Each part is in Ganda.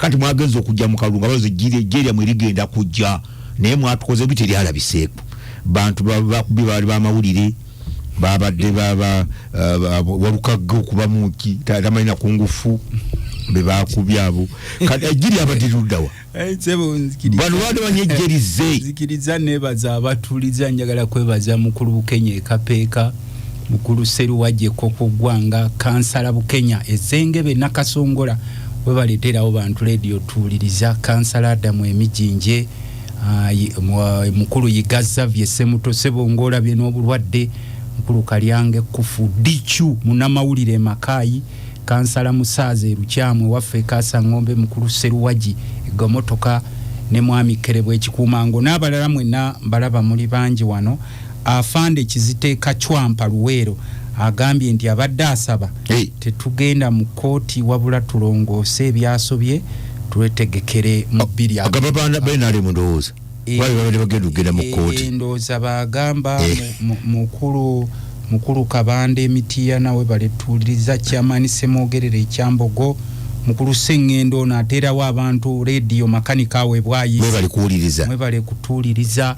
kakati mwagenza okujja mu kalungu abazo Jeria mwerigenda kujja naye mwatukoze biteri alabiseeko bantu bakubi bali bamawulire babadde walukagga okuba muki tamanyi kungufu bebakubyabo kati Jeria abadirudawa bano bade banyejerize zikiriza nebaza abatuliza njagala kwebaza mukulu Bukenya Kapeeka mukulu Seruwaje Koko Gwanga kansala Bukenya Ezengebe Nakasongola we baleterawo bantu radio tuliriza kansala Adamu Emijinje mukulu Yigaza Vyesemuto Sebongola bye n'obulwadde mukulu Kalyange Kufu Dichu munamawulire Makayi kansala Musaze Rukyamwe waffe Kasa Ngombe mukulu Seruwaji Gomotoka ne mwami Kerebwe Ekikuumango n'abalala mwenna balaba muli bangi wano afande Kiziteeka Chwampa Luweero agambye nti abadde asaba tetugenda mu kooti wabula tulongoose ebyasobye twetegekere mu bbiri agababana benali mundowooza wali bagenda mu kooti ndowooza bagamba mukulu Kabande Emitiya nawe baletuuliriza Kyamani Semwogerere Ekyambogo mukulu Sengendo n'ateerawo abantu radio makanika we bwayi mwe bali kutuuliriza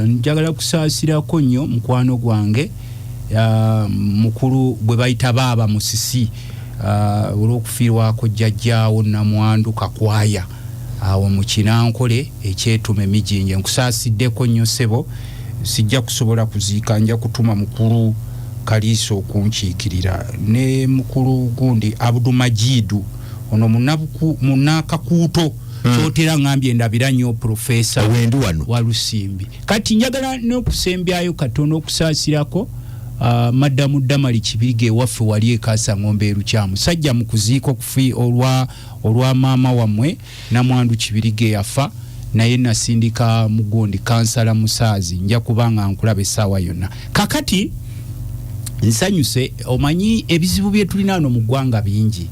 njagala kusaasirako nnyo mukwano gwange mukulu gwe bayita Baaba Musisi olw'okufiirwako jjajjaawo Namwandu Kakwaya awo mu Kinankole ekyetume Emijinje nkusaasiddeko nnyo ssebo sijja kusobola kuziika nja kutuma mukulu Kaliiso okunkiikirira ne mukulu gundi Abdu Majidu ono munakakuuto kyotera ngambye ndabira nnyo profesa wendu wano Walusimbi kati njagala n'okusembyayo katono okusaasirako Madamu Damali Kibirige waffe wali ekasa ngombe Rukyamu sajja mu kuziiko kufi olwa maama wamwe Namwandu Kibirige yafa naye nasindika mugundi kansala Musaazi nja kubanga nkulabe sawa yonna kakati nsanyuse omanyi ebizibu bye tulina wano mu ggwanga bingi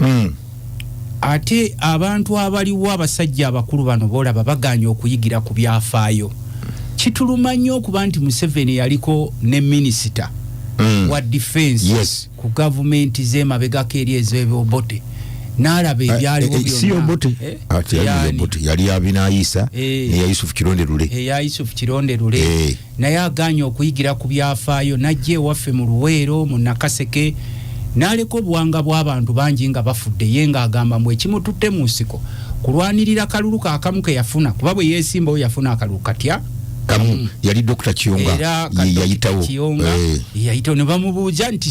ate abantu abaliwo abasajja abakulu bano bolaba baganya okuyigira ku byafaayo kituluma nnyo okuba nti Museveni yaliko ne minisita wa defense ku government z'emabegako eri ez'Obote n'alaba ebyaliwo byonna yali Abinaayisa ne Yusufu Kironde Lule naye aganya okuyigira ku byafaayo najja ewaffe mu Luweero mu Nakaseke n'aleka obuwanga bw'abantu bangi nga bafudde ye ng'agamba mbu ekimututte mu nsiko kulwanirira kalulu kaakamu ke yafuna kuba bwe yeesimbawo yafuna akalulu katya kamu yali Dr. Kiyonga yayitawo ne bamubuuza nti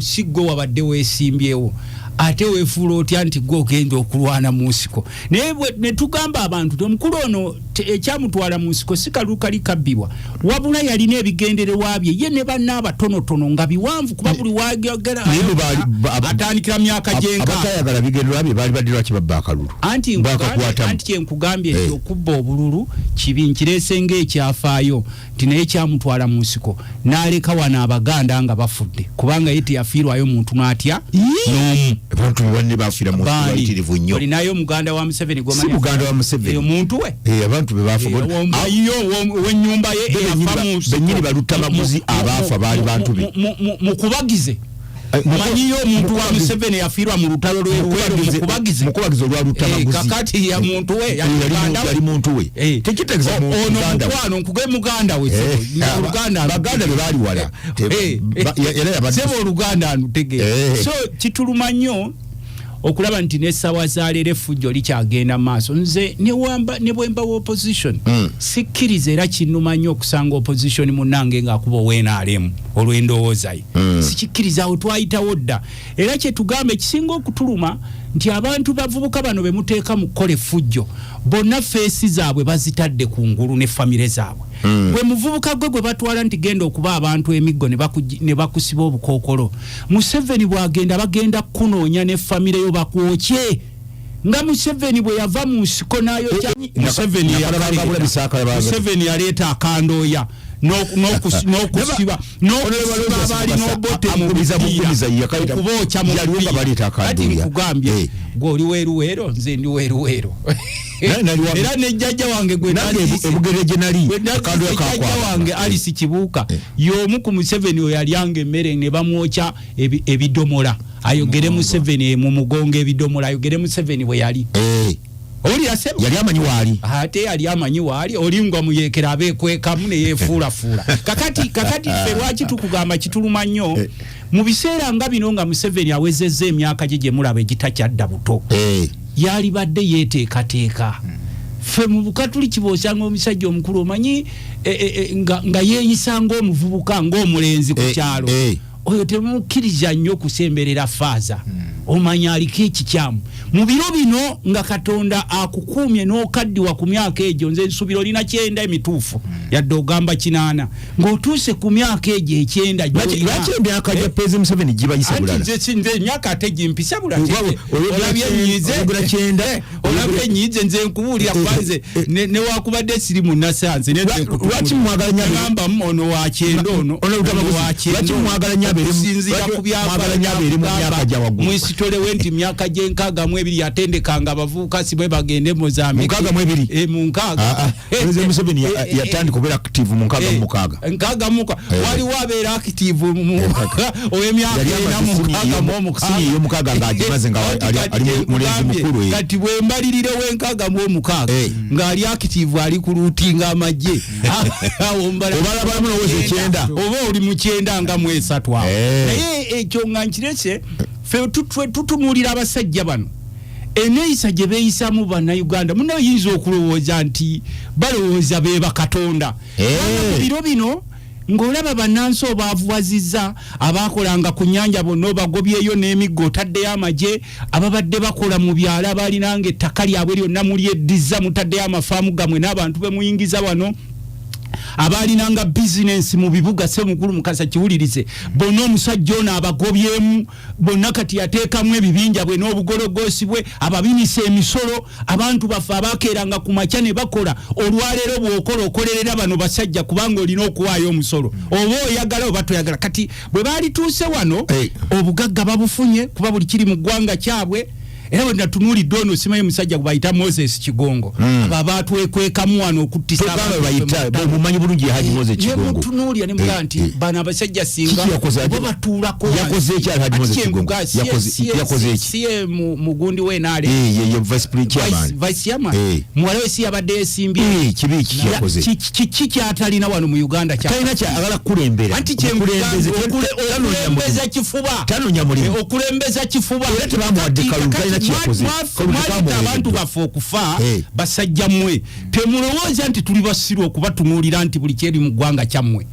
siggo wabadde weesimbyewo ate weefuula otya nti gwe ogenda okulwana mu nsiko naye ne tugamba abantu omukulu ono ekyamutwala mu nsiko si kalulu kali kabbibwa wabula yalina ebigendererwa bye ye ne banna abatonotono nga biwanvu kuba buli wagera atandikira myaka gyenka abatayagala bigendererwa bye baali badde lwaki babba akalulu anti kyenkugambye nti okubba obululu kibi nkireese ng'ekyafaayo nti naye kyamutwala mu nsiko n'aleka wano Abaganda nga bafudde kubanga ye teyafiirwayo muntu n'atya n'omu abantu banne bafiira mu bayitirivu nnyo olinayo Muganda wa Museveni si Muganda wa Museveni omuntu we abantu be bafa w'ennyumba ye bennyini balutamaguzi abaafa baali bantu be mukubagize manyiyo omuntu wa Museveni yafiirwa mu lutalo mukubagize olwa lutamaguzi kakati ya muntu we yali muntu we tekitegeeza ono mukwano nkuge muganda we baganda be baali wala sebo oluganda anutegeera so kituluma nnyo okulaba nti n'essawa za leero effujjo likyagenda maaso nze ne bwemba wa opposition sikkiriza era kinnuma nnyo okusanga opposition munnange ng'akuba ow'NRM olw'endowooza ye sikikkiriza awo twayitawo dda era kye tugamba ekisinga okutuluma nti abantu bavubuka bano be muteeka mu kukola effujjo bonna feesi zaabwe bazitadde ku ngulu ne famire zaabwe bwe muvubuka gwe batwala nti genda okuba abantu emiggo ne bakusiba obukookolo Museveni bw'agenda bagenda kunoonya ne famire yo bakwokye nga Museveni bwe yava mu nsiko nayo Museveni yaleeta akandooya n'okusiba abali n'obote okubookya mu kati nkugambye gw'oli weeruweero nze ndi weeruweero era nejjajja wange jjajja wange Alice Kibuuka y'omu ku Museveni oyo yalyanga emmere ne bamwokya ebidomola ayogere Museveni mu mugongo ebidomola ayogere Museveni bwe yali oli yasema yali amanyi waali ate yali amanyi waali olingwa muyekera abeekwekamu ne yeefuulafuula kakati ffe lwaki tukugamba kituluma nnyo mu biseera nga bino nga Museveni awezezza emyaka gye mulaba egitakyadda buto yali badde yeeteekateeka ffe mu Bukatuliki boosanga omusajja omukulu omanyi nga yeeyisa ng'omuvubuka ng'omulenzi ku kyalo oyo temukkiriza nnyo okusemberera faaza omanya aliko ekikyamu mu biro bino nga Katonda akukuumye n'okaddiwa ku myaka egyo nze nsubira olina 9 emituufu yadde ogamba 8 ng'otuuse ku myaka egyo 9 lwaki emyaka gya President Museveni gibayisa bulala nze emyaka ate gimpisa bulala olabye nyize nze nkubuulira kwanze ne wakubadde siri munasanze lwaki mwagala nyamba ono wa kyenda ono lwaki mwagala nyabeere ku myaka gya waggulu mwisitolewe nti myaka gye 62 yatendekanga abavubuka sibwe bagende Mozambique mu 6 President Museveni yatandika okubeera active mu 6 waliwo abeera active ow'emyaka 46 ng'agimaze nga ali mulenzi mukulu kati bwe mbalirire w'6 ng'ali active ali ku luutinga amagye obalabalamu n'oweza 9 oba oli mu 9 nga mu 3 naye ekyo nga nkirese ffe tutunuulira abasajja bano eneeyisa gye beeyisamu bannayuganda munaayinza okulowooza nti balowooza be bakatonda biro bino ng'olaba bannansi obaavuwazizza abaakolanga ku nnyanja bonna obagobyeyo n'emiggo otaddeyo amagye ababadde bakola mu byalo abaalinanga ettaka lyabwe lyonna mulyeddiza mutaddeyo amafaamu gammwe n'abantu be muyingiza wano abalinanga business mu bibuga Ssemukulu Mukasa kiwulirize bonna omusajja ono abagobyemu bonna kati yateekamu ebibinja bwe n'obugologosi bwe ababinisa emisolo abantu baffe abakeeranga ku makya ne bakola olwaleero bw'okola okolerera bano basajja kubanga olina okuwaayo omusolo oba oyagala oba toyagala kati bwe baalituuse wano obugagga babufunye kuba buli kiri mu ggwanga kyabwe era bwe natunuulidde ono simanyi musajja gwebayita Moses Kigongo aba batwekwekamu wano okuttisa mumanyi bulungi Haji Moses Kigongo mutunuulya ne mugaa nti bano abasajja singa bo batuulako yakoze eki Haji Moses Kigongo yakoze si mugundi w'enaale ye vice chairman muwala we si yabadde yesimbye kibi yakoze kiki kyatalina wano mu Uganda talina kyagala kulembera anti okulembeza kifuba okulembeza kifuba era tebamuwadde kalulu abantu baffe okufa basajja mmwe temulowooza nti tuli basiru okubatunuulira nti buli kyeri mu ggwanga kyammwe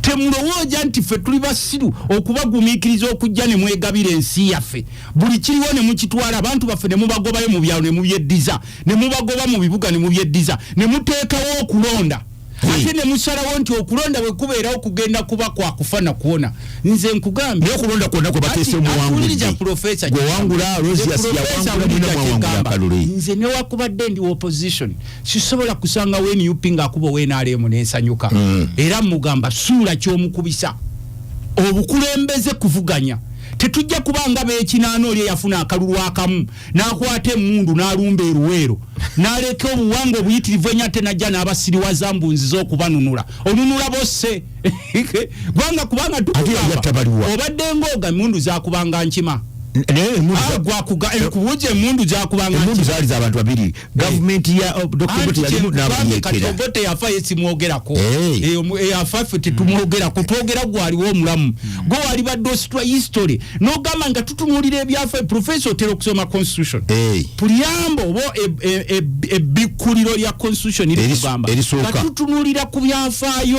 temulowooza nti ffe tuli basiru okubagumiikiriza okujja ne mwegabira ensi yaffe buli kiriwo ne mukitwala abantu baffe ne mubagobayo mu byalo ne mubyeddiza ne mubagoba mu bibuga ne mubyeddiza ne muteekawo okulonda ate ne musalawo nti okulonda bwe kubeerawo kugenda kuba kwa kufa na kuwona nze nkugambye okulonda kwonna kwe bateese omuwangulidde gwewangula Rosias yawangula mwina mwawangula kalule nze newakubadde ndi opposition sisobola kusanga NUP ng'akuba NRM n'ensanyuka era mugamba suula ky'omukubisa obukulembeze kuvuganya tetujja kubanga beekinaana oli eyafuna akalulu akamu n'akwata emmundu n'alumba eruweero n'aleka obuwanga obuyitirivu enyate najja n'abasiriwaza mbunziza okubanunula onunula bosse kubanga tukugamba obadde ng'oga emmundu zaakubanga nkima kubuja emundu zakubanga emundu zali za abantu babiri government ya Dr. Bote yalimu n'abayekera Bote yafa yesimwogerako yafa ffe tetumwogerako twogera gwaliwo omulamu gwe wali badde ositwa history n'ogamba nga tutunuulira ebyafa professor otera okusoma constitution puliambo oba ebbikuliro lya constitution irikugamba tutunuulira ku byafaayo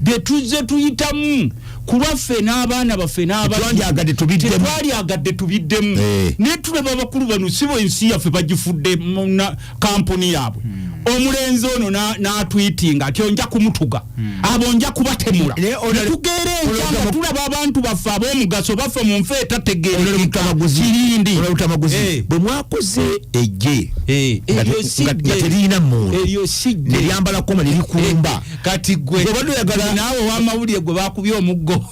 bye tuzze tuyitamu kulwaffe n'abaana baffe n'abatwandyagadde tubiddemu ne tulaba abakulu bano sibo ensi yaffe bagifudde mu kampuni yaabwe omulenzi ono na tweeting ati onja kumutuga abo nja kubatemula tugere enkyanga tulaba abantu baffe ab'omugaso baffe mu nfe etategeerekeka kirindi bwe mwakoze ejje nga terina mmundu eryo sijje neryambala koma lirikulumba kati gwe naawe wamawulire gwe bakubye omuggo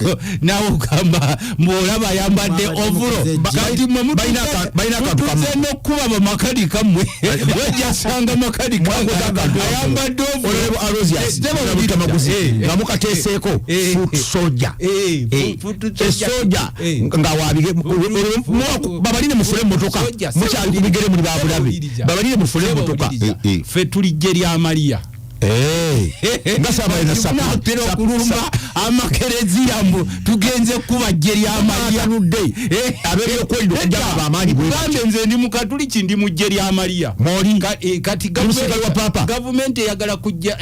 naawe ogamba mbwolaba ayambadde ovulo kati mwe mutuze n'okkuba bamakanika mmwe wejjasanga makanika ayambadde nga mukateeseeko soja esoja nga wabige babaline mufule emmotoka mukyali kubigere muli babulabe babaline mufule emmotoka ffe tulijje lya Maria nga sabaatera okulumba amakereziya mbu tugenze kuba jje lya Maria abebyokwerinda okujjako abamaanyi bwegambe nze ndi mukatuliki ndi mu jje lya Maria kati gavumenti eyagala kujja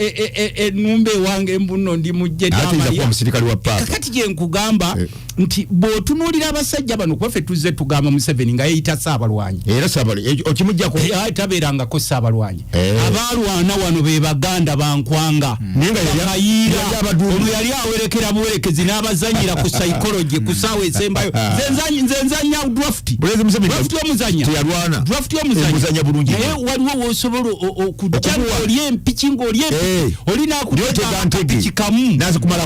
ennumba ewange embuno ndi mu jje lya Maria kakati gye nkugamba nti bw'otunuulira abasajja bano kuba ffe tuzze tugamba Museveni nga yeeyita Saabalwanyi era okimuggyako tabeerangako Saabalwanyi abaalwana wano be Baganda bankwanga kayiira ono yali awerekera buwerekezi n'abazanyira ku psychology ku saawa esembayo nze nzanya draft omuzanya bulungi naye waliwo woosobola okujja ng'oli empiki ng'oli empiki oli n'akuteeka kamu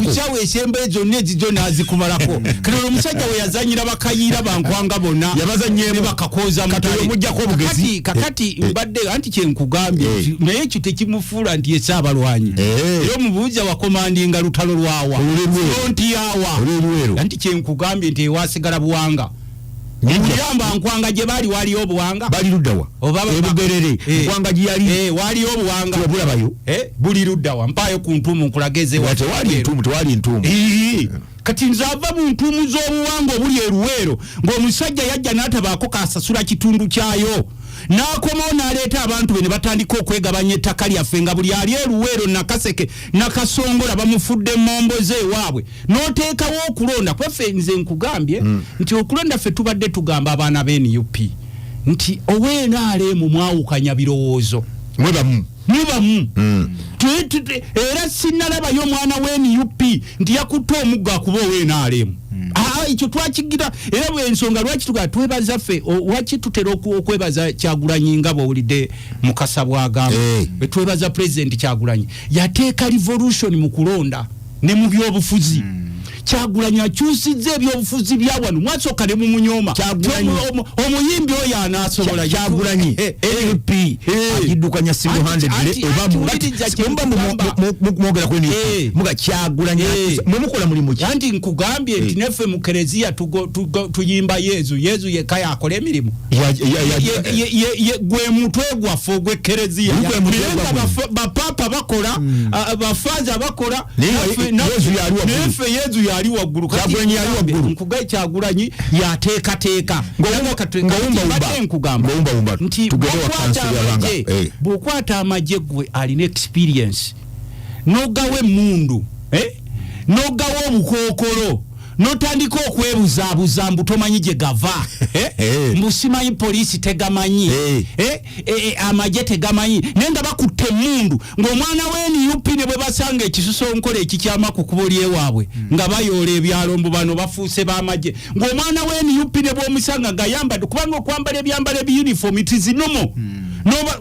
ku saawa esembayo zonna ezizo n'azikumalako kati omusajja we yazanyira bakayiira bankwanga bonna yabazanyeemu bakakooza mujjako obugezi kakati mbadde anti kyenkugambye naye ekyo tekimufuula nti ye Saabalwanyi era omubuuza wakomandinga lutalo lwawa fronti yawa anti kyenkugambye nti ewasigala Buwanga Muyamba nkwanga gye bali waliyo Buwanga bali luddawa ebugerere nkwanga gye yali waliyo Buwanga obulabayo buli luddawa mpaayo ku ntuumu nkulageze tewali entuumu kati nzava mu ntuumu z'obuwanga obuli eruweero ng'omusajja yajja n'atabaako kasasula kitundu kyayo n'akomawo n'aleeta abantu be ne batandika okwegabanya ettaka lyaffe nga buli ali eruweero Nakaseke Nakasongola bamufudde momboze ewaabwe n'oteekawo okulonda kwaffe nze nkugambye nti okulonda ffe tubadde tugamba abaana b'NUP nti ow'NRM mwawukanya birowoozo mwebamu era sinalabayo omwana w'NUP nti yakutte omuggo akuba ow'NRM ekyo twakigira era bw'ensonga lwaki tugala twebaza ffe waki tutera okwebaza Kyagulanyi nga bw'owulidde Mukasa bw'agamba twebaza President Kyagulanyi yateeka revolution mu kulonda ne mu byobufuzi Kyagulanyi akyusizza ebyobufuzi bya wano mwasooka ne mumunyoma omuyimbi oyo anaasobola Kyagulanyi NUP agiddukanya single handedly mwogera kweni muga Kyagulanyi mwemukola mulimu ki anti nkugambye nti neffe mu kereziya tuyimba Yezu yekka yakola emirimu gwe mutwe gwaffe ogw'ekkereziya bapapa bakola bafaza bakola neffe Yezu yali waggulu nkugaye Kyagulanyi yateekateeka nkugamba nti bw'okwata amagye gwe alina experience n'ogawa emmundu n'ogawa obukookolo n'otandika okwebuzaabuza mbu tomanyi gye gava mbu simanyi poliisi tegamanyi amagye tegamanyi naye nga bakutte emmundu ng'omwana w'NUP ne bwe basanga ekisusonkole ekikyama ku kkubo ly'ewaabwe nga bayoola ebyalo mbu bano bafuuse b'amagye ng'omwana w'NUP ne bw'omusanga ng'ayambadde kubanga okwambala ebyambalo ebyuniform tizinomo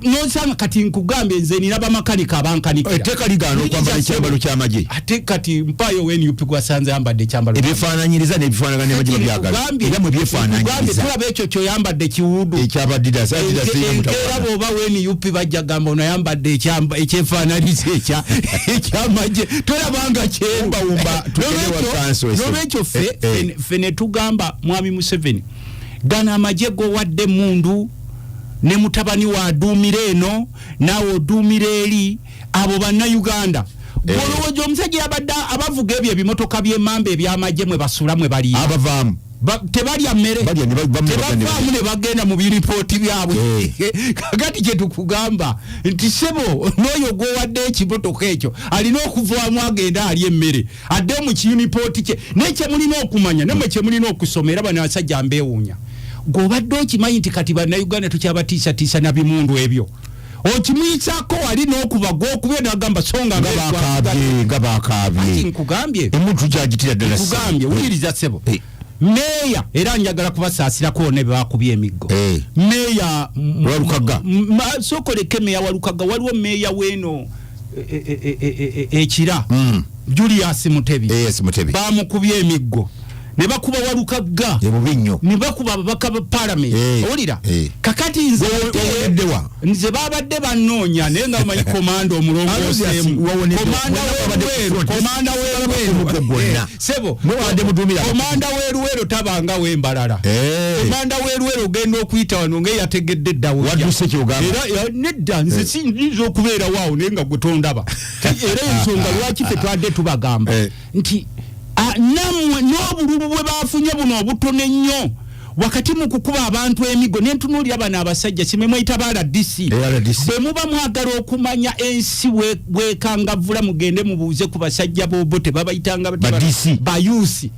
nosanga kati nkugambye nze nina bamakanika abankanikira etteeka ligaana okwambala ekyambalo ky'amagye ate kati mpaayo w'NUP gwasanze yambadde ekyambalo ebyefaananyiriza n'ebifaanagana n'amagye babyagala era mwe byefaananyiriza tulaba ekyo kyoyambadde kiwudu ekyabadidas era bw'oba w'NUP bajja gamba ono ayambadde ekyefaananyiriza ekyamagye tolabanga kyembawumba n'olwekyo ffe ne tugamba mwami Museveni gana amagye g'owadde emmundu ne mutabani wa aduumira eno naawe oduumira eri abo Bannayuganda olowooza omusajja yabadde abavuga ebyo ebimotoka by'emmamba eby'amagye mwe basula mwe baliira abavaamu tebalya mmere tebavaamu ne bagenda mu biripooti byabwe kakati kye tukugamba nti sebo n'oyo gwowadde ekimotoka ekyo alina okuvaamu agenda alya emmere adde mu kiyunipooti kye naye kye mulina okumanya nammwe kye mulina okusoma era bano abasajja mbeewuunya g'obadde okimanyi nti kati Bannayuganda tukyabatiisatiisa na bimundu ebyo okimuyisako wali n'okubagwa okubye n'agamba songa nga bakabye nkugambye emuntu kyagitira ddala nkugambye wuliriza ssebo meya era njagala kubasaasirako ne bakubye emiggo meya Walukaga sokoleke meya Walukaga waliwo meya weno ekira Julius Mutebi bamukubye emiggo ne bakuba Walukaga ebubinyo ne bakuba ababaka ba parliament olira kakati nze babadde bannoonya naye nga bamanyi komando omulongoosi komanda w'Eruwero sebo komanda w'Eruwero tabanga w'embalala komanda w'Eruwero ogenda okuyita wano ng'eyategedde eddawo era nedda nze sinza okubeera waawo naye nga gwe tondaba era ensonga lwaki ffe twadde tubagamba nti namwe n'obululu bwe bafunye buno obutono ennyo wakati mu kukuba abantu emigo n'entunuulira bano abasajja kimwe mweyita ba RDC bwe muba mwagala okumanya ensi bwekangavula mugende mubuuze ku basajja b'obote babayitanga bayusi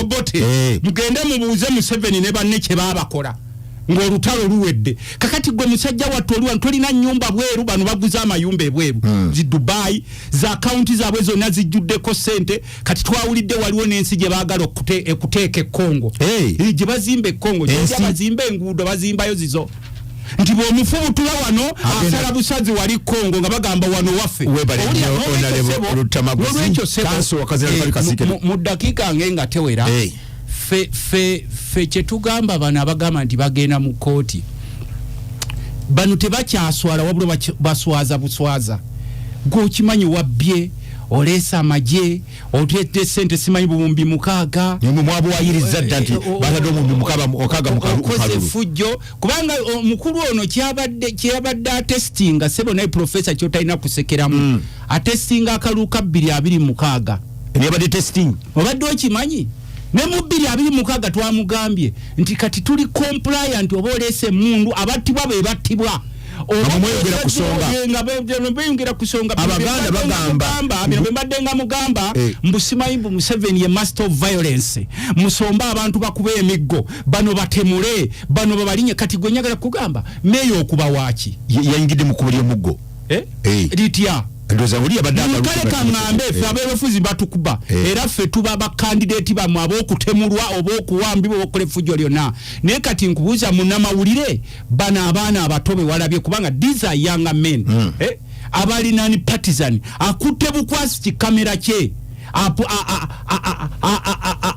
abobote mugende mubuuze Museveni ne banne kye baabakola ng'olutalo luwedde kakati gwe musajja wattu oli tolina nnyumba bweru bano baguza amayumba ebweru zi Dubai za akaunti zaabwe zonna zijjuddeko ssente kati twawulidde waliwo n'ensi gye baagala okuteeka ekkongo gye bazimba ekkongo gye bazimba enguudo bazimbayo zizo nti bw'omufubutula wano asala busazi wali Kongo nga bagamba wano waffe mu ddakiika nga tewera fe kyetugamba bano abagamba nti bagenda mu kooti bano tebakyaswala wabula baswaza buswaza gwokimanyi wabbye olesa amagye otwete sente simanyi bubumbi 6 nimwe mwabuwayiriza dda nti batadde omumbi 6 mukalulu fujjo kubanga omukulu ono kyabadde atestinga sebo naye professor kyotalina kusekeramu atestinga akaluka 226 yabadde testing obadde okimanyi ne mu 226 twamugambye nti kati tuli compliant oba olese mundu abattibwa be battibwa beyongera kusonga abaganda bagamba mbadde nga mugamba mbusimanyi mbu Museveni ye master of violence musomba abantu bakuba emiggo bano batemule bano babalinye kati gwe njagala kugamba meyo okuba waaki yayingidde mu kubulya omuggo litya ndoza uli abadanga kale kangambe ffe abeefuzi batukuba era ffe tuba ba candidate bamwe abokutemulwa obokuwambibwa okole fujjo lyonna naye kati nkubuuza munnamawulire bana abaana abatobe walabye kubanga these are young men abalina ni partisan akutte bukwasi kikamera kye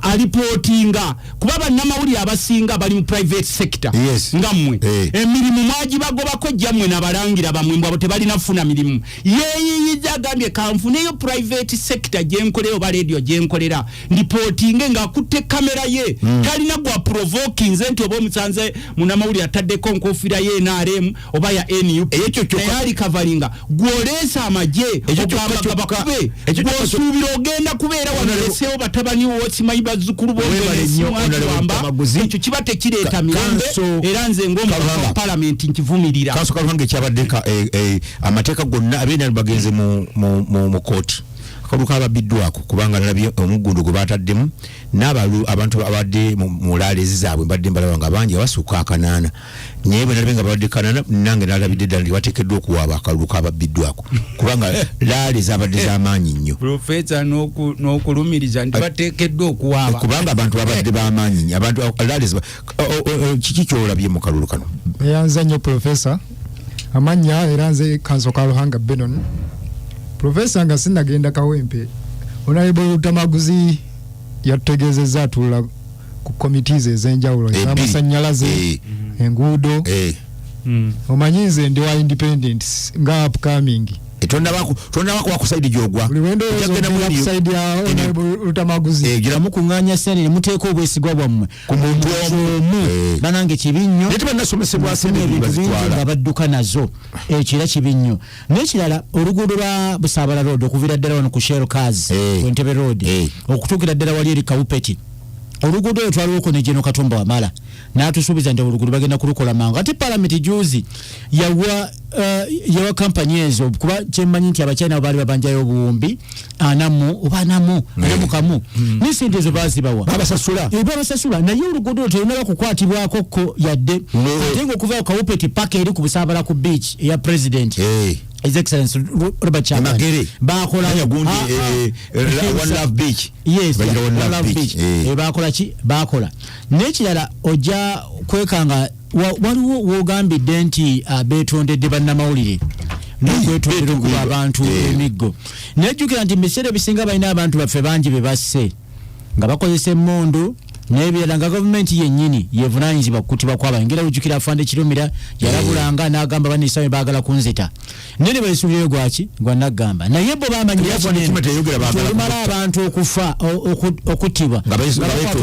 alipotinga kuba bannamawulire abasinga bali mu private sector ngammwe emirimu mwagibagobako jammwe nabalangira bamwe mbwabo tebalina funa mirimu yeeyiyiza agambye kanfuneyo private sector gyenkolera oba radio gyenkolera ndipotinge ng'akutte kamera ye talina gwa provoking nze nti oba omusanze munnamawulire ataddeko nkofiira ye NRM oba ya NUP naye ali kavalinga gwoleesa amagye ogamba bakube gwosuubira ogenda kubeera wanoleseewo batabani wokimanyi bazzukulu ekyo kiba tekireeta mirembe era nze ng'omubaka palamenti nkivumirira kansoka luhange ekyabadde amateeka gonna abeena bagenze mu kooti akaluka ababbiddwako kubanga nalabye omuggundo gwe bataddemu abantu abadde mu laaleezi zaabwe mbadde mbalaba nga bangi abasuuka 9 naye bwe nalabye nga babadde 9 nange nalabidde ddala nti bateekeddwa okuwaaba akaluka ababbiddwako kubanga laale zabadde z'amaanyi nnyo profesa n'okulumiriza nti bateekeddwa okuwaaba kubanga abantu babadde b'amaanyi nnyo abantu laale kiki kyolabye mu kalulu kano eyanza nnyo profesa amannya era nze kansoka luhanga Benon profesa nga sinagenda kawempe Honorable Lutamaguzi yatutegeezezza atulula ku committees ez'enjawulo ez'amasannyalaze enguudo omanyi nze ndi wa independent nga upcoming tonnabako wakusaidi gyogwa kusaidi ya Honorable Lutamaguzi giramu kuŋŋaanya sente muteeka obwesigwa bwammwe ku muntu omu banange kibi nnyo naye tebannasomesebwa sente bazitwala nga badduka nazo ekira kibi nnyo n'ekirala oluguudo lwa Busaabala road okuviira ddala wano ku Shell Cars ku Entebbe road okutuukira ddala wali eri Kawupeti oluguudo olwo twaliwoko ne General Katumba Wamala n'atusuubiza nti oluguudo bagenda kulukola mangu ate parliament juzi yawa kampani ezo kuba kyemmanyi nti abachina baali babanjayo obuwumbi 40 kamu n'esente ezo bazibawa babasasula naye oluguudo terunaba kukwatibwako ko yadde ate ng'okuva kawupeti paka eri ku busaabala ku beach eya president His Excellency Robert Chagulanyi bakola One Love Beach. Yes, One Love Beach. Bakola n'ekirala ojja kwekanga waliwo wogambidde nti beetondedde bannamawulire n'okwetondera okuba abantu emiggo nejjukira nti biseera bisinga balina abantu baffe bangi be basse nga bakozesa emmundu n'ebirala nga gavumenti yennyini yevunaanyizibwa kukutibwa kw'abantu ngera ojjukira afande Kirumira yalabulanga n'agamba banneesawe baagala kunzita nene beesuulyeyo gwaki gwa naggamba naye bo baamanyiraolumala abantu okufa okuttibwa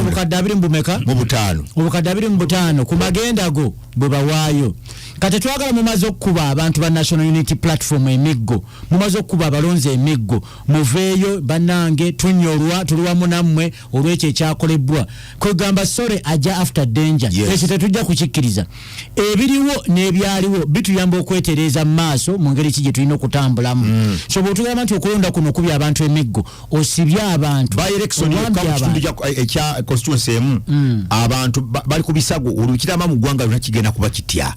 obukadde 25 ku magenda go bwe bawaayo kati twagala mumaze okukuba abantu ba National Unity Platform emiggo mumaze okukuba abalonzi emiggo muveeyo bannange tunyolwa tuli wamu nammwe olw'ekyo ekyakolebwa kwegamba sore ajja after danger ekyo tetujja kukikkiriza ebiriwo n'ebyaliwo bituyamba okwetereeza mu maaso mu ngeri ki gye tulina okutambulamu so bw'otugamba nti okulonda kuno okubya abantu emiggo osibye abantu ekya constituency emu abantu bali ku bisago olukirama mu ggwanga lyonna kigenda kuba kitya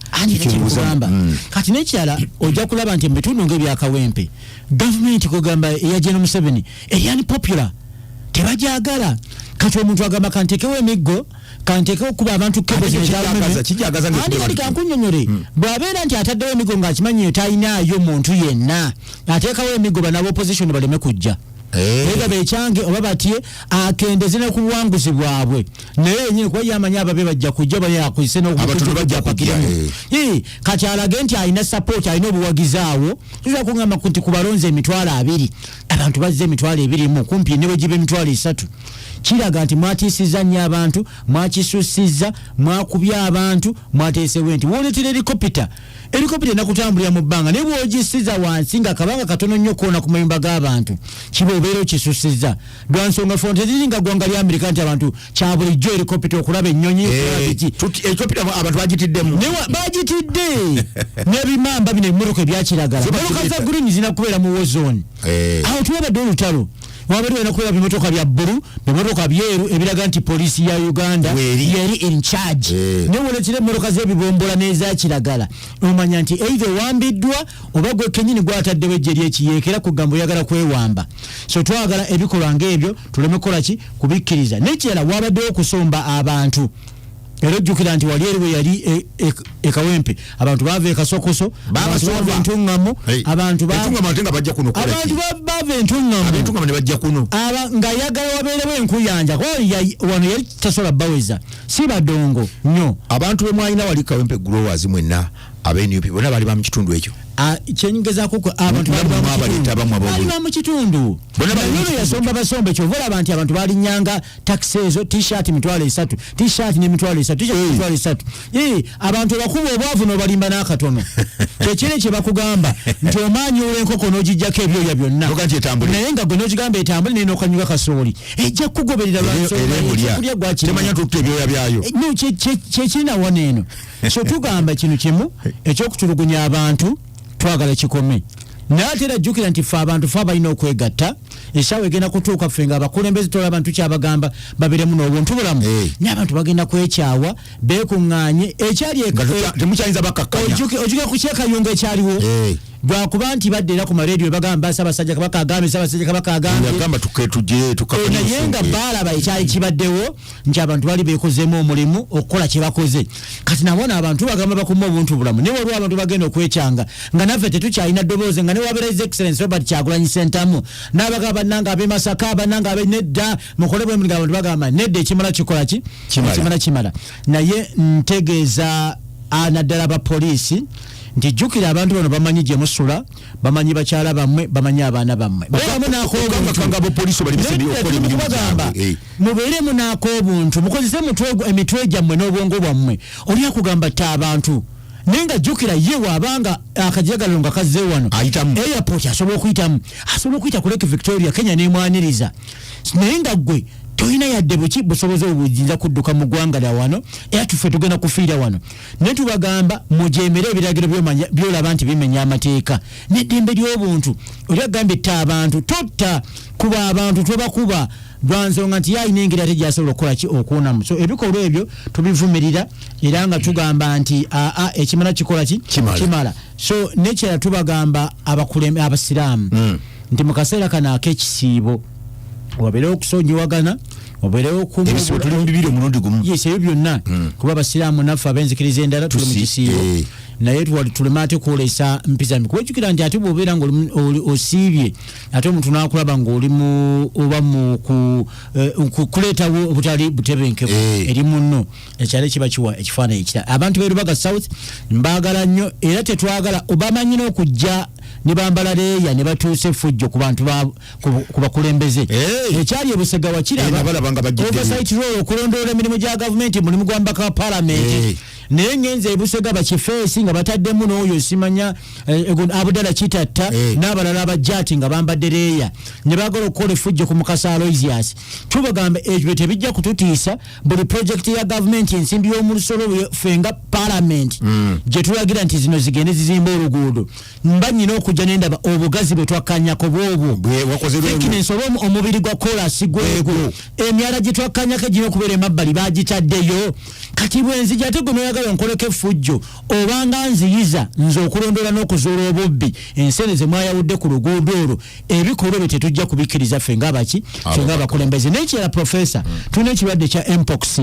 kati n'ekirala ojja kulaba nti ebitundu ng'ebyakawempe gavumenti kugamba eya General Museveni eyani popular tebajagala kati omuntu agamba kantekewo emiggo kantekewo kuba abantu kankunyonyole bw'abeera nti ataddewo emiggo ng'akimanyi tayinaayo muntu yenna ateekawo emiggo banabo opposition baleme kujja ega becyange oba batye akendeze ne kubuwanguzi bwabwe naye yenyini kuba yamanyi ababe bajja kujja bayakozese kati alage nti alina support alina obuwagizi awo tuza kungamba nti kubalonze emitwalo 2 abantu bazze emitwalo 2 kumpi ne wegiba emitwalo 3 kiraga nti mwatiisiza nnyo abantu mwakisusiza mwakubya abantu mwateesewo nti woletera helikopita nakutambulira mu bbanga naye bw'ogisiza wansi nga kabanga katono nnyo koona ku mayumba g'abantu kiba obeera okisusiza lwa nsonga fo teriringa ggwanga lya Amerika nti abantu kya bulijjo helikopita okulaba ennyonyi abantu bagitiddemu bagitidde n'ebimamba bino ebimotoka ebyakiragala motoka za green zinakubeera mu wozone awo tuwabadde olutalo wabadde nakubeera bimotoka bya bbulu bimotoka byeru ebiraga nti poliisi ya Uganda yeri in charge newoletera emmotoka z'ebibombola n'ezakiragala omanya nti either wambiddwa oba gwe kennyini gwataddewo ejje ly'ekiyeekera kugamba oyagala kwewamba so twagala ebikolwa ng'ebyo tuleme kukolaki kubikkiriza n'ekirala wabaddewo okusomba abantu era ojjukira nti wali eriwe yali ekawempe abantu baava ekasokoso abantu baava entuŋŋamu ne bajja kuno nga yagala wabeerewo enkuyanja wano yali tasobola baweza si badongo nnyo abantu be mwalina wali kawempe growers mwenna ab'NUP bonna bali ba mu kitundu ekyo kyengezaako abantu bali mu kitundu naye yasomba basombe kyova olaba nti abantu baalinyanga takisi ezo t-shirt emitwalo 3 t-shirt n'emitwalo 3 abantu bakuba obwavu n'obalimba n'akatono kyekire kye bakugamba nti omaanyi olw'enkoko n'ogijjako ebyoya byonna naye nga gwe n'ogigamba etambule naye n'okanyuga kasooli ejja kugoberera lwansonga gwakimanya tutta ebyoya byayo kyekirina wano eno so tugamba kino kimu ekyokutulugunya abantu twagala kikome naye era jjukira nti ffe abantu ffe abalina okwegatta essaawa egenda kutuuka ffe nga abakulembeze tola abantu kyabagamba babeeremu n'obuntu bulamu naye abantu bagenda kwekyawa beekuŋŋaanye ekyali temukyayinza bakakkanya ojjuke ku kyekayunga ekyaliwo lwakuba nti badde era ku maradio bagamba Ssaabasajja Kabaka agambe Ssaabasajja Kabaka agambe naye nga baalaba ekyali kibaddewo nti abantu bali beekozeemu omulimu okukola kye bakoze kati nabona abantu bagamba bakuuma obuntu bulamu naye waliwo abantu bagenda okwekyanga nga naffe tetukyalina ddoboozi nga ne wabeera His Excellency Robert Kyagulanyi Ssentamu n'abagamba bannanga ab'e Masaka bannanga nedda mukole bwe muli abantu bagamba nedda ekimala kikola ki kimala naye ntegeeza naddala abapoliisi nti jjukira abantu bano bamanyi gye musula bamanyi bakyala bammwe bamanyi abaana bammwe mubeeremu n'ak'obuntu mukozese emitwe gyammwe n'obwongo bwammwe oli akugamba tta abantu naye nga jjukira ye waabanga akajagaliro nga kazze wano airport asobola okuyita ku Lake Victoria Kenya n'emwaniriza naye nga ggwe toyina yadde buki busobozi obuyinza kudduka mu ggwanga lya wano era tuffe tugenda kufiira wano ne tubagamba mujemere ebiragiro byolaba nti bimenya amateeka n'eddembe ly'obuntu oli agambye tta abantu totta kuba abantu tobakuba lwansonga nti yalina engeri ate gyasobola okukola ki okuwonamu so ebikolwa ebyo tubivumirira era nga tugamba nti ekimala kikola ki kimala so nekyala tubagamba abasiraamu nti mu kaseera kano ak'ekisiibo wabeerewo okusonyiwagana wabeerewo ebyo byonna kuba abasiraamu naffe ab'enzikiriza endala tuli mu kisiibo naye tulema ate kwolesa mpizami kubajjukira nti ate bw'obeera nga osiibye ate omuntu n'akulaba ng'oli oba mu kuleetawo obutali butebenkevu eri munno ekyalo kiba kiwa ekifaananyi ekirala abantu b'e Lubaga South mbaagala nnyo era tetwagala obamanyi n'okujja ne bambala leeya ne batuuse effujjo ku bantu ku bakulembeze ekyali ebusega wakiraba oversight role okulondoola emirimu gya gavumenti mulimu gwa mbaka wa paalamenti naye ngenze ebusega bakifeesi nga bataddemu n'oyo simanya Abdallah Kitatta n'abalala abajjaati nga bambadde leeya ne baagala okukola effujjo ku Mukasa Aloysius tubagamba ebyo tebijja kututiisa buli projekiti ya gavumenti ensimbi y'omulusolo fenga paalamenti gye tulagira nti zino zigende zizimba oluguudo mba nyina okujja n'endaba obugazi bwe twakkanyako bwobwo ekinensoba omubiri gwa kolasi gwegwo emyala gye twakkanyako egirina okubeera emabbali bagitaddeyo kati bwenzija ate gwe noyagala nkoleko effujjo obanga nziyiza nze okulondoola n'okuzuula obubbi ensene ze mwayawudde ku luguudo olwo ebikolwa bye tetujja kubikkiriza ffe ng'abaki ffe ng'abakulembeze n'ekirala profesa tulina ekirwadde kya mpox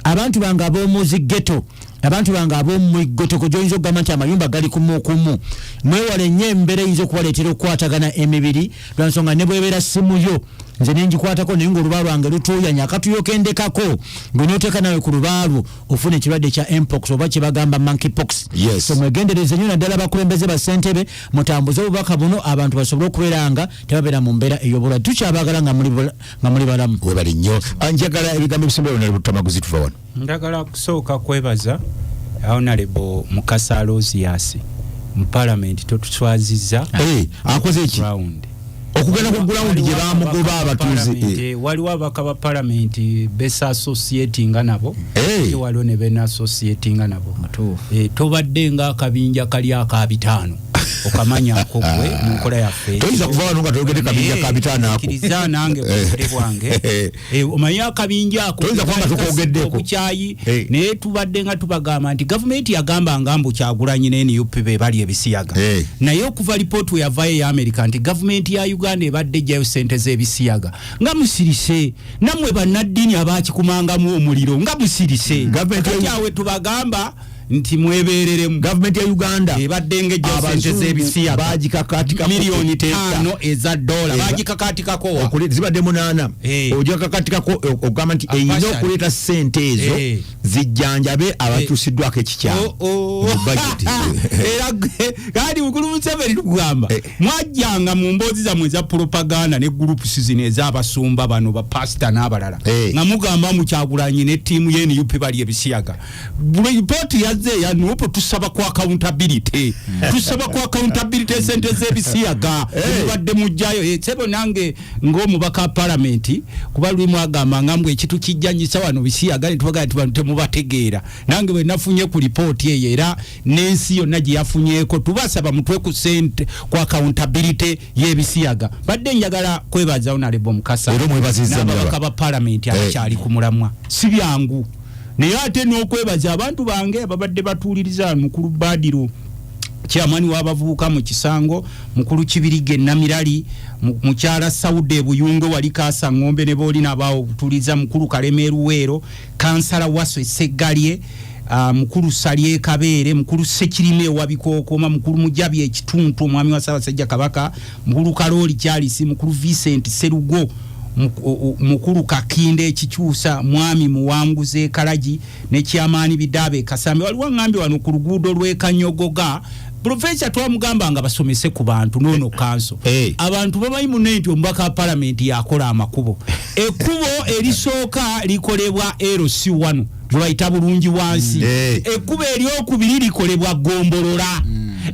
abantu bange ab'omuzi ghetto abantu bange ab'omugotoko gy'oyinza okugamba nti amayumba gali kumukumu mwewale nnyo embeera eyinza okubaleetera okukwatagana emibiri lwansonga ne bwebeera simuyo nze nengikwatako naye ng'oluba lwange lutuuyanya akatuyo kendekako ng'onooteeka nawe ku lubaalu ofuna ekirwadde kya mpox oba kye bagamba monkeypox so mwegendereze nnyo naddala abakulembeze ba ssentebe mutambuze obubaka buno abantu basobole okubeera nga tebabeera mu mbeera ey'obulwadde tukyabagala nga muli balamu webali nnyo njagala ebigambo ebisembeyo na Butamaguzi tuva wano ndagala kusooka kwebaza Honorable Mukasa Aloysius mu parliament totuswazizza akoze eki okugenda ku ground gye bamugoba abatuuze waliwo abaka ba parliament besa associatinga nabo waliwo ne bena associatinga nabo tobadde nga akabinja kali akabitaano okamanyako gwe mu nkola yaffe toyinza kuva wano nga toyogedde kabinja kabitaano ako kiriza nange bwete bwange omanya akabinja ako toyinza kuba nga tukogeddeko okukyayi naye tubadde nga tubagamba nti gavumenti yagamba nga mbu Kyagulanyi ne NUP be bali ebisiyaga naye okuva lipooti yavayo ya America nti gavumenti ya Uganda ebadde ejjayo ssente z'ebisiyaga nga musirise nammwe bannaddiini abakikumangamu omuliro nga musirise gavumenti yawe tubagamba nti mwebereremu gavumenti ya Uganda ebadde ngejja ssente z'ebisiyaga bagikakatika miliyoni 5 eza dola bagikakatikako zibadde 8 ogikakatikako okugamba nti eyina okuleeta ssente ezo zijjanjabe abatuusiddwako ekikyamu mu budget era kandi mukulu Museveni tukugamba mwajjanga mu mboozi zammwe eza propaganda ne groups zino ez'abasumba bano bapasita n'abalala nga mugamba mu Kyagulanyi ne ttiimu ye NUP bali ebisiyaga report yazze ya nupo tusaba kwa accountability sente z'ebisiyaga ebadde mujjayo sebo nange ng'omubaka parliament kuba lulimu agamba ngambwe ekitu kijjanyisa wano bisiyaga ne tubaga temubategeera nange bwe nafunye ku report eyo era n'ensi yonna gye yafunyeko tubasaba mutwe ku sente kwa accountability y'ebisiyaga badde njagala kwebaza Honorable Mukasa n'ababaka ba parliament abakyali ku mulamwa si byangu naye ate n'okwebaza abantu bange ababadde batuuliriza mukulu Badiro kyamani w'abavubuka mu Kisango mukulu Kibirige Namirali mukyala Saude Buyungo wali Kaasa Ngombe ne booli nabaawo kutuliza mukulu Kalemeru Wero kansala Waswe Segalye mukulu Salye Kabeere mukulu Sekirime wabikookoma mukulu Mujabi Ekituntu omwami wa Ssaabasajja Kabaka mukulu Kaloli Charles mukulu Vincent Serugo mukulu Kakinde Ekikyusa mwami Muwanguze Kalaji ne kyamaani Bidabe Kasambe waliwo ngambi wano ku luguudo lw'e Kanyogoga Profesa twamugamba nga basomese ku bantu nono kanso abantu babayi munne nti omubaka wa parliament yakola amakubo ekkubo erisooka likolebwa LC1 lwayita bulungi wansi ekkubo eryokubiri likolebwa Gombolola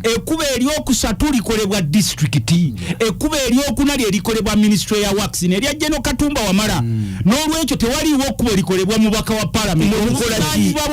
ekuba eryokusatu likolebwa district ekuba eryokuna lyerikolebwa ministry ya wax nerya General Katumba Wamala n'olwekyo tewaliwo okuba likolebwa mubaka wa parliament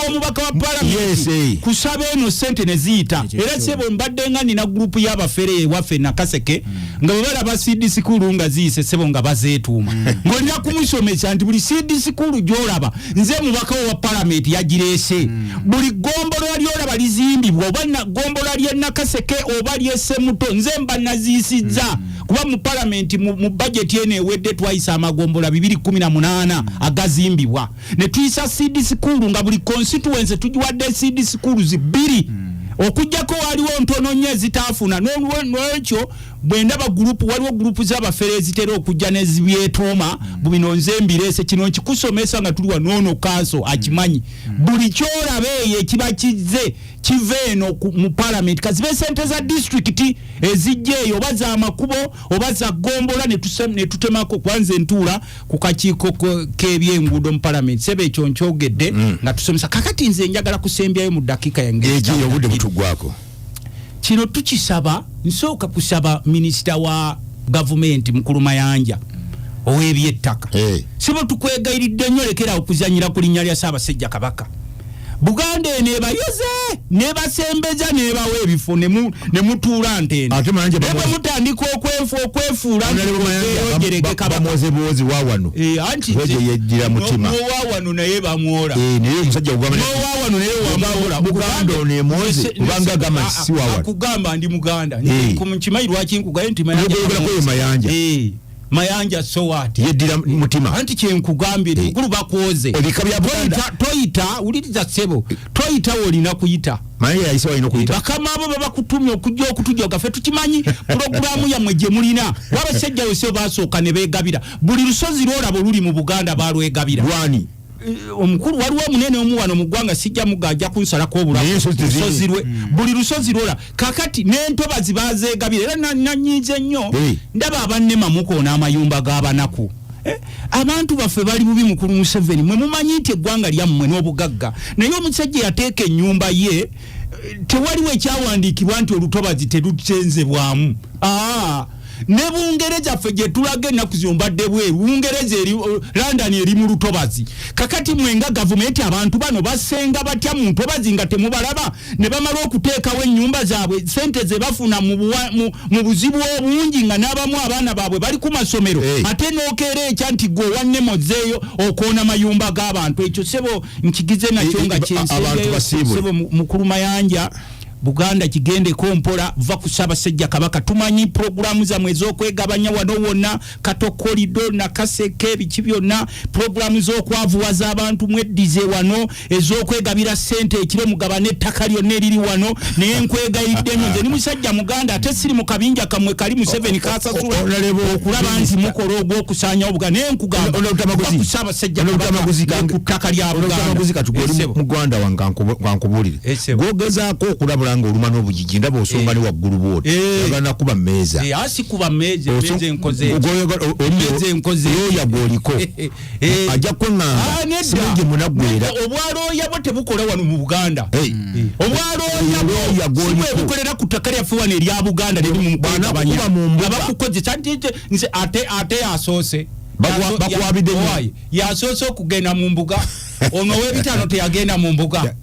omubaka wa parliament kusaba eno sente ne ziyita era sebo mbadde nga nina group y'abafere waffe Nakaseke nga balaba CDC kulu nga ziyise sebo nga bazeetuuma ng'olina kumusomesa nti buli CDC kulu gy'olaba nze mubaka wa parliament yagireese buli ggombolo ly'olaba lizimbibwa oba ggombolo ly'e Nakaseke oba ly'e Semuto nze mba naziisizza kuba mu parliament mu budget ene ewedde twayisa amagombola 218 agazimbibwa ne tuyisa CDC kulu nga buli constituency tugiwadde CDC kulu zibiri okujjako waliwo ntono nnyo ezitaafuna n'olwekyo bwendaba gurupu waliwo gurupu z'abafere ezitera okujja n'ezibyetuuma bubino nze mbireese kino nkikusomesa nga tuli wanoono kaaso akimanyi buli kyolaba eyo ekiba kizze kive eno mu parliament kazibe sente za district ezijja eyo oba za makubo oba za gombola ne tutemako kwanza entuula ku kakiiko k'ebyenguudo mu parliament sebe ekyo nkyogedde nga tusomesa kakati nze njagala kusembyayo mu dakiika yange obudde butugwako kino tukisaba nsooka kusaba minisita wa gavumenti mukulu Mayanja ow'ebyettaka sibo tukwegayiridde nnyo lekera okuzanyira ku linnya lya Ssaabasajja Kabaka Buganda eno ebayoze nebasembeza nebawa ebifo ne mutuula ntende eba mutandika okwefuula ogereke kabamozebozi wawano anti yejjira mutima wawano naye bamwola naye omusajja wawano naye wamwola Buganda ono emoze kubanga gama si wawano akugamba ndi Muganda nkimanyi lwaki nkugaye nti Mayanja Mayanja so what yeddira mutima anti kyenkugambye tukulu bakwoze obikabya Buganda toyita uliriza sebo toyita olina kuyita Mayanja yaiso alina kuyita bakama abo babakutumye okujja okutujoga fe tukimanyi programu ya mweje mulina wabasajja wese basooka ne beegabira buli lusozi lwolabo luli mu Buganda balwegabira lwani omukulu waliwo munene omuwano mu ggwanga sijja mugajja kunsalako obulasozi lwe buli lusozi lwola kakati n'entobazi bazeegabira era nanyiize nnyo ndaba abannema mukoona amayumba g'abanaku abantu baffe bali bubi mukulu Museveni mwe mumanyi nti eggwanga lyammwe n'obugagga naye omusajja yateeka ennyumba ye tewaliwo ekyawandiikibwa nti olutobazi terutenzebwamu ne Bungereza ffe gye tulaga ennaku ziyombadde bweru Bungereza eri London eri mu lutobazi kakati mwenga gavumenti abantu bano basenga batya mu ntobazi nga temubalaba ne bamala okuteekawo ennyumba zaabwe sente ze bafuna mu buzibu obungi nga n'abamu abaana baabwe bali ku masomero ate n'okeera ekya nti gwe owannemozeeyo okoona mayumba g'abantu ekyo sebo nkigize nakyo nga kyensebo mukulu Mayanja Buganda kigendeko mpola va ku Ssaabasajja Kabaka tumanyi programu za mwezi okwegabanya wano wonna katokolido na Kaseke biki byonna programu z'okwavuwaza abantu mweddize wano ez'okwegabira sente ekiro mugabane ettaka lyonna eriri wano naye nkwegayiddemu nze ni musajja Muganda ate siri mu kabinja kamwe kali Museveni kasasula okulaba nti mukola ogw'okusaanyawo Buganda naye nkugamba ku Ssaabasajja Kabaka ku ttaka lya Buganda Muganda wankubuulire gwogezaako okulabula nga oluma n'obujiji ndaba osonga ne waggulu bwoti agana kuba mmeeza asikuba mmeeza enkoze oya gwoliko ajja kuŋŋamba simanyi gye munaggwera obwalooya bwo tebukola wano mu Buganda obwalooya bwo bukolera ku ttaka lyaffe wano erya Buganda liri mu mukubanya nga bakukozesa nze ate asoose bakwabidde yasoose okugenda mu mbuga ono w'ebitaano teyagenda mu mbuga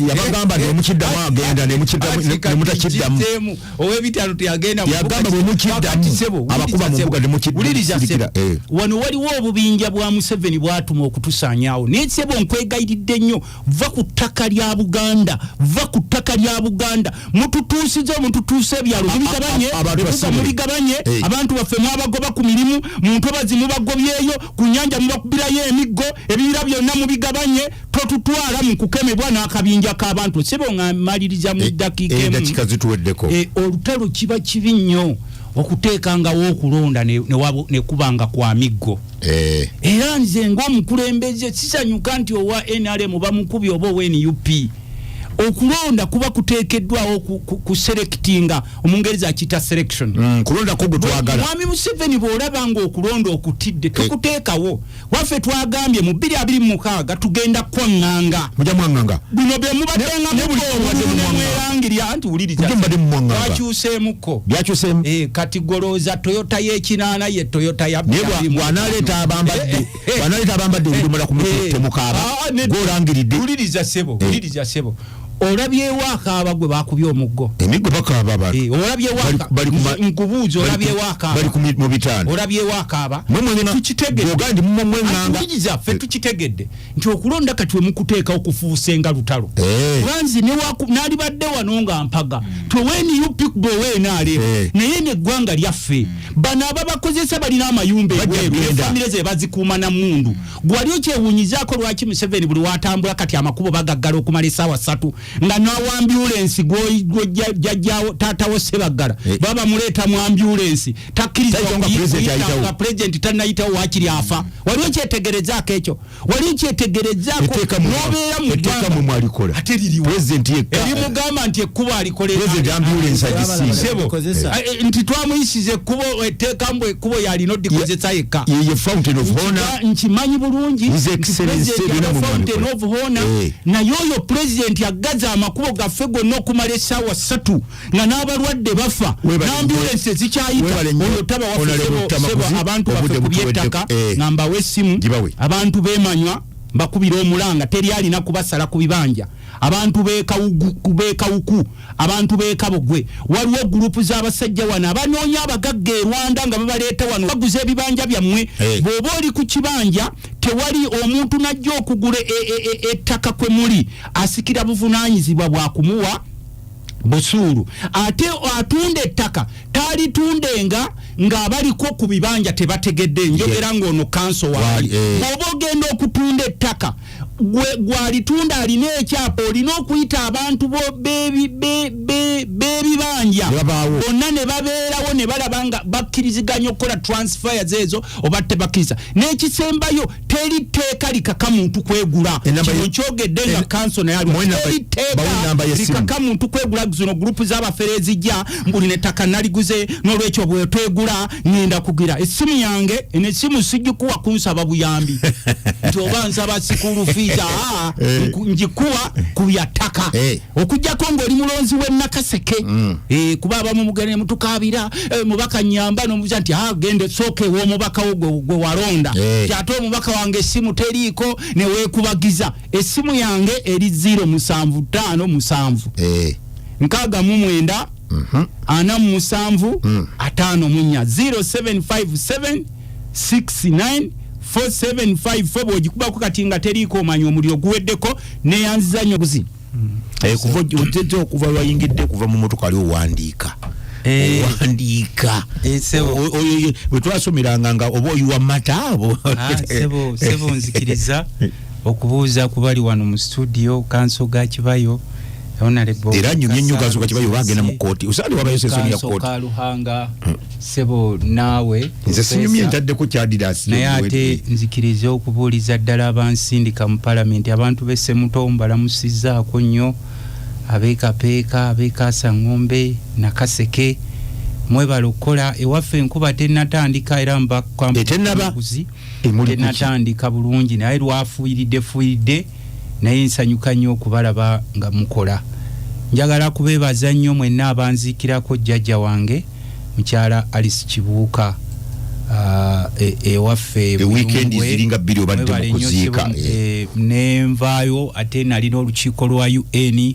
yabagamba nemukiddamu agenda nemutakiddamu ow'ebitaano teyagenda mu yagamba bwemukiddamu abakuba mu mbuga nemukiddamu wano waliwo obubinja bwa Museveni bwatuma okutusaanyaawo naye sebo nkwegayiridde nnyo va ku ttaka lya Buganda mututuuse ebyalo mubigabanye abantu baffe mwabagoba ku mirimu mu ntobazi mubagobyeyo ku nnyanja mubakubirayo emiggo ebibira byonna mubigabanye totutwala mu kukemebwa n'akabinja k'abantu sebo nga maliriza mu dakika zituweddeko olutalo kiba kibi nnyo okuteekangawo okulonda ne kubanga kwa miggo era nze ng'omukulembeze sisanyuka nti owa NRM bamukubi oba owa NUP okulonda kuba kuteekeddwawo ku selectinga omungereza akita selection kulonda ko gutwagala mwami Museveni bw'olaba nga okulonda okutidde tukuteekawo waffe twagambye mu 2026 tugenda kwaŋŋanga mujja mwaŋŋanga bino bye mubadenga mwerangirya anti uliriza wakyuseemuko kati golooza Toyota y'ekinaana ye Toyota ya bwanaleeta abambadde ebidomola ku mitwe temukaaba g'olangiridde. Uliriza sebo olabyewo akaaba gwe bakubye omuggo emiggo bakaaba abantu olabyewo nkubuuza olabyewo akaaba bali mu bitanda olabyewo akaaba tukitegedde muliriza ffe tukitegedde nti okulonda kati we mukuteeka okufuusa nga lutalo kubanzi n'alibadde wano nga mpaga toweni you pick the way naale naye neggwanga lyaffe bano ababakozesa balina amayumba ebweru famire ze bazikuuma na mundu gwali okyewuunyizaako lwaki Museveni buli watambula kati amakubo bagaggala okumala essaawa 3 nga nawa ambulance jajjawo taatawo Sebaggala baba muleeta mu ambulance takkiriza nga president tanayitawo wakiri afa waliwo kyetegerezaako ekyo waliwo kyetegerezaako nobeera mu mwalikola ate liriwo president yekka erimugamba nti ekkubo alikolera president ambulance agisiisebo nti twamuyisize ekkubo etteekambwe ekkubo yalina oddikozesa yekka ye fountain of honor nkimanyi bulungi fountain of honor naye oyo president yaggaza amakubo gaffe gonna okumala essaawa 3 nga n'abalwadde bafa n'ambulance zikyayita oyo taba waffe abantu baffe ku byettaka nga mbawe essimu abantu beemanywa mbakubira omulanga teri alina kubasala ku bibanja abantu beekawuku abantu beekabogwe waliwo gurupu z'abasajja wano abanoonya abagagga e Rwanda nga babaleeta wano baguza ebibanja byammwe bw'oba oli ku kibanja tewali omuntu najja okugula ettaka kwe muli asikira buvunaanyizibwa bwakumuwa busuulu ate atunda ettaka talitundenga ng'abaliko ku bibanja tebategedde njogera ng'ono kanso waali bw'oba ogenda okutunda ettaka gwalitunda alina ekyapa olina okuyita abantu b'ebibanja bonna ne babeerawo ne balaba nga bakkiriziganya okukola transfers ezo oba tebakkiriza n'ekisembayo teri tteeka likaka muntu kwegula kino kyogedde nga kanso naye likaka muntu kwegula zino gurupu z'abafere ezijja mbuli nettaka naliguze n'olwekyo bwe twegula ngenda kugira essimu yange essimu sijikuwa kunsaba buyambi nti oba nsaba sikulu fiza njikuwa ku byattaka okujjako ng'oli mulonzi w'Nakaseke kuba abamu mugende mutukabira mubaka nyamba n'omubuuza nti gende sooka ew'omubaka wo gwe walonda kyate omubaka wange essimu teriiko ne weekubagiza essimu yange eri 07557 nkaaga mu 9 ana mu 7 5 0757 69 4754 bw'ogikubako kati nga teriiko omanya omuliro guweddeko neyanziza nnyo buzi okuva lwayingidde kuva mu motoka ali owandiika bwe twasomeranga nga oba oyiwa mata sebo nzikiriza okubuuza ku bali wano mu studio kanso ga Kibayo era nyumye nnyo kanso ga Kibayo bagenda mu kooti usali wabayo sesoni ya kooti Kaluhanga sebo naawe nze sinyumye ntaddeko kyadidas naye ate nzikiriza okubuuliza ddala abansindika mu palamenti abantu b'Essemuto balamusizzaako nnyo abeekapeeka abeekasangombe Nakaseke mwebala okukola ewaffe enkuba tennatandika era tennatandika bulungi naye lwafuyiridde naye nsanyuka nnyo okubalaba nga mukola njagala kubeebaza nnyo mwenna abanziikirako jjajja wange mukyala Alice Kibuuka ewaffe weekend ziringa bbiri obadde mukuziika nenvaayo ate nalina olukiiko lwa UN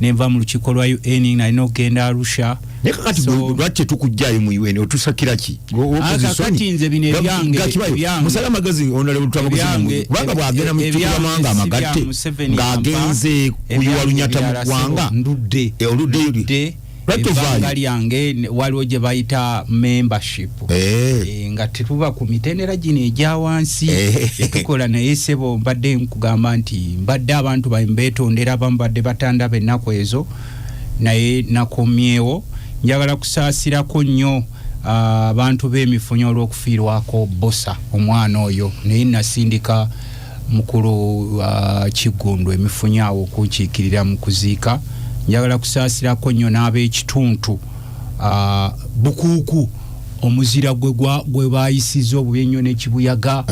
nenva mu lukiiko lwa UN nalina okugenda Arusha nekakati lwaki tukujjayo mu UN otusakira ki kati nze bino ebyange musala magazi onale twamaguzi kubanga bwagenda mu kibugamanga amagatte ng'agenze kuyiwa lunyata mu ggwanga oludde ebbanga lyange waliwo gye bayita membership nga tetuba ku mitendera gino egya wansi etukola naye sebo mbadde nkugamba nti mbadde abantu bambeetondera abamu badde batandaba ennaku ezo naye nakomyewo njagala kusaasirako nnyo abantu b'emifunyo olw'okufiirwako Bosa omwana oyo naye nasindika mukulu Kiggundu emifunyo awo okunkiikirira mu kuziika njagala kusaasirako nnyo n'ab'ekituntu Bukuuku omuzira gwe bayisiza obubi ennyo n'ekibuyaga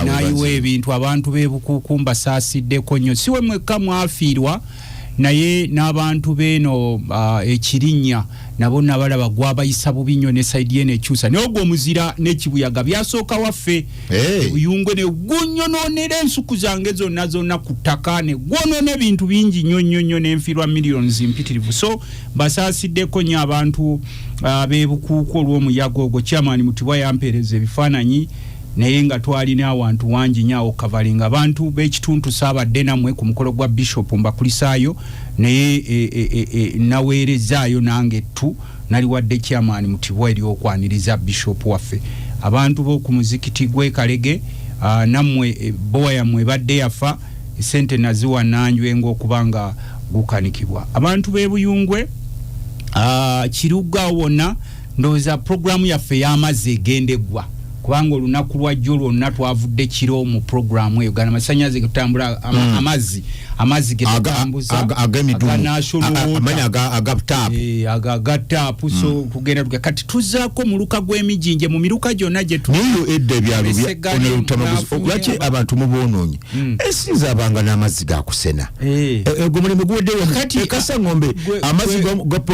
nayiwa ebintu abantu b'e Bukuuku mbasaasideko nnyo siwe mwekka mwafiirwa naye n'abantu beno ekirinya nabo nabalaba gwabayisa bubinyo ne side yene ekyusa naye ogwo omuzira n'ekibuyaga byasooka waffe Buyungwe ne gunyononera ensuku zange zonna ku ttaka ne gwonona ebintu bingi nnyo n'enfirwa millions mpitirivu so basaasiddeko nnyo abantu bebukuuku olw'omuyaga ogwo chairman Mutibwa yampeereza ebifaananyi naye nga twalina awantu wangi nyawo kavalinga abantu b'ekituntu saabadde namwe ku mukolo gwa bishop mbakulisaayo naye naweerezaayo nange tu nali wadde chairman Mutibwa eri okwaniriza bishop waffe abantu b'oku muzikiti gwe Kalege nammwe boya yammwe badde yafa sente naziwa nanjwe ng'okubanga gukanikibwa abantu b'e Buyungwe Kiruga wonna ndowooza programu yaffe y'amazzi egendegwa kubanga olunaku lwajjo lwonna twavudde kiro mu programu eyo gana masanyaze gutambula amazzi getambuza agatapu so kugenda kati tuzaako mu luka gw'emijinje mu miruka gyonna gye niyo edda ebyalo lwaki abantu mubonoonye esinza abanga n'amazzi gakusena ego mulimu guwedde kati kasa ngombe amazzi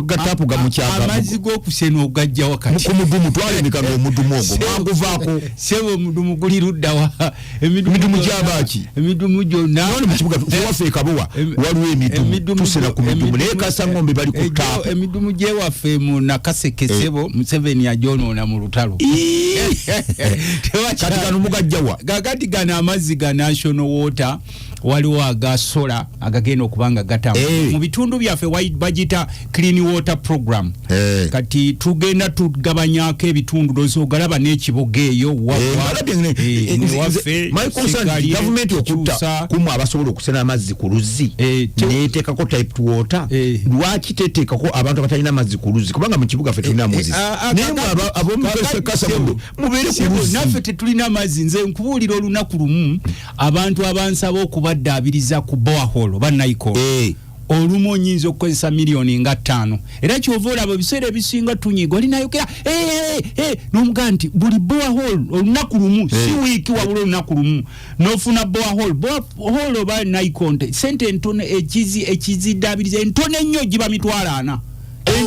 gatapu gamukyagamu amazzi g'okusena ogajja wakati mukumudumu twalemeka ng'omudumu ogwo manguvaako sebo omudumu guli ludda wa emidumu gyabaki emidumu gyonna none mu kibuga tuwaffe ekabuwa waliwo emidumu tusena ku midumu naye kasa ngombe bali ku taapu emidumu gyewaffe mu Nakaseke sebo Museveni ajonoona mu lutalo kati kano mugajjawa gagati gana amazzi ga national water waliwo agasola agagenda okubanga gatambula mu bitundu byaffe bagita clean water program kati tugenda tugabanyako ebitundu dozo galaba n'ekiboga eyo my concern government okutta kumu abasobola okusena amazzi ku luzzi neteekako type water lwaki teteekako abantu abatalina amazzi ku luzzi kubanga mu kibuga ffe tulina amazzi naye abomukasa mubeere ku luzzi naffe tetulina amazzi nze nkubuulira olunaku lumu abantu abansaba okubaddaabiriza ku borehole bannayikondo olumu oyinza okukozesa miliyoni nga 5 era kyova olaba ebiseera ebisinga tunyiga olinayogera n'omugaa nti buli borehole olunaku lumu si wiiki wabula olunaku lumu n'ofuna borehole oba nayikondo sente entono ekiziddaabiriza entono ennyo giba mitwalo 4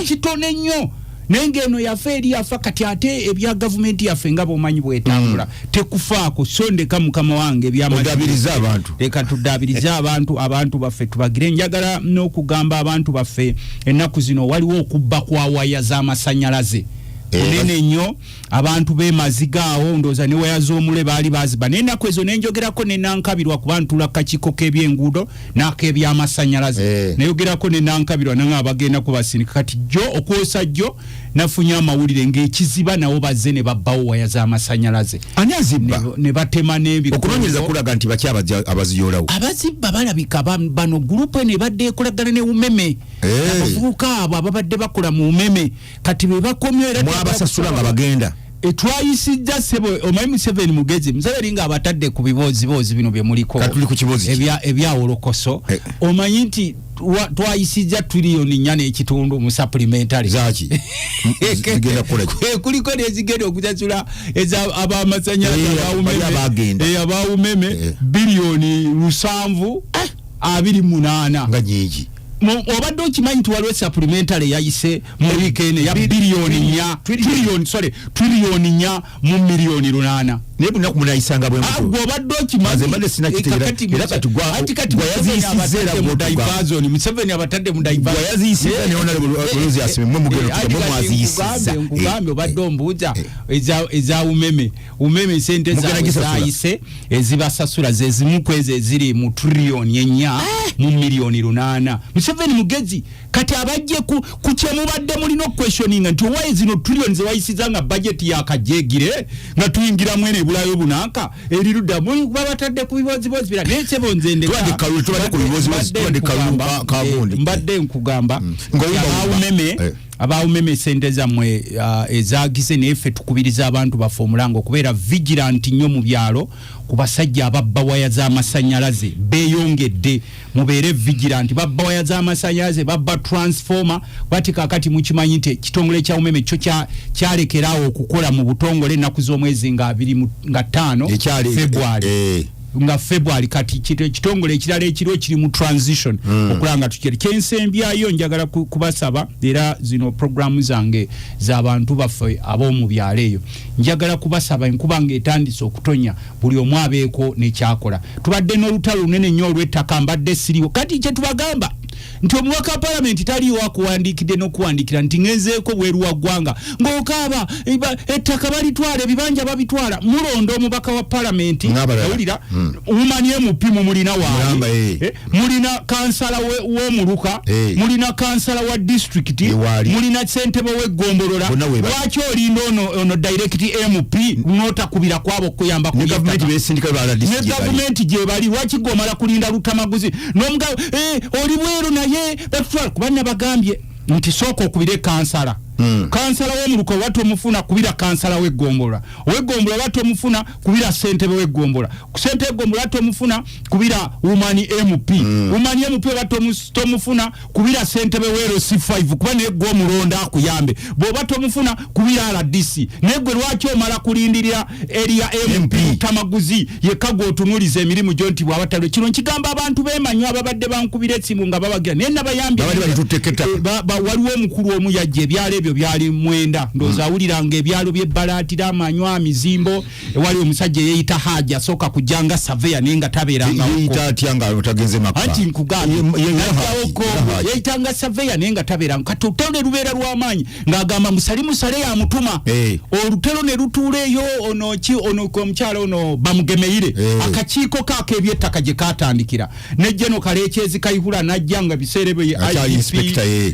ekitono ennyo nenge eno yaffe eri yafa kati ate ebya gavumenti yaffe nga bwomanyi bwetambula tekufaako so ndeka mukama wange ebyamudabiriza abantu leka tuddabiriza abantu baffe tubagire njagala n'okugamba abantu baffe ennaku zino waliwo okubba kwa waya z'amasanyalaze nene nnyo abantu b'emazigaawo ndooza ne waya z'omule baali baziba naye ennaku ezo nenjogerako ne nankabirwa kuba ntula kakiiko k'ebyenguudo n'ak'ebyamasanyalaze nayogerako ne nankabirwa nange abagenda kubasindika kati jjo okwosa jjo nafunye amawulire ng'ekiziba nawo bazze ne babbawo waya z'amasanyalaze ani azibba ne batema n'ebikondo okunoonyereza kulaga nti baki abaziyoolawo abazibba balabika bano gurupu ne badde ekolagana ne umeme abavubuka abo ababadde bakola mu umeme kati be bakomye era mwabasasula nga bagenda etwayisijja sebo omanyi Museveni mugezi Museveni nga abatadde ku biboozi bino bye muliko katuli ku kibozi ebya olokoso omanyi nti twayisijja trillion 4.5 mu supplementary zaki zigenda kola kuliko nezigenda okuzasula ab'amasanyalaze abawumeme biliyoni 7.28 nga nyingi obadde okimanyi nti waliwo supplementary yayise mu weekend ya biliyoni 4 trillion 4 mu miliyoni 8 naye bunaku munayisanga bwe mutwe obadde okimanyi Museveni abatadde mu diversion obadde ombuuza eza umeme sente zayise ezibasasula zezimu kwezi eziri mu trillion 4 mu miliyoni 8 Museveni mugezi kati abajje ku kyemubadde mulina questioning nti why zino trillion zewayisiza nga budget yakajegire nga tuyingira mwene bulayo bunaka eriruda mu babatadde ku bibozi bira nese bonzende mbadde nkugamba abawumeme sente zammwe ezagise nefe tukubiriza abantu baffe omulango kubeera vigilant nnyo mu byalo ku basajja ababba waya z'amasanyalaze beeyongedde mubeere vigilant babba waya z'amasanyalaze babba transformer bati kakati mukimanyi nti ekitongole kya umeme kyo kyalekeraawo okukola mu butongole ennaku z'omwezi nga 25 February nga February kati kitongole ekirala ekiro kiri mu transition okulanga tukiri kyensembyayo njagala kubasaba era zino programu zange z'abantu baffe ab'omu byalo eyo njagala kubasaba enkubanga etandise okutonya buli omu abeeko n'ekyakola tubadde n'olutalo lunene nnyo olw'ettaka mbadde siriwo kati kye tubagamba nti omubaka wa parliament taliwo akuwandikidde n'okuwandikira nti ngezeeko bweru wa ggwanga ng'okaaba ettaka balitwala ebibanja babitwala mulonda omubaka wa parliament awulira umanye mupimu mulina waali mulina kansala w'omuluka mulina kansala wa district mulina ssentebe w'eggombolola lwaki olinda ono direct MP n'otakubira kwabo kuyamba ne gavumenti gye bali lwaki gomala kulinda lutamaguzi n'omugabo oli bweru naye batwala kubanya bagambye nti soko okubire kansala kansala w'omuluka watu omufuna kubira kansala w'eggombolola watu omufuna kubira ssentebe w'eggombolola ssentebe w'eggombolola watu omufuna kubira umani MP umani MP watu omufuna kubira ssentebe w'LC5 kuba neggo omulonda akuyambe bw'obatu omufuna kubira RDC negwe lwaki omala kulindirira area MP tamaguzi yekago otunuliza emirimu gyo nti bw'abatalo kino nkigamba abantu beemanyi ababadde bankubira etsimu nga babagira naye nabayambye waliwo omukulu omu yajja ebyalo ebyo byali mwenda ndoza awuliranga ebyalo by'ebbalatira amanywa mizimbo wali omusajja yeyita haja soka kujanga surveyor nenga taberanga yeyita atyanga otagenze makka anti nkugambye yeyitanga surveyor nenga taberanga kati olutalo lubeera lw'amaanyi ng'agamba musale ya mutuma olutalo ne lutuuleeyo ono omukyala ono bamugemeire akakiiko kaako ebyettaka gye katandikira ne General Kalekyezi Kayihura n'ajja nga biseere bye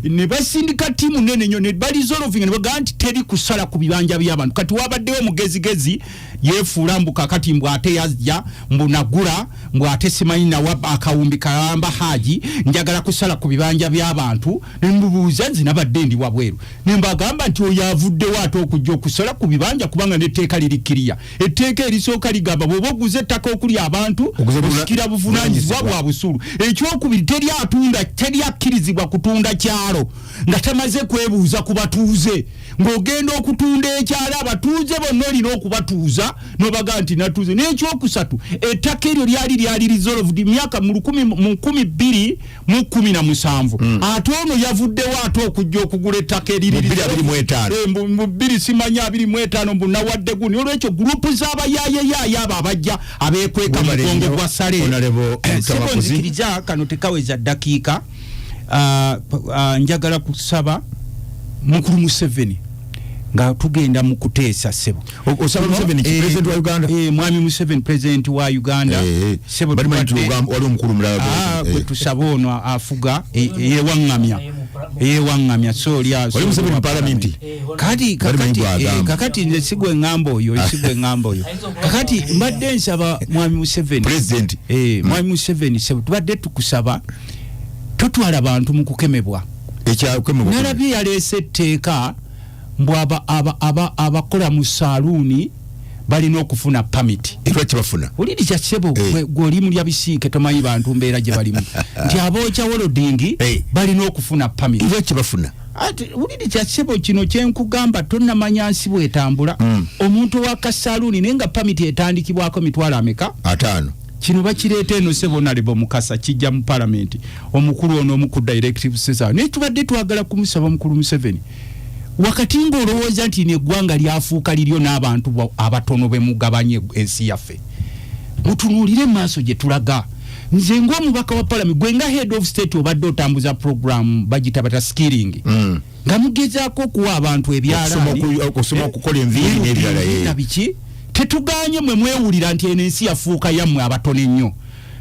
ne basindika ttiimu nene nnyo ne balizolving ne bagamba nti teri kusala ku bibanja by'abantu kati wabaddewo mugezigezi yeefuula mbu kakati mbw ate yazja mbu nagula mbw ate simanyi nawa akawumbi kayamba haji njagala kusala ku bibanja by'abantu ne mbubuuza nze nabadde ndi wabweru ne mbagamba nti oyo avuddewo ate okujja okusala ku bibanja kubanga n'etteeka lirikkiriya etteeka erisooka ligamba bw'oba oguze ettaka okuli abantu osikira buvunaanyizibwa bwa busulu ekyokubiri teri atunda teri akkirizibwa kutunda kyalo nga tamaze kwebuuza ku batuuze ng'ogenda okutunda ekyalo abatuuze bonna olina okubatuuza n'obaga nti natuuze n'ekyokusatu ettaka eryo lyali resolved myaka mu 2017 ate ono yavuddewo ate okujja okugula ettaka eriri 225 simanya 25 mbu nawadde guni olwekyo gurupu z'abayayeyaaya abo abajja abeekweka mugongo gwa sale sebonzikiriza kano tekaweza ddakiika njagala kusaba mukulu Museveni nga tugenda mu kuteesa sebo osaba Museveni president wa Uganda mwami Museveni president wa Uganda sebo wali omukulu mulala kwe tusaba ono afuga yewaŋŋamya so lya wali Museveni parliament kakati nze sigwe ŋŋamba oyo kakati mbadde nsaba mwami Museveni president mwami Museveni sebo tubadde tukusaba totwala abantu mu kukemebwa nalabye yaleese etteeka mbu abakola mu saaluuni balina okufuna pamiti lwaki bafuna oliri kyasebo gwoli mulya bisiike tomanyi bantu mbeera gye balimu nti abookya wolodingi balina okufuna pamiti lwaki bafuna ati oliri kyasebo kino kyenkugamba tonnamanya nsi bwetambula omuntu wa kasaaluuni naye nga pamiti etandikibwako mitwalo ameka 5 kino bakireeta eno Ssebonalebo Mukasa kijja mu parliament omukulu ono omu ku directive sesa naye tubadde twagala kumusaba mukulu Museveni wakati ng'olowooza nti neggwanga lyafuuka liryo n'abantu abatono be mugabanye ensi yaffe mutunuulire maaso gye tulaga nze ng'omubaka wa parliament gwe nga head of state obadde otambuza program bagita bata skilling nga mugezaako okuwa abantu ebyalaani okusoma okukola enviiri n'ebirala biki tetuganye mwe mwewulira nti ensi yafuuka yammwe abatono ennyo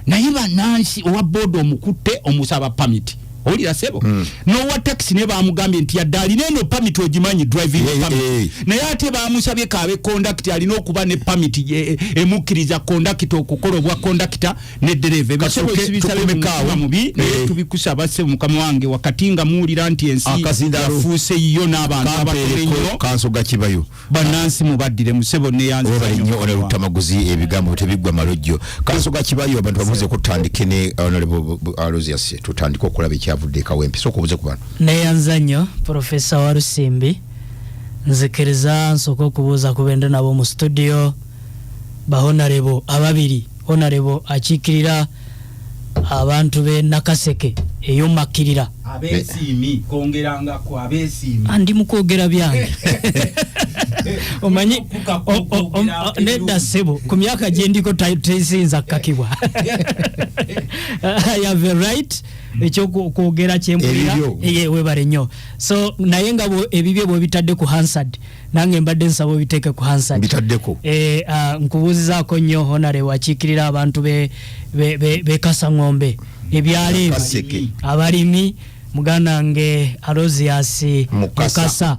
naye bannansi owa board omukutte omusaba pamiti olira sebo n'owa taxi ne bamugambye nti yadde alina eno pamiti ogimanyi driving pamiti naye ate bamusabye kaabe kondakita alina okuba ne pamiti emukkiriza kondakita okukola obwa kondakita ne dereva ebisebisabemukama mubi naye tubikusaba sebo mukama wange wakati nga muwulira nti ensi yafuuse yiyo n'abantu abatono ennyo kanso gakibayo bannansi mubaddire musebo neyanzanyo olutamaguzi ebigambo tebiggwa malojjo kanso gakibayo abantu babuze kutandike ne honorable Aloysius tutandike okulaba ekyavudde Kawempe so kubuze ku bano neyanzanyo Professor Warusimbi nzikiriza nsoko kubuza kubende nabo mu studio ba honorable ababiri honorable akikirira abantu be Nakaseke eyomakirira abesimi kongeranga ku abesimi andi mukwogera byange omanyi nedda sebo ku myaka gye ndiko tesinza kakibwa I have a right ekyo kwogera kyempulira webale nnyo so naye nga ebibye bwe bitadde ku Hansard nange mbadde nsaba obiteeke ku Hansard bitaddeko nkubuuzizaako nnyo honorable akiikirira abantu be Kasangombe ebyale abalimi muganda nge Alozias Mukasa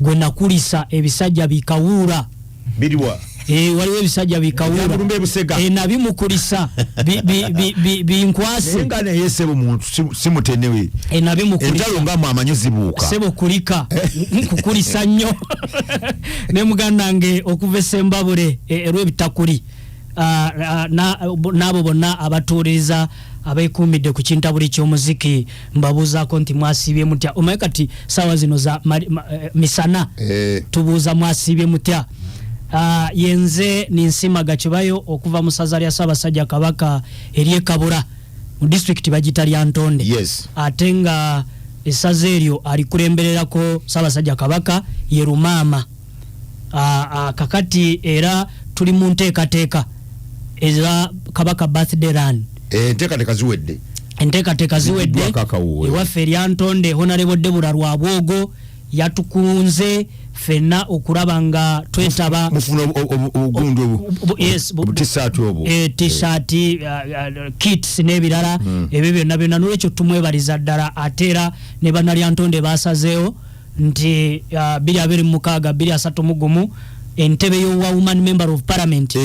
gwe nakulisa ebisajja bikawuula biriwa waliwo ebisajja bikawuula nabimukulisa binkwase nga naye sebo muntu simutenewe nabimukulisa entalo nga mwamanyo zibuuka sebo kulika nkukulisa nnyo ne muganda nge okuva Sembabule erwebitakuli n'abo bonna abatuuliriza abeekuumidde ku kintabuli ky'omuziki mbabuuzaako nti mwasiibye mutya omanyi kati saawa zino za misana tubuuza mwasiibye mutya yenze ninsimaga kibayo okuva mu ssaza lya Ssaabasajja Kabaka ery'Ekabura mu disitulikiti bagita lya Ntonde ate nga essaza eryo alikulembererako Ssaabasajja Kabaka ye Rumaama kakati era tuli mu nteekateeka eza Kabaka birthday run enteekateeka ziwedde ewaffe erya Ntonde Honorable Deborah Rwabwogo yatukunze fenna okulaba nga twetaba t-shirt kits n'ebirala ebyo byonna n'olwekyo tumwebaliza ddala ate era ne bannalya Ntonde basazeewo nti 2026 2031 entebe y'owa woman member of parliament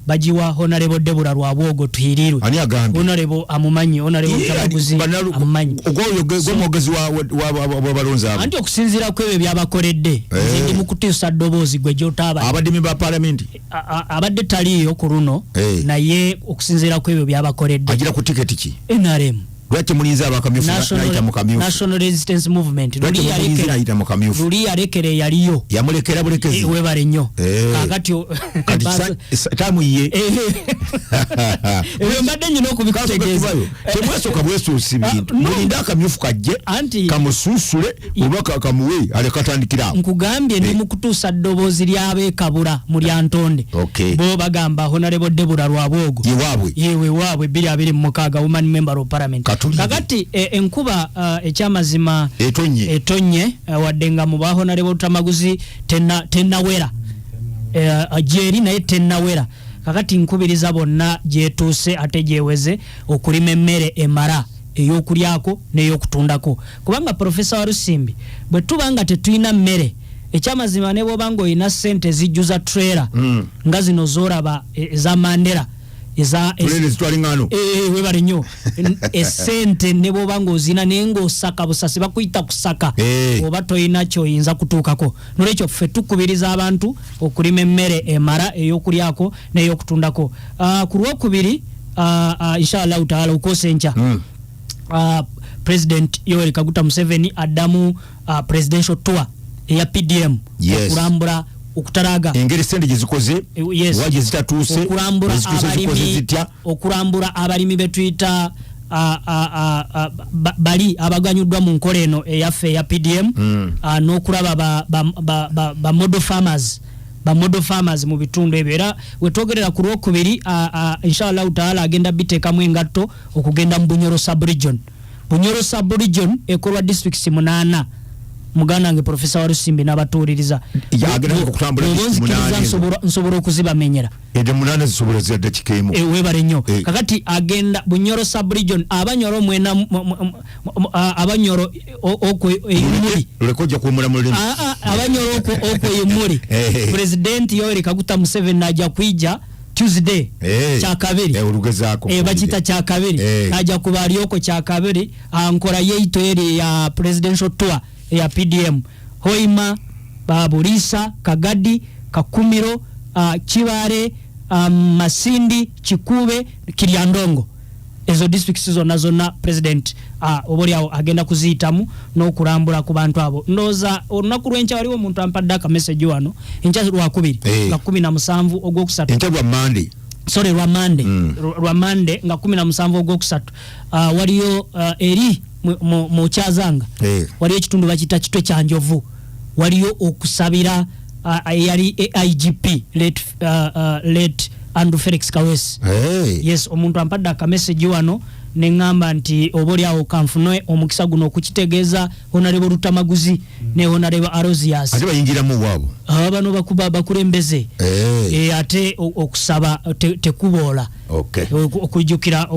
bajiwa Honorable Deborah Rwabwogo tuhirirwe Honorable amumanyi Honorable Mutabaguzi amumanyi ogwomwogezi wa balonzi abo anti okusinziira ku ebyo byabakoledde ndi mukutiisa ddoboozi gwe gy'otaaba abadimi ba parliament abadde taliyo ku luno naye okusinziira ku ebyo byabakoledde agira ku tiketi ki NRM lwaki mulinza abakamyufu n'ayita mu kamyufu National Resistance Movement luli yalekere yaliyo yamulekera bulekezi webale nnyo kakati tamuye ebyo mbadde nyina okubikutegeeza temwesooka bwesuusi bintu mulinda akamyufu kajje kamusunsule oba kamuwe alekatandikira nkugambye ndi mu kutuusa ddoboozi ly'abeekabula mu lya Ntonde bo bagamba Honorable Deborah Rwabwogo yewe waabwe 2026 woman member of parliament kakati enkuba ekyamazima etonye wadde nga mu Honorable Rutamaguzi tennawera gyeri naye tennawera kakati nkubiriza bonna gyetuuse ate gyeweze okulima emmere emara ey'okulyako n'ey'okutundako kubanga Professor Warusimbi bwe tuba nga tetulina mmere ekyamazima ne bw'oba ng'olina ssente zijjuza trailer nga zino z'oraba eza Mandela webale nnyo esente ne bw'oba ng'ozina naye ng'osaka busasi bakuyita kusaka oba toyina kyoyinza kutuukako nolwekyo ffe tukubiriza abantu okulima emmere emara ey'okulyako n'ey'okutundako ku lwokubiri inshallah taala ukose enkya President Yoweri Kaguta Museveni addamu presidential tour eya PDM okulambula okutaraga engeri sente gizikoze waje zitatuuse okulambula abalimi betuyita bali abaganyuddwa mu nkola eno eyaffe eya PDM n'okulaba ba model farmers mu bitundu ebyo era wetwogerera ku lwokubiri inshallah taala agenda biteekamu engatto okugenda mu Bunyoro sub-region ekolwa districts 8 muganda nge Professor Warusimbi n'abatuuliriza nsobola okuzibamenyera ede munana zisobola ziyadde kikeemu webale nnyo kakati agenda Bunyoro sub-region Abanyoro mwena Abanyoro okwo eyimuli lekojja kuwumula mu lulimi Abanyoro okwo eyimuli President Yoweri Kaguta Museveni najja kwijja Tuesday kyakabiri bakita kyakabiri najja kubaalioko kyakabiri ankola yeito eri ya presidential tour ya PDM Hoima Bulisa Kagadi Kakumiro Kibale Masindi Kikube Kiryandongo ezo districts zonna president obolyawo agenda kuziyitamu n'okulambula ku bantu abo ndoza olunaku lw'enkya waliwo omuntu ampadde aka message wano enkya lwakubiri nga 17 ogwokusatu enkya lwa Monday sorry Rwamande nga 17 ogwokusatu waliyo eri mu Kyazanga waliyo ekitundu bakita kitwe kya Njovu waliyo okusabira yali IGP late Andrew Felix Kawesi yes omuntu ampadde aka message wano nengamba nti oboli awo kanfunwe omukisa guno okukitegeeza Honorable Rutamaguzi ne Honorable Arosias ate bayingira mu wabo bano bakuba bakulembeze ate okusaba tekuboola okujjukira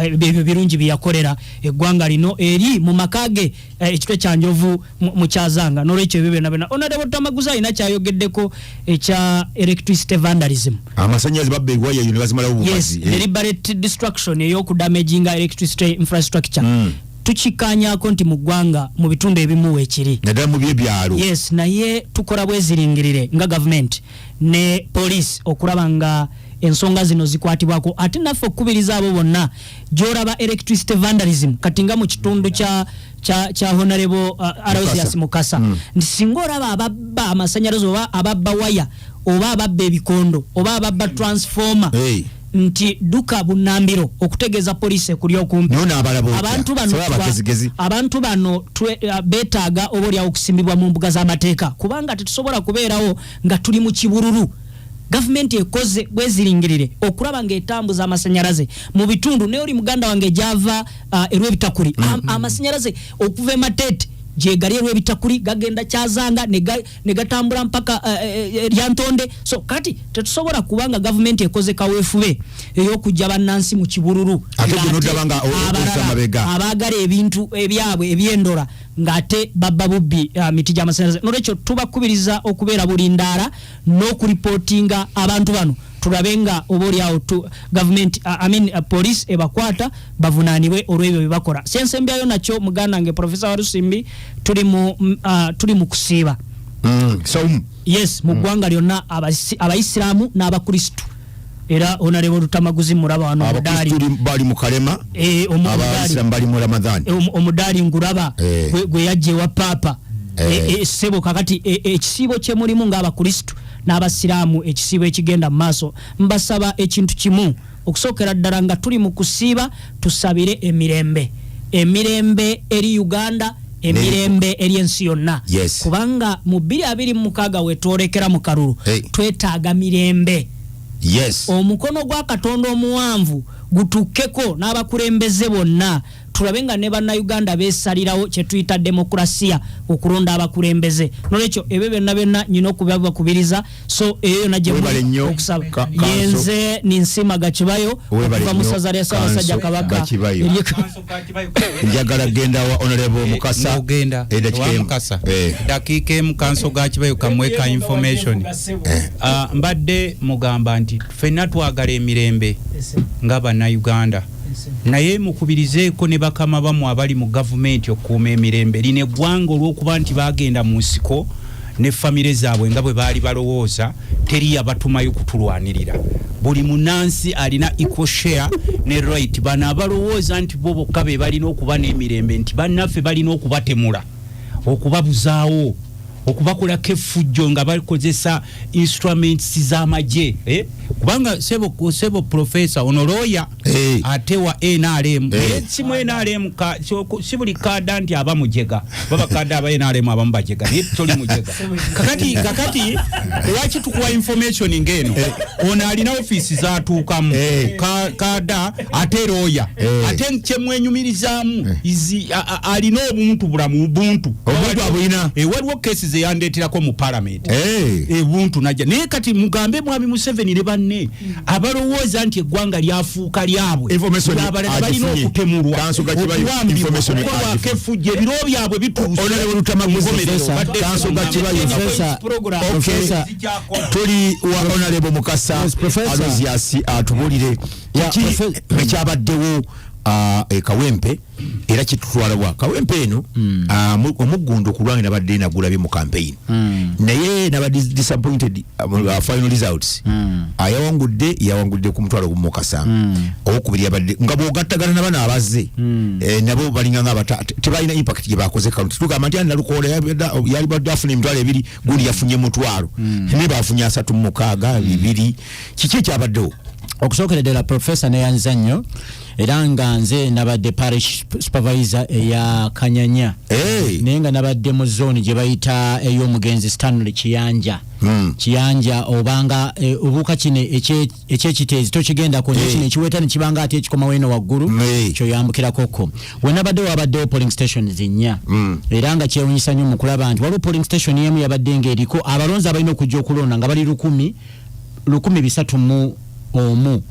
ebyo birungi byakolera eggwanga lino eri mu makage ekitwe kya Njovu mu Kyazanga n'olwekyo ebyo bena Honorable Rutamaguzi alina kyayogeddeko ekya electricity vandalism amasanyazi babbe waya univazimala obubazi yes deliberate destruction ey'okudamaginga electricity infrastructure tukikanyako nti mu ggwanga mu bitundu ebimu weekiri naddala mu by'ebyalo yes naye tukola bweziringirire nga government ne police okulaba nga ensonga zino zikwatibwako ate naffe okubiriza abo bonna gy'olaba electricity vandalism kati nga mu kitundu kya Honorable Arosias Mukasa nti singa olaba ababba amasanyalaze oba ababba waya oba ababba ebikondo oba ababba transformer nti duka bunambiro okutegeeza police kuli okumpi abantu bano betaaga oboli okusimbibwa mu mbuga z'amateeka kubanga tetusobola kubeerawo nga tuli mu kibururu government ekoze bweziringirire okulaba ng'etambuza amasanyalaze mu bitundu naye oli muganda wange gyava erw'ebitakuli amasanyalaze okuva Matete jegali erw'ebitakuli gagenda Kyazanga ne gatambula mpaka Lyantonde so kati tetusobola kubanga government ekoze kaweefube ey'okujja bannansi mu kibururu abagala ebintu ebyabwe ebyendora ngate babba bubbi miti gy'amasanyalaze n'olwekyo tubakubiriza okubeera bulindaala n'okuripotinga abantu bano tulabenga oboli awo government police ebakwata bavunaanibwe olw'ebyo byebakola sensembyayo nakyo muganda nge Professor Warusimbi tuli mu kusiiba yes mu ggwanga lyonna abayisiraamu n'abakristu era Honorable Rutamaguzi mulaba wano abakristu bali mu kalema abayisiraamu bali mu Ramadhan omudaali ngulaba gwe yajje wa papa sebo kakati ekisiibo kye mulimu ng'abakristu n'abasiraamu ekisiibo ekigenda mu maaso mbasaba ekintu kimu okusookera ddala nga tuli mu kusiiba tusabire emirembe eri Uganda emirembe eri ensi yonna kubanga mu 2026 wetwolekera mu kalulu twetaaga mirembe omukono gwa Katonda omuwanvu gutukkeko n'abakulembeze bonna tulabenga ne bannayuganda beesalirawo kye tuyita demokrasia okulonda abakulembeze n'olwekyo ebyo byonna nyina okubakubiriza so eyo najje okusaba yenze ninsima Gakibayo okuva mu ssaza lya Ssaabasajja Kabaka njagala genda wa Honorable Mukasa ogenda Mukasa dakiika emu kanso Gakibayo kamweka information mbadde mugamba nti ffenna twagala emirembe nga bannayuganda naye mukubirizeeko ne bakama bamu abali mu gavumenti okuuma emirembe lino eggwanga olw'okuba nti bagenda mu nsiko ne famire zaabwe nga bwe baali balowooza teri yabatumayo kutulwanirira buli munansi alina equal share ne right bano abalowooza nti bo bokka be balina okuba n'emirembe nti bannaffe balina okubatemula okubabuzaawo okubakolako effujjo nga bakozesa instruments z'amagye kubanga sebo professor onoloya ate wa NRM simu NRM si buli kada nti aba mujega baba kada aba NRM aba mbajega naye toli mujega kakati lwaki tukuwa information ngeno ono alina office zatuukamu kada ate roya ate nkyemwenyumirizamu alina obuntu bulamu ubuntu abulina waliwo cases eyandeeterako mu parliament ebuntu najja naye kati mugambe mwami Museveni ne banne abalowooza nti eggwanga lyafuuka lyabwe balina okutemulwa okufujja ebiro byabwe tuli wa Honorable Mukasa Arosias atubulire ekyabaddewo Kawempe era kitutwala wa Kawempe eno omuggundo kulwangira badde nagulabye mu campaign naye naba disappointed final results yawangudde ku mutwalo gumu kasanga okubiri abadde nga bogattagana nabana abazze nabo balinga nga tebalina impact gye bakoze kaunti tugamba nti nalukola yali badde afuna emitwalo ebiri gundi yafunye mutwalo ne bafunye 36 bibiri kiki kyabaddewo okusokera ddala professor neyanza nnyo era nga nze nabadde parish supervisor eya Kanyanya naye nga nabadde mu zone gye bayita ey'omugenzi Stanley Kiyanja obanga obuuka kino ekyekiteezi tokigenda ku kino ekiweta ne kibanga ate ekikomawo eno waggulu kyo yambukirako we nabadde wabaddewo polling stations nnya era nga kyewunyisa nnyo mu kulaba nti waliwo polling station emu yabadde ng'eriko abalonzi abalina okujja okulonda nga bali 1,300 omu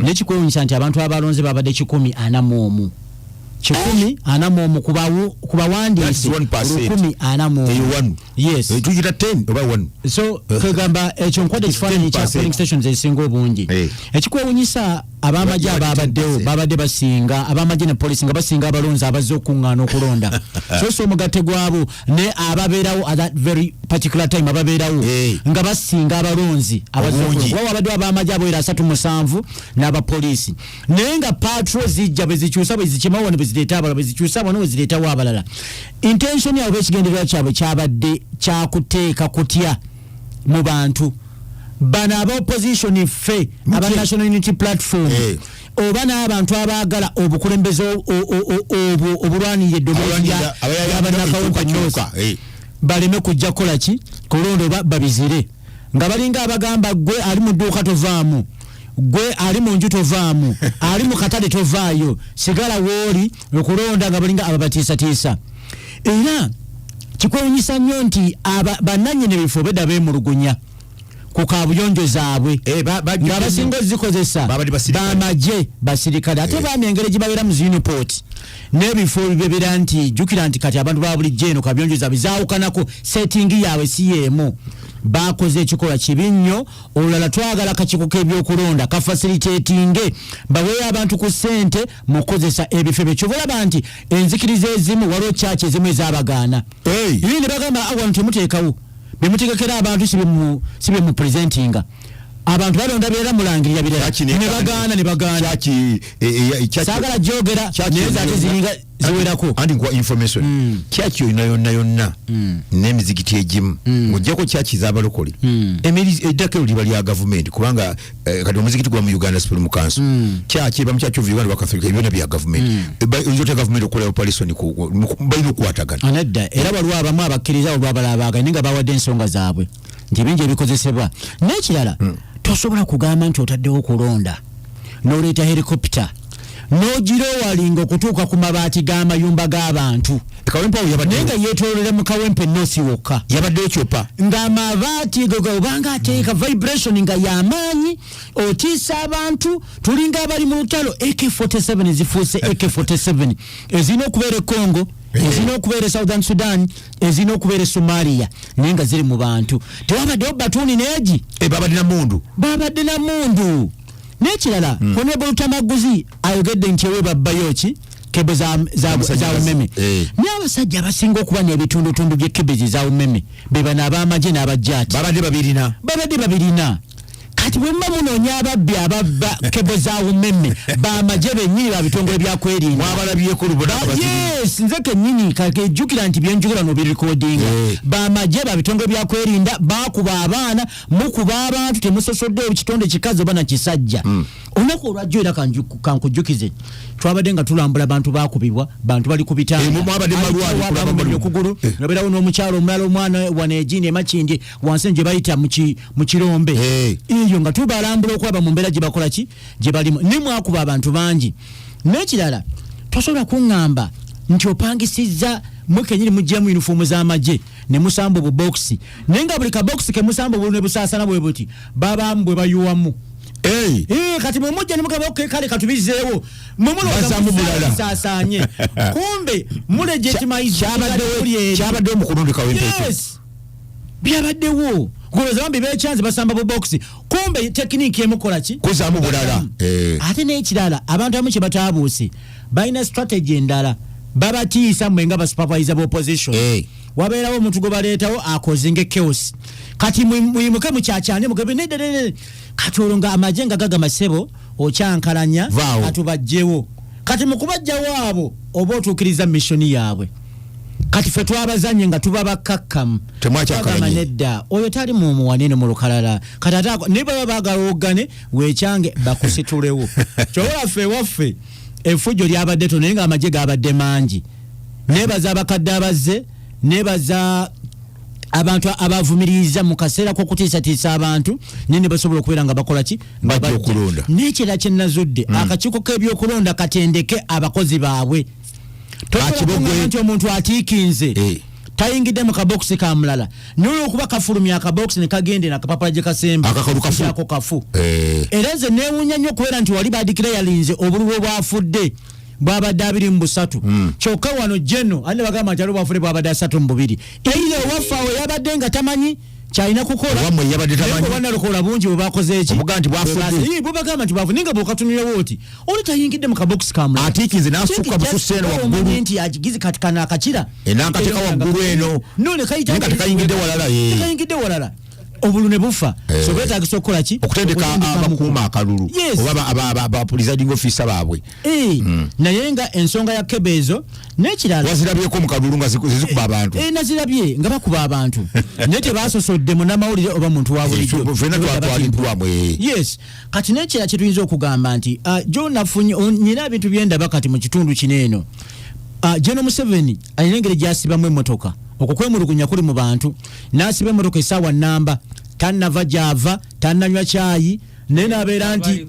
nekikwewunyisa nti abantu abalonze babadde 141 ku bawandiise 141 yes tujita 10 oba 1 so kwegamba ekyo nkwade ekifaananyi kya polling stations ezisinga obungi ekikwewunyisa abamagye babadde basinga abamagye ne polisi nga basinga abalonzi abazze okuŋŋaana okulonda so omugatte gwabo ne ababeerawo at that very particular time ababeerawo nga basinga abalonzi abazze abamagye abawera 37 n'abapoliisi naye nga patrol zijja bezikyusa bezikimawo ne bezireeta abalala bezikyusa wano bezireetawo abalala intention yabwe ekigendererwa kyabwe kyabadde kyakuteeka kutya mu bantu bana aba opposition ffe aba National Unity Platform oba n'abantu abaagala obukulembeze obulwanirira eddoboozi y'abannakawuka baleme kujja kukola ki kulonda oba babizire nga balinga abagamba gwe ali mu dduuka tovaamu gwe ali mu nju tovaamu ali mu katale tovaayo sigala wooli okulonda nga balinga ababatiisatiisa era kikwewunyisa nnyo nti bannannyini ebifo bedda beemulugunya ku kaabuyonjo zaabwe nga basinga ozikozesa bamagye basirikale ate baami engeri gye babeera mu zinipot n'ebifo bibebera nti jjukira nti kati abantu ba bulijjo eno kaabuyonjo zaabwe zaawukanako settingi yaabwe si yeemu bakoze ekikola kibi nnyo olulala twagala kakiiko k'ebyokulonda kafasiliteetinge baweeyo abantu ku ssente mu kukozesa ebifo ebyo kyova olaba nti enzikiriza ezimu waliwo kyaki ezimu ezabagaana ibi ne bagamba wano temuteekawo bemutegekera abantu si bye mu presentinga abantu balonda beera mulangirira birala ne bagaana saagala gyogera naye zaate ziringa ziwerako andi nkwa information kyaki yonna n'emizikiti egimu ng'ojjako kyaki z'abalokole eddakiro liba lya gavumenti kubanga kati omuzikiti gwa mu Uganda Supreme Council kyaki eba mukyaki of Uganda Bakatholika byonna bya gavumenti oyinza otya gavumenti okukola operation balina okukwatagana anedda era waliwo abamu abakkiriza olwo abalala abaagala nga bawadde ensonga zaabwe nti ebingi ebikozesebwa n'ekirala tosobola kugamba nti otaddewo okulonda n'oleeta helicopter n'ogirowalinga okutuuka ku mabaati g'amayumba g'abantu naye nga yeetoolole mu Kawempe North wokka yabadde ekyopa ng'amabaati obanga ateeka vibration nga y'amaanyi otiisa abantu tulinga abali mu lutalo AK47 zifuuse AK47 ezirina okubeera e Congo ezirina okubeera e Southern Sudan ezirina okubeera e Somalia naye nga ziri mu bantu tewabaddewo batuuni neegi babadde na mundu n'ekirala Honorable Lutamaguzi ayogedde nti ewe babbayo ki kebo za umeme n'abasajja abasinga okuba n'ebitundutundu by'ekebo za umeme be bano ab'amagye n'abajjaati babadde babirina kati bwe muba munoonya ababbi ababba kebo za umeme bamagye bennyini babitongole byakwerinda yes nze kennyini kakejjukira nti byenjukira n'obirikodinga bamagye babitongole byakwerinda bakuba abaana mukuba abantu temusosodde ekitonde kikazi oba nakisajja olunaku olwajjo era kankujjukize twabadde nga tulambula abantu bakubibwa bantu bali ku bitandakugulu nobeerawo n'omukyalo omulala omwana waneegindi emakindi wansi gye bayita mu kirombe eyo nga tubalambula okwaba mu mbeera gye bakola ki gye balimu nemwakuba abantu bangi n'ekirala tosobola kuŋŋamba nti opangisizza mukenyini muggyemu yunifoomu z'amagye ne musamba obubokisi naye nga buli kabokisi ke musamba obulu ne busaasana bwe buti babamu bwe bayuwamu kati mwe mujja ne mugamba kale katubizeewo mwe mulosaasaanye kumbe muleje ekimayizi kyabaddewo mu kulonda Kawempe byabaddewo Goloza bambi bechanze basamba bu box kumbe technique emukola ki kuzamu bulala ate n'ekirala abantu amu kye bataabuuse balina strategy endala babatiisa mwenga ba supervisor of opposition wabeerawo omuntu gwe baleetawo akozinga chaos kati muyimuke mukyachane mugabe nedede kati olonga amaje nga gaga masebo okyankalanya atubajjewo kati mukubajjawo abo oba otuukiriza mission yaabwe kati fe twabazanye nga tuba bakakkamu temwakyakalanye nedda oyo tali mu wanene mu lukalala kati atako ne baba bagala ogane wechange bakusitulewo kyobola fe waffe efujjo lyabadde to naye nga amagye gabadde mangi nebaza abakadde abazze nebaza abantu abavumiriza mu kaseera k'okutiisatiisa abantu nene basobola okubeera nga bakola ki bajja okulonda n'ekirala kye nazudde akakiiko k'ebyokulonda katendeke abakozi baabwe nti omuntu atiikinze tayingidde mu kabokisi ka mulala n'olwokuba kafulumya akabokisi ne kagende nakapapala gye kasemba ako kafu era nze neewuunya nnyo okubeera nti wali baadikira yalinze obululu obwafudde bwabadde 23 kyokka wano jeno ane bagamba nti aliwo bwafudde bwabadde 32 eire owaffe awo yabadde nga tamanyi kyalina kukola wamwe yabadde tamanyi banalukola bungi bwebakoze eki obuga nti bwafudde bwebagamba nti bwafudde nga bwekatunirawo oti oli tayingidde mu kabokisi kamula atiikinze n'asukka bususse eno waggulu nti agigizi kati kana akakira enankateeka waggulu eno none tekayingidde walala obulu ne bufa so betagisa okukola ki okutendeka abakuuma akalulu oba abapresiding officer baabwe naye nga ensonga ya kebezo n'ekirala wazirabyeko mu kalulu nga zikuba abantu nazirabye nga bakuba abantu naye tebasosodde munnamawulire oba muntu wa bulijjo fena twatwaliddwamu yes kati n'ekirala kye tuyinza okugamba nti jonafunye nyina ebintu byendaba kati mu kitundu kineeno General Museveni alina engeri gyasibamu emmotoka okukwemulugunya kuli mu bantu n'asiba emmotoka essaawa nnamba tannava gyava tannanywa caayi naye n'abeera nti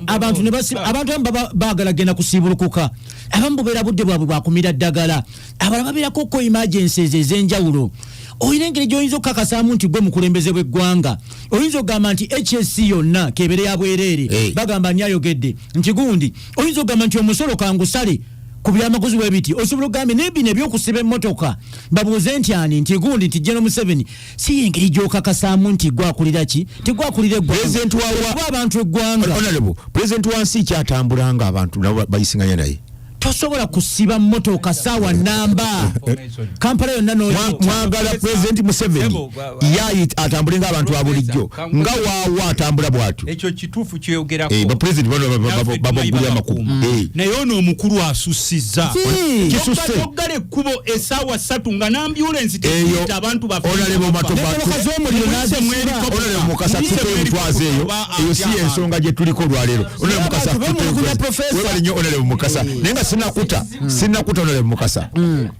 abantu ne basiba abantu abamu baagala genda kusiibulukuka abamu bubeera budde bwabwe bwakumira ddagala abalala babeerako ko emergencies ez'enjawulo olina engeri gy'oyinza okukakasaamu nti gwe mukulembeze bw'eggwanga oyinza okugamba nti HSC yonna keebere ya bwereere bagamba ani ayogedde nti gundi oyinza okugamba nti omusolo kangusale ku byamaguzi webiti osobola okugambye n'ebino ebyokusiba emmotoka babuuze nti ani nti gundi nti General Museveni si yengeri gy'okakasaamu nti gwakulira ki tigwakulira eggwanga abantu eggwanga pulezidenti wansi kyatambula nga abantu nabo bayisinganya naye tosobola kusiba mmotoka saawa nnamba Kampala yonna mwagala pulezidenti Museveni yayi atambule ng'abantu abulijjo nga waawa atambula bw'atyo ekyo kituufu kyeyogerako bapulezidenti babagulya amakubo naye ono omukulu asussizza kisusse oggala ekkubo essaawa 3 nga n'ambyulensi tekiyita abantu baonalebo mukasa tutemutwaze eyo si ensonga gye tuliko olwaleero onalebo mukasa webali nnyo onalebo mukasa naye nga sinakuta onalebo mukasa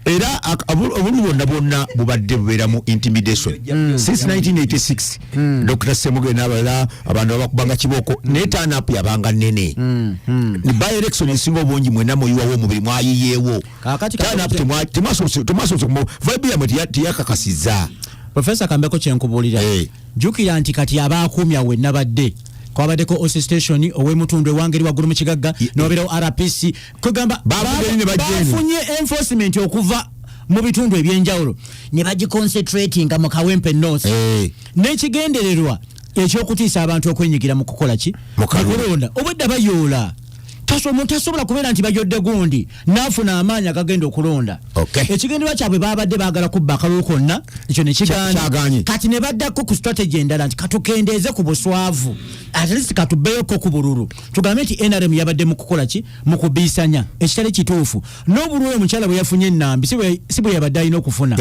era obulu bwonna bubadde bubeeramu intimidation since 1986 Dr. Semuge n'abalala abantu abakubanga kibooko naye turn-up yabanga nnene by election esinga obungi mwena muyiwawo omubiri mwayiyeewo turn-up temwasobose vibe yamwe teyakakasiza Professor Kambeko kyenkubuulira jjukira nti kati abaakuumya we nabadde kwabaddeko OC station ow'emutundu ewangeri waggulu mu kigagga n'obeerawo RPC kwegamba bafunye enforcement okuva mu bitundu ebyenjawulo ne bagiconcentratinga mu Kawempe North n'ekigendererwa ekyokutiisa abantu okwenyigira mu kukola ki mu kulonda obwedda bayoola omuntu asobola kubeera nti bajodde gundi n'afuna amaanyi agagenda okulonda ekigendererwa kyabwe babadde baagala kubba akalulu konna ekyo ne kigaana kati ne baddako ku strategy endala nti katukendeeze ku buswavu at least katubbeeko ku bululu tugambe nti NRM yabadde mu kukola ki mu kubiisanya ekitali kituufu n'obululu omukyala bwe yafunye ennambi si bwe yabadde alina okufuna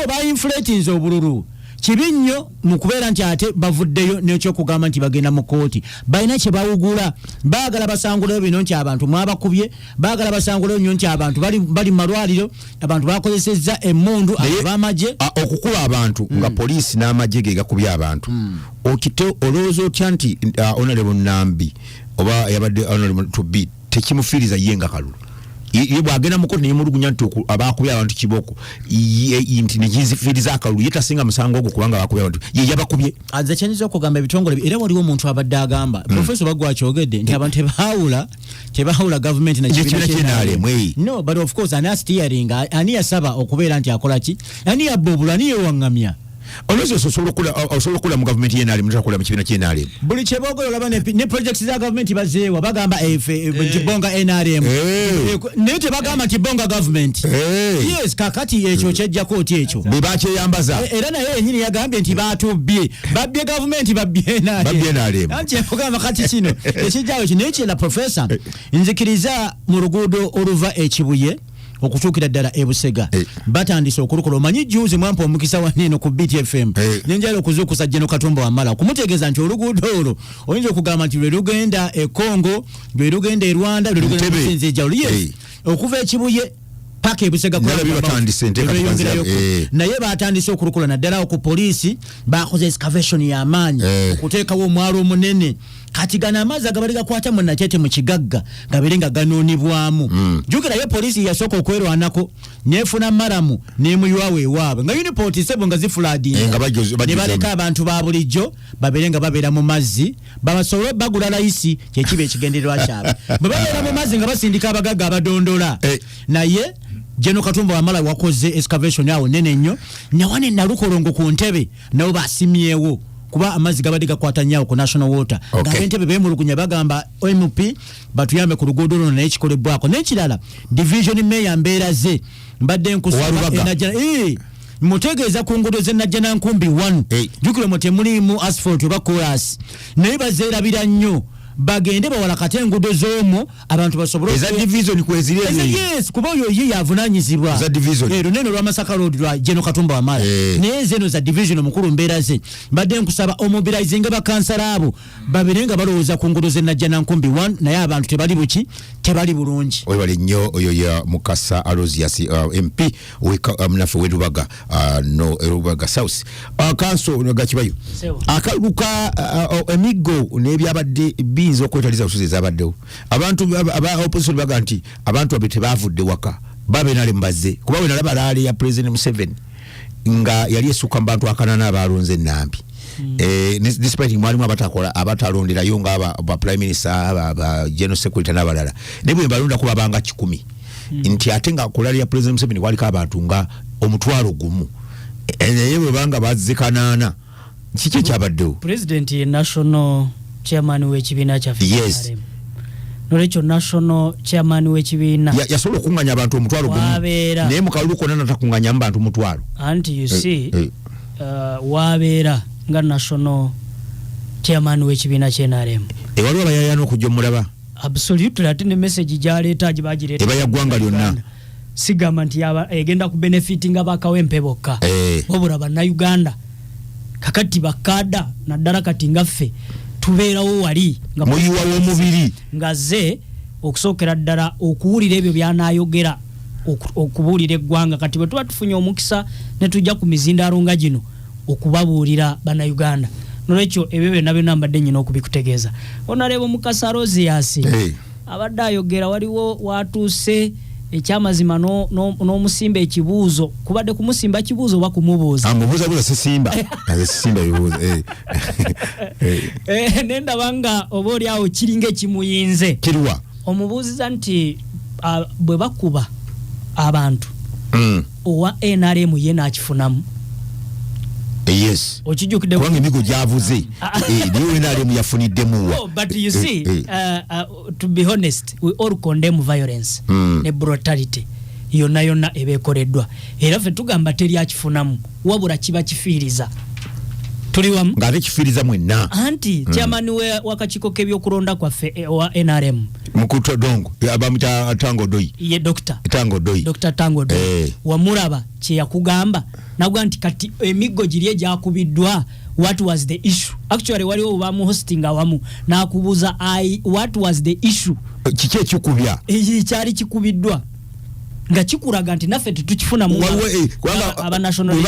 bayinfulatinze obululu kibi nnyo mu kubeera nti ate bavuddeyo n'ekyokugamba nti bagenda mu kooti balina kye bawugula baagala basanguleyo bino nti abantu mwabakubye baagala basanguleyo nnyo nti abantu bali mu malwaliro abantu bakozesezza emmundu abamagye okukuba abantu nga poliisi n'amagye ge gakubye abantu okite olowooza otya nti Honorable Nambi oba yabadde Honorable Tobi tekimufiiriza ye nga kalulu ye bwagenda mu kooti neyemulugunya nti abaakubye abantu kibooko nti nekizifiriza akalulu ye tasinga musango ogwo kubanga bakubye abantu ye yabakubye aze kyenyiza okugamba ebitongole era waliwo omuntu abadde agamba Professor Bagwakyogedde nti abantu tebawula government na kibiina ky'enaalemu no but of course ani steering ani yasaba okubeera nti akola ki ani yabba obulu ani yewaŋŋamya onozo osobola kula mu government yenali mutaka kula mu kibina kyenali buli chebogo olaba ne projects za government bazeewa bagamba Kibonga NRM nete bagamba Kibonga government yes kakati ekyo kyajja koti ekyo bibache yambaza era naye yenyini yagambye nti batubye babye government babye NRM anti bagamba kati kino ekijjawo kino ekyo professor nzikiriza mu rugudo oluva ekibuye okutuukira ddala ebusega batandise okulukola omanyi juzi mwampa omukisa waneno ku BTFM nenjala okuzuukusa Jeno Katumba Wamala kumutegeeza nti oluguudo olwo oyinza okugamba nti lwe lugenda e Congo lwe lugenda e Rwanda lwe lugenda Musinzijawulo yes okuva ekibuye paka ebusega naye batandise okulukola naddala ku poliisi bakoze excavation y'amaanyi okuteekawo omwalo omunene kati gana amazzi agabali gakwata mu Nakete mu kigagga gaberenga ganoonibwamu jukira ye poliisi yasooka okwerwanako nefuna maramu nemuywawe ewaabwe nga uniport sebo nga zifulaadi ne baleka abantu ba bulijjo baberenga babeera mu mazzi babasobole bagula layisi kyekiba ekigendererwa kyabwe bwe babeera mu mazzi nga basindika abagagga abadondola naye Jeno Katumba Wamala wakoze excavation yawo nene nnyo nawane nalukolongo ku ntebe nabo basimyewo kuba amazzi gabadde gakwata nyawo ku national water ngabentebe bemulugunya bagamba OMP batuyambe ku luguudo luno naye kikolebwako n'ekirala division mayor mbeeraze mbadde nkusaba enajjana mutegeeza ku nguudo z'enajjana nkumbi 1 jukira mu temulimu asphalt oba chorus naye bazeerabira nnyo bagende bawala kate enguudo z'omwo abantu basobole eza division kwezire yes kuba oyo ye yavunanyizibwa za division neno lwa Masaka Road lwa Jeno Katumba Wamala naye zeno za division omukulu mbeeraze mbadde nkusaba omobilize nga bakansala abo baberenga balowooza ku nguudo z'enajjana nkumbi 1 naye abantu tebali buki tebali bulungi webale nnyo oyo ya Mukasa Alozias MP mnafe werubaga no Rubaga South kanso gakibayo akaluka emiggo n'ebyabadde binzo kwetaliza usuze zabaddewo abantu aba opposition baga nti abantu abete bavudde waka babe nale mbaze kuba we nalaba lali ya President Museveni nga yali esuka abantu akanana abalonze nambi despite mwalimu abatalondera yo nga aba prime minister aba general secretary n'abalala nebwe balonda kuba banga 10 nti atenga kulali ya President Museveni walika abantu nga omutwalo gumu yebwe banga bazikanana kiki kyabaddewo President national chairman w'ekibiina kyaffe yes nolecho national chairman w'ekibiina yasobola okunganya abantu omutwalo gumu naye mukaluko nana takunganya abantu omutwalo anti you see wabeera nga national chairman w'ekibiina ky'NRM waliwo abayayana okujja omulaba absolutely ate ne message gyaleeta gibagireeta eba yaggwanga lyonna sigamba nti egenda ku benefitinga bakawempe bokka wabula bannayuganda kakati bakada naddala kati ngaffe tubeerawo wali nga muyiwa w'omubiri nga ze okusookera ddala okuwulira ebyo byanayogera okubuulira eggwanga kati bwe tuba tufunye omukisa ne tujja ku mizindaalo nga gino okubabuulira bannayuganda nolwekyo ebyo byonna mbadde nnyina okubikutegeeza Honorable Mukasa Alozias abadde ayogera waliwo watuuse ekyamazima n'omusimba ekibuuzo kubadde kumusimba kibuuzo oba kumubuuza amubuuza buuza sisimba sisimba bibuuzo nendaba nga oba oli awo kiringa ekimuyinze kiriwa omubuuziza nti bwe bakuba abantu owa NRM ye naakifunamu yes okijjukidde kubanga emigo gyavuze niyo NRM yafuniddemuwa but you see to be honest we all condemn violence ne brutality yonna ebeekoleddwa era ffe tugamba teri akifunamu wabula kiba kifiiriza tuli wamu ng'ate kifiiriza mwenna anti chairman w'akakiiko k'ebyokulonda kwaffe wa NRM mukuto dongo abamuta Tango Doi ye Dr. Tango Doi wamulaba kye yakugamba nagwa nti kati emiggo giri egyakubiddwa what was the issue actually waliwo bamu hosting awamu nakubuza what was the issue kiki ekikubya kyali kikubiddwa nga kikuraga nti naffe tetukifuna mu aba national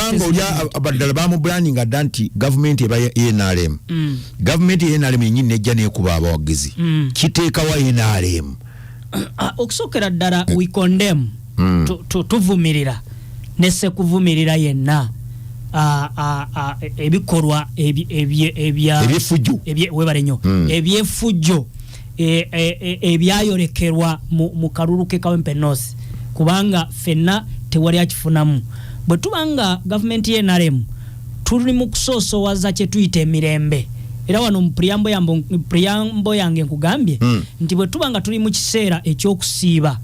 abaddala bamu branding adanti government eba NRM government NRM nyinyi nejja nekuba abawagizi kiteeka wa NRM okusookera ddala we condemn tuvumirira nese kuvumirira yenna ebikolwa ebyefujjo webale nnyo ebyefujjo ebyayolekerwa mu kalulu ke Kawempe North kubanga fenna tewali akifunamu bwe tubanga government y'NRM tuli mu kusoosowaza kye tuyita emirembe. Era wano mu priyambo yange nkugambye nti bwe tuba nga tuli mu kiseera eky'okusiiba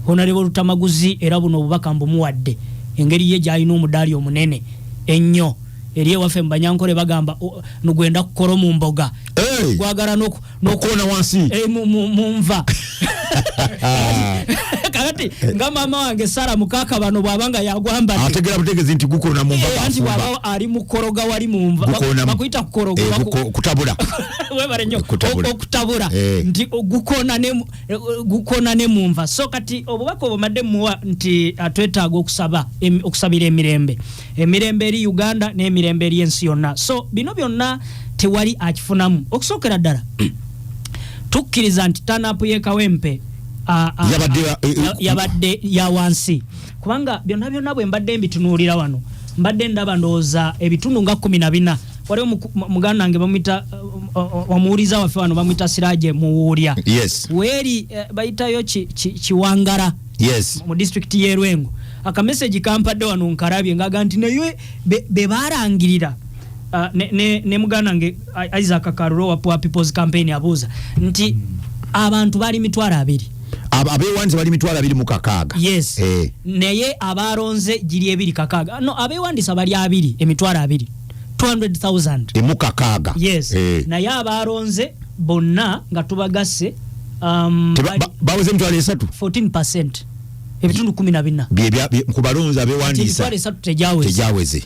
Honorable Lutamaguzi era buno obubaka mbumuwadde engeri ye gy'alina omudaali omunene ennyo eri ewaffe mu Banyankole bagamba nugwenda kukora mu mboga gwagala n'okuona wansi munva kakati nga maama wange Sara Mukaka bano bwabanga yagwamba ategera butegezi nti gukona mu mboga anti bwaba ali mukoroga wali munva bakuyita kukoroga kutabula webale nnyo okutabula nti gukona ne munva so kati obubaka obumadde muwa nti atwetaaga okusabira emirembe eri Uganda n'emirembe eri ensi yonna so bino byonna tewali akifunamu okusookera ddala tukkiriza nti tanapu y'ekawempe yabadde ya wansi kubanga byonna bwe mbadde mbitunuulira wano mbadde ndaba ndowooza ebitundu nga 14 waliwo muganda wange bamuyita omuwuliza waffe wano bamuyita Siraje Muwulya weeri bayitayo Kiwangala mu district y'e Lwengo akameseji kampadde wano nkarabye ngaga nti naye be barangirira ne muganda wange Isaac Karulo wa People's Campaign abuuza nti abantu bali 200 abewandiise bali 226 yes naye abaronze giri 2 no abewandiisa bali 200 200,000 emukakaaga yes naye abaronze bonna nga tubagasse baweze 14% ebitundu 14 kubalonzi abewandiisa tejaweze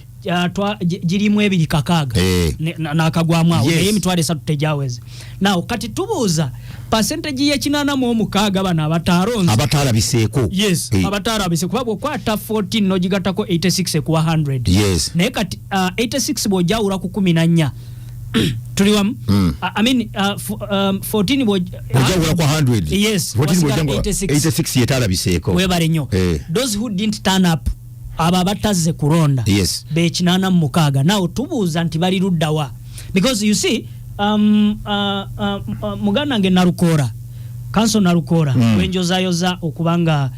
girimu 2 nakagwamu awo naye 3 tejaweze nawo kati tubuuza percentage ye 86 bana abatalabiseeko yes abatalabiseeko kuba bwokwata 14 nogigatako 86 ku 100 yes naye kati 86 bwojawula ku 14 tuli wamu I mean 14 bwojawula ku 100 yes 86 yetalabiseeko webale nnyo those who didn't turn up aba batazze kulonda yes be 86 nawo tubuuza nti bali luddawa because you see muganda nge Narukora kanso Narukora wenjozayoza okubanga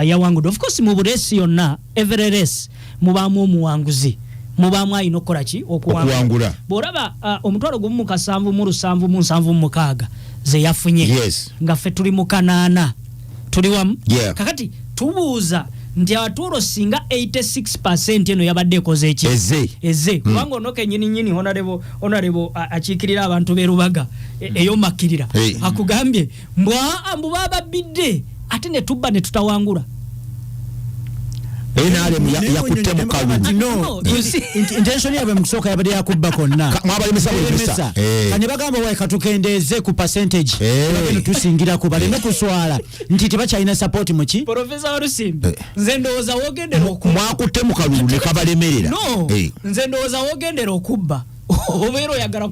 yawangudde of course mu bulesi yonna every race mubamu omuwanguzi mubamu ayina okukola ki okuwangula bw'olaba omutwalo gumu mu 776 ze yafunye nga ffe tuli mu 8 tuli wamu kakati tubuuza nti abatuulo singa 86% eno yabadde ekoze eki eze kubanga onoke nyini honorable akiikirira abantu berubaga eyomakirira akugambye mbu bababidde ate ne tubba ne tutawangula yakutte mu kalulu intention yabe mukusooka yabadde yakubba konna mwabalemesa kane bagamba wae katukendeeze ku percentage bino tusingirako baleme kuswala nti tebakyalina support muki Professor Warusimbi nze ndowooza wogendera okubba mwakutte mu kalulu ne kabalemerera nze ndowooza wogendera okubba obeera oyagala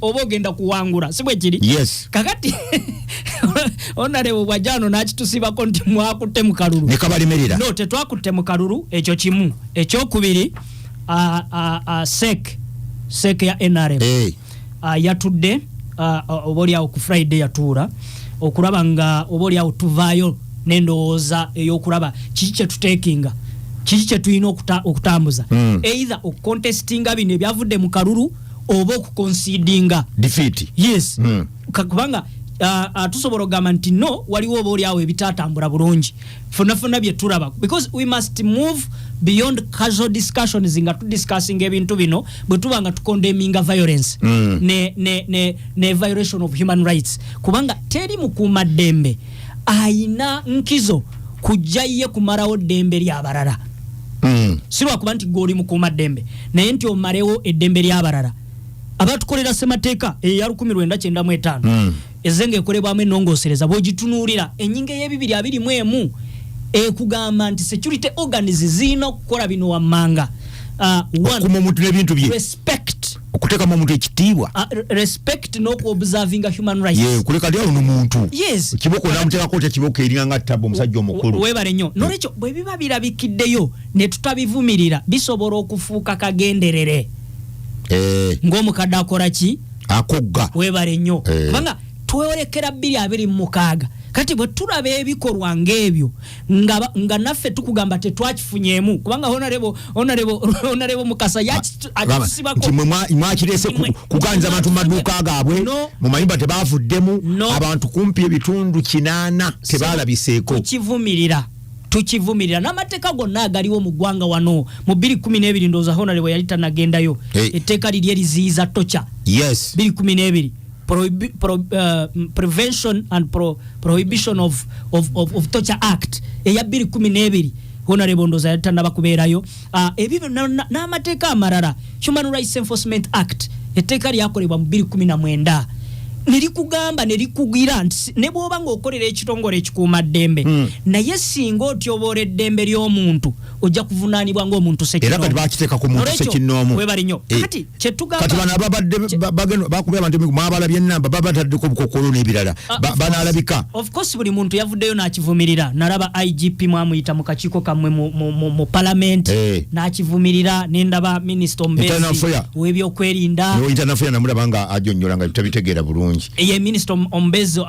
oba ogenda kuwangula si bwe kiri kakati onarebo bwajano nakitusibako nti mwakutte mu kalulu ne kabalemerera no tetwakutte mu kalulu ekyo kimu ekyokubiri sek ya NRM yatudde obaoliawo ku Friday yatuula okulaba nga obaoliawo tuvaayo n'endowooza ey'okulaba kiki kye tuteekinga kiki kye tulina okutambuza either okucontestinga bino ebyavudde mu kalulu oba okuconsidinga defeat yes kubanga tusobola okugamba nti no waliwo oba oliawo ebitatambula bulungi fonna bye tulaba because we must move beyond casual discussions nga tudiscussing ebintu bino bwe tuba nga tukondeminga violence ne violation of human rights kubanga teri mukuuma ddembe ayina nkizo kujja ye kumalawo ddembe ly'abalala sirwakuba nti gwe oli mukuuma ddembe naye nti omalewo eddembe ly'abalala abatukolera ssemateeka eya 1995 ezenga ekolebwamu ennongoosereza bw'ogitunuulira ennyinga y'e221 ekugamba nti security organis zirina okukola bino wammanga okuma omuntu n'ebintu bye respect okuteekamu omuntu ekitiibwa respect n'okuobservinga human rights kuleka lyalo n'omuntu yes kiboko namuteekako otya kiboko eringa ttabo omusajja omukulu weebale nnyo nolwekyo bwe biba birabikiddeyo ne tutabivumirira bisobola okufuuka kagenderere ng'omukadde akola ki akogga weebale nnyo kubanga twolekera 226 kati bwe tulaba ebikorwa ng'ebyo nga naffe tukugamba tetwakifunyemu kubanga honorable Mukasa yakisibako mwakirese kuganza abantu maduuka gaabwe mu mayumba tebavuddemu abantu kumpi ebitundu 8 tebalabiseeko tukivumirira n'amateeka gonna agaliwo mu ggwanga wano mu 2012 ndowooza honorable yali tanagendayo etteeka liri eriziyiza tocha 2012 Prevention and Prohibition of Torture Act eya 2012 honorable ndoza yatanda bakubeerayo ebibyo n'amateeka amarara Human Rights Enforcement Act etteeka lyakolebwa mu 2019 nerikugamba nerikugira ne bwoba ng'okolera ekitongole ekikuuma ddembe naye singa otyobola eddembe ly'omuntu ojja kuvunaanibwa ng'omuntu era kati bakiteeka ku muntu sekinnoomu webali nnyo kati kyetugamba kati bano ababadde bakubya abantu mwabalabye ennamba babataddeko obukokolo n'ebirala banaalabika of course buli muntu yavuddeyo n'akivumirira nalaba IGP mwamuyita mu kakiiko kammwe mu parliament n'akivumirira n'endaba minisita Ombezi w'ebyokwerinda international namulaba nga ajonyola nga tabitegeera bulungi ye minister Ombezi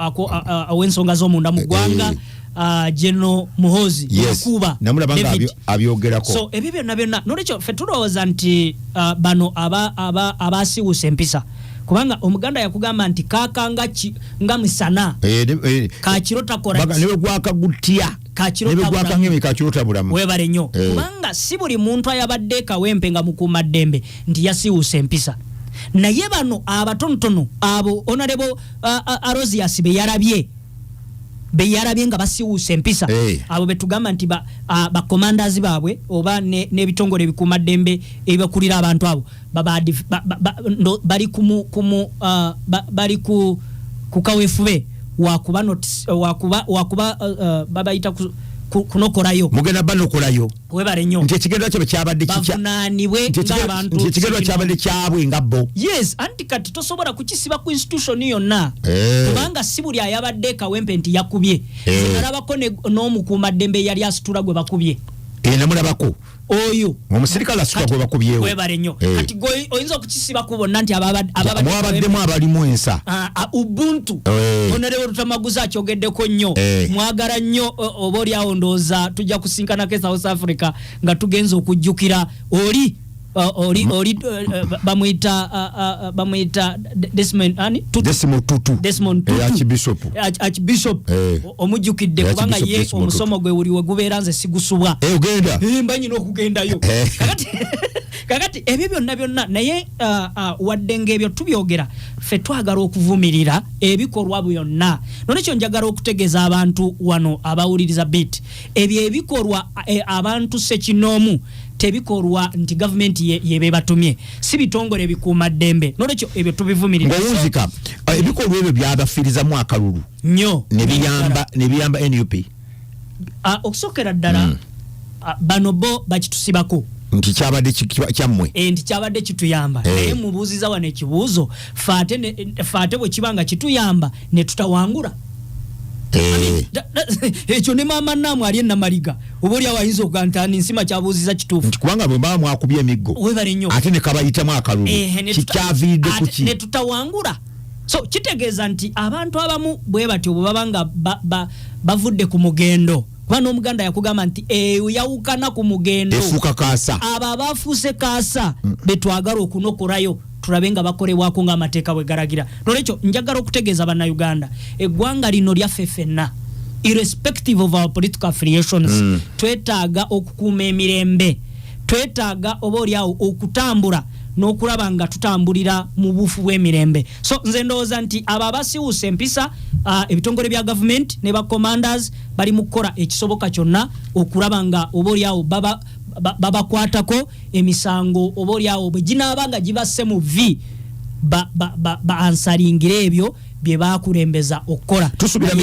aw'ensonga z'omunda mu ggwanga General Muhozi Kuba namulabanga abyogerako so ebyo byonna nolekyo ffe tulowooza nti bano abasiwusa empisa kubanga omuganda yakugamba nti kakanga nga misana kakirota kora newe gwakagutya kakirota bulamu webale nnyo kubanga si buli muntu ayabadde kawempe nga mukuuma ddembe nti yasiwusa empisa naye bano abatonotono abo honorable Arosias beyarabye nga basiwusa empisa abo betugamba nti ba commanders baabwe oba n'ebitongole ebikuuma ddembe ebibakulira abantu abo bali ku kaweefube wakuba babayita kunokorayo mugenda banokolayo webale nnyo nti ekigendo kyabwe kyabadde bavunaanibwe ng'abantu nti ekigendo kyabadde kyabwe nga bo yes anti kati tosobola kukisiba ku institution yonna kubanga si buli ayabadde kawempe nti yakubye zinalabako n'omukuuma ddembe yali asitula gwe bakubye namulabako oyo omusirikale asitula gwe bakubyewo webale nnyo kati oyinza okukisibako bonna nti mwabaddemu abalimu ensa ubuntu honorable Rutamaguza akyogeddeko nnyo mwagala nnyo oba oliawo ndowooza tujja kusinkanako South Africa nga tugenza okujjukira oli bamuyita Desmond Tutu Archbishop omujjukidde kubanga ye omusomo gwe buli we gubeera nze sigusubwa mbanyi n'okugendayo kakati ebyo byonna naye wadde ng'ebyo tubyogera ffe twagala okuvumirira ebikolwa byonna nolwekyo njagala okutegeeza abantu wano abawuliriza bit ebyo ebikolwa abantu sekinoomu tebikolwa nti gavumenti yebebatumye si bitongole ebikuuma ddembe nolwekyo ebyo tubivumirira ng'owunzika ebikolwa ebyo byabafirizamu akalulu nnyo ne biyamba NUP okusookera ddala bano bo bakitusibako nti kyabadde kyammwe nti kyabadde kituyamba naye mubuuziza wano ekibuuzo faate bwe kiba nga kituyamba ne tutawangula ekyo ne maama naamu ali enamaliga oba oli awayinza okugantani nsima kyabuuziza kituufu nti kubanga bwe mbaba mwakubye emiggo webale nnyo ate ne kabayitamu akalulu kikyaviridde kuki ne tutawangula so kitegeeza nti abantu abamu bwe batyo bwe baba nga bavudde ku mugendo kuba n'omuganda yakugamba nti yawukana ku mugendo efuuka kaasa abo abafuuse kaasa betwagala okunokorayo tulabe nga bakolebwako ng'amateeka bwe galagira nolwekyo njagala okutegeeza bannayuganda eggwanga lino lyaffe ffenna irrespective of our political affiliations twetaaga okukuuma emirembe twetaaga oba oliawo okutambula n'okulaba nga tutambulira mu buufu bw'emirembe so nze ndowooza nti abo abasiwuusa empisa ebitongole bya gavumenti ne ba commanders bali mu kukola ekisoboka kyonna okulaba nga oba oliawo babakwatako emisango oba oliawo bwe ginaaba nga gibasse mu vi ansalingire ebyo bye bakulembeza okukola tusuubira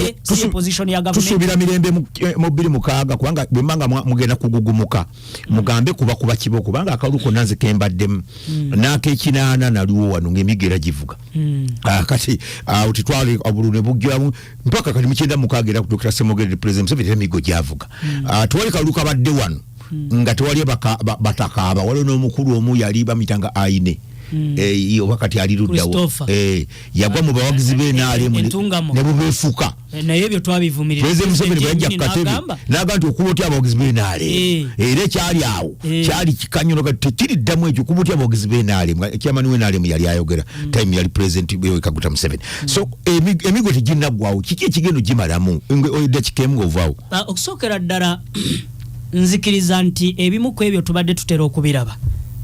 mirembe mu 26 kubanga bwe mbanga mugenda kugugumuka mugambe kuba kibo kubanga akalulu konna nze kembaddemu n'ak'ekinaana naliwo wano ng'emigera givuga kati titwale obulu ne bugyamu mpaka kati mu 96 era kutuukira Ssemwogere President Museveni emiggo gyavuga tewali kalulu kabadde wano nga tewali batakaaba waliwo n'omukulu omu yali bamitanga Aine wakati aliruddawo yagwa mu bawagizi b'NRM ne bubeefuka naye ebyo twabivumirira President Museveni bwajja ku katebe n'agamba nti okuba otya abawagizi b'NRM era ekyali awo kyali kikanyono kati tekiriddamu ekyo okuba otya abawagizi b'NRM chairman w'NRM yali ayogera time yali President Kaguta Museveni so emigo teginnaggwawo kiki ekigendo gimalamu eddakiika emu ng'ovaawo okusookera ddala nzikiriza nti ebimu ku ebyo tubadde tutera okubiraba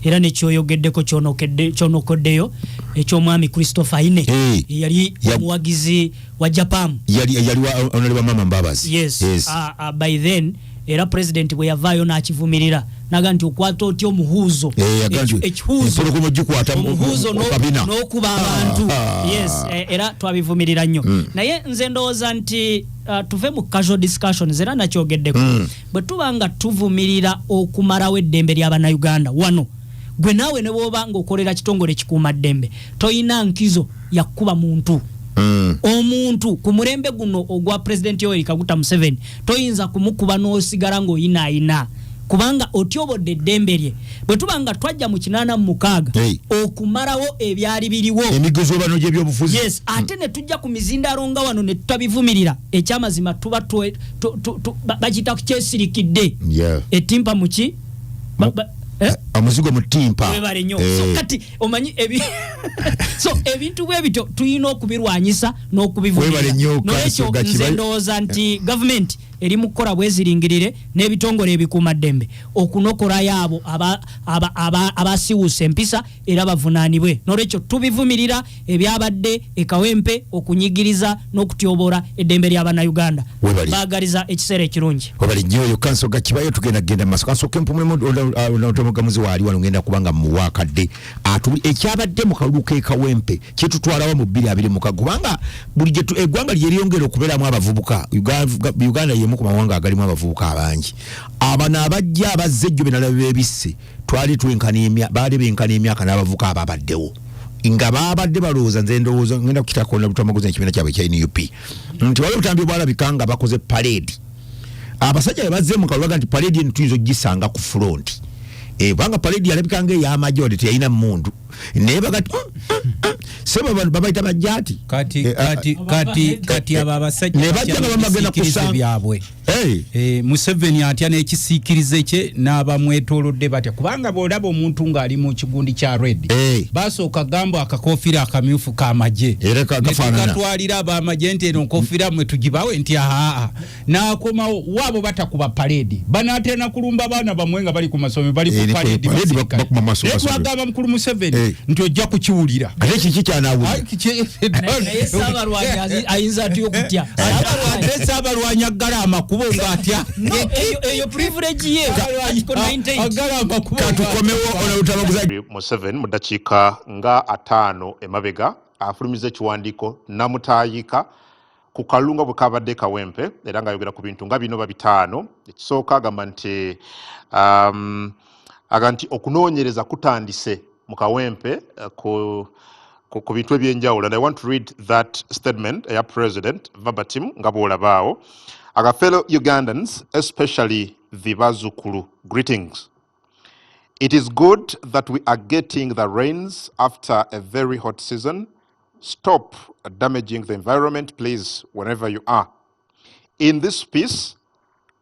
era nekyoyogeddeko kyonokoddeyo eky'omwami Christopher Ine yali omuwagizi wa Japan yali wa Mama Mbabazi yes. By then era president bwe yavaayo n'akivumirira naga nti okwata otya omuhuuzo omuhuuzo n'okuba abantu yes era twabivumirira nnyo naye nze ndowooza nti tuve mu casual discussions era nakyogeddeko bwe tuba nga tuvumirira okumalawo eddembe ly'Abannayuganda wano gwe naawe ne bw'oba ng'okolera kitongole kikuuma ddembe toyina nkizo yakkuba muntu omuntu ku mulembe guno ogwa President Yoweri Kaguta Museveni toyinza kumukuba n'osigala ng'oyinaayina kubanga otyobodde eddembe lye bwe tuba nga twajja mu 86 okumalawo ebyali biriwo emigozo bano gy'ebyobufuzi yes ate ne tujja ku mizindaalo nga wano ne tutabivumirira ekyamazima tuba bakita kyesirikidde etimpa muki amuzigo mutimpa so kati omanyi so ebintu bwe bityo tuyina okubirwanyisa n'okubivumirira n'ekyo nze ndowooza nti government eri mu kukola bweziringirire n'ebitongole ebikuuma ddembe okunokolayo abo abasiwuusa empisa era bavunaanibwe n'olwekyo tubivumirira ebyabadde ekawempe okunyigiriza n'okutyoboola eddembe ly'Abannayuganda baagaliza ekiseera ekirungi webali nnyo oyo kanso gakibayo tugenda genda maaso kanso k'empumulimutomugamuzi waali wano ngenda kubanga muwaakadde ekyabadde mu kalulu k'ekawempe kyetutwalawo mu 2020 kubanga bulijjo eggwanga lyeriyongera okubeeramu abavubuka Uganda mu ku mawanga agalimu abavubuka abangi abana abajja abazejjo benalaba bebisse twali twenkana baali benkana emyaka n'abavubuka ababaddewo nga babadde balowooza nze ndowooza ngenda kukitakola butamaguzi ekibiina kyabwe ekya NUP nti waliwo butambi bwalabikanga bakoze parade abasajja be bazze mu kalulaga nti parade eno tuyinza ogisanga ku front banga parade yalabikanga ey'amajje wadde teyalina mundu naye bagati sebo babayita bajjaati kati abo abasajja ne bajja nga bamagenda kusanga byabwe Museveni atya n'ekisiikirize kye n'abamwetoolodde batya kubanga bw'olaba omuntu ng'ali mu kigundi kya red basooka gamba akakofiira akamyufu k'amagye katwalira ab'amagye nti eno nkofiira mwe tugibawe nti n'akomawo waabo batakuba parade banaatera kulumba abaana bamwe nga bali ku masomero bali ku parade twagamba mukulu Museveni nti ojja kukiwulira ate kiki kyanaawulira ayinza atya okutya Saabalwanyi aggala amakubo ng'atya eyo privilege ye katukomewo olutamaguza Museveni mu ddakiika nga 5 emabega afulumiza ekiwandiiko namutaayika ku kalulu nga bwe kabadde kawempe era ng'ayogera ku bintu nga bino babitaano ekisooka agamba nti okunoonyereza kutandise mu kawempe ku bintu ebyenjawulo and I want to read that statement ya president verbatim nga bw'olabaawo aga fellow Ugandans especially the Bazukulu greetings. It is good that we are getting the rains after a very hot season. Stop damaging the environment, please, wherever you are. In this piece,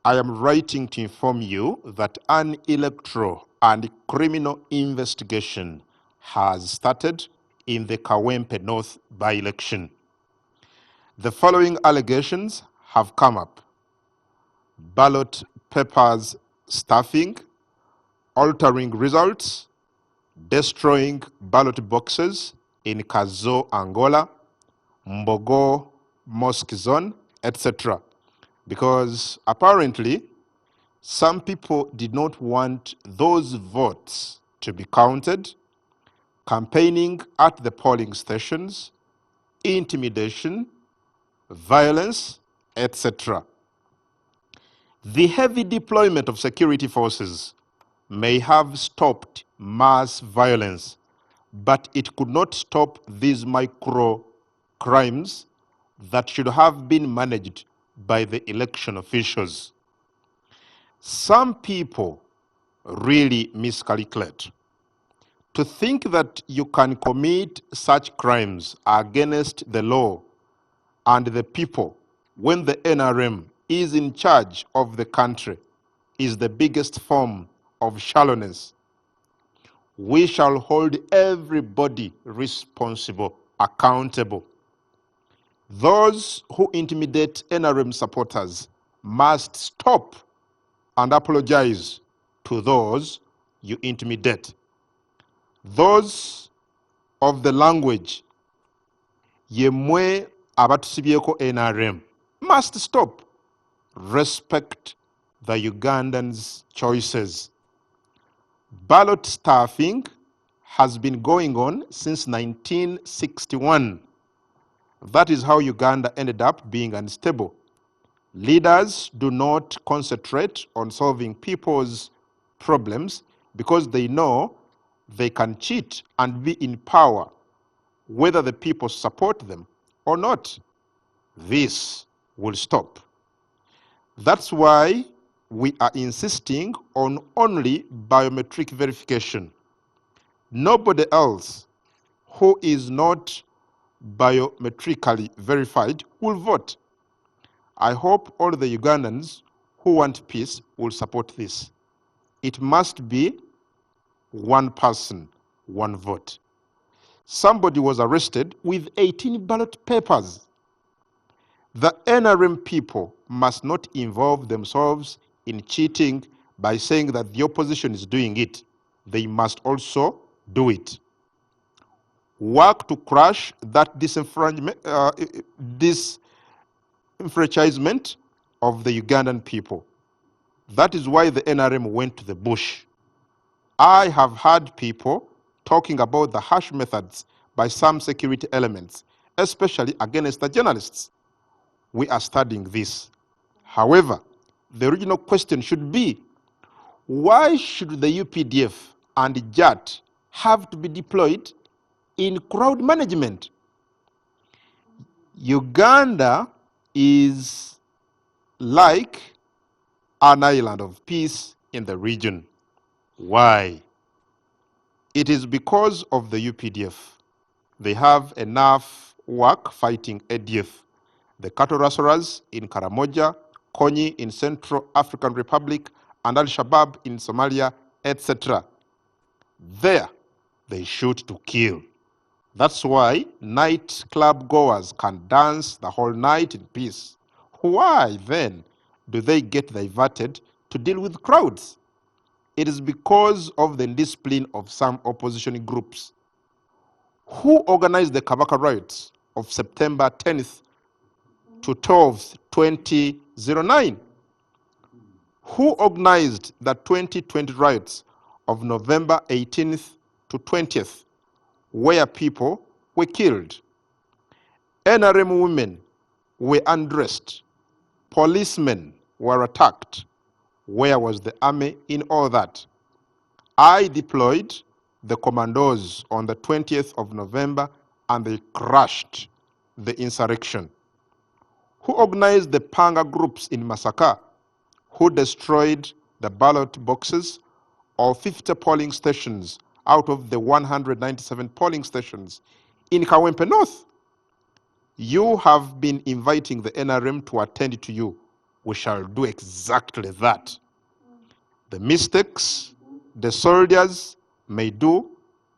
I am writing to inform you that an electoral and criminal investigation has started in the Kawempe North by-election. The following allegations have come up: ballot papers stuffing, altering results, destroying ballot boxes in Kazo, Angola, Mbogo Mosque Zone, etc. Because apparently some people did not want those votes to be counted, campaigning at the polling stations, intimidation, violence, etc. The heavy deployment of security forces may have stopped mass violence, but it could not stop these micro crimes that should have been managed by the election officials. Some people really miscalculate. To think that you can commit such crimes against the law and the people when the NRM is in charge of the country is the biggest form of shallowness. We shall hold everybody responsible, accountable. Those who intimidate NRM supporters must stop and apologize to those you intimidate. Those of the language yemwe abatusibyeko NRM must stop. Respect the Ugandans' choices. Ballot stuffing has been going on since 1961. That is how Uganda ended up being unstable. Leaders do not concentrate on solving people's problems because they know they can cheat and be in power, whether the people support them or not. This will stop. That's why we are insisting on only biometric verification. Nobody else who is not biometrically verified will vote. I hope all the Ugandans who want peace will support this. It must be one person, one vote. Somebody was arrested with 18 ballot papers. The NRM people must not involve themselves in cheating by saying that the opposition is doing it. They must also do it. Work to crush that disenfranchisement of the Ugandan people. That is why the NRM went to the bush. I have heard people talking about the harsh methods by some security elements, especially against the journalists. We are studying this. However, the original question should be, why should the UPDF and JAT have to be deployed in crowd management? Uganda is like an island of peace in the region. Why? It is because of the UPDF. They have enough work fighting ADF, the cattle rustlers in Karamoja, Konyi in Central African Republic, and Al-Shabaab in Somalia, etc. There, they shoot to kill. That's why nightclub goers can dance the whole night in peace. Why, then, do they get diverted to deal with crowds? It is because of the indiscipline of some opposition groups. Who organized the Kabaka riots of September 10th to 12th, 2009? Who organized the 2020 riots of November 18th to 20th, where people were killed? NRM women were undressed. Policemen were attacked. Where was the army in all that? I deployed the commandos on the 20th of November and they crushed the insurrection. Who organized the Panga groups in Masaka? Who destroyed the ballot boxes of 50 polling stations out of the 197 polling stations in Kawempe North? You have been inviting the NRM to attend to you. We shall do exactly that. The mistakes the soldiers may do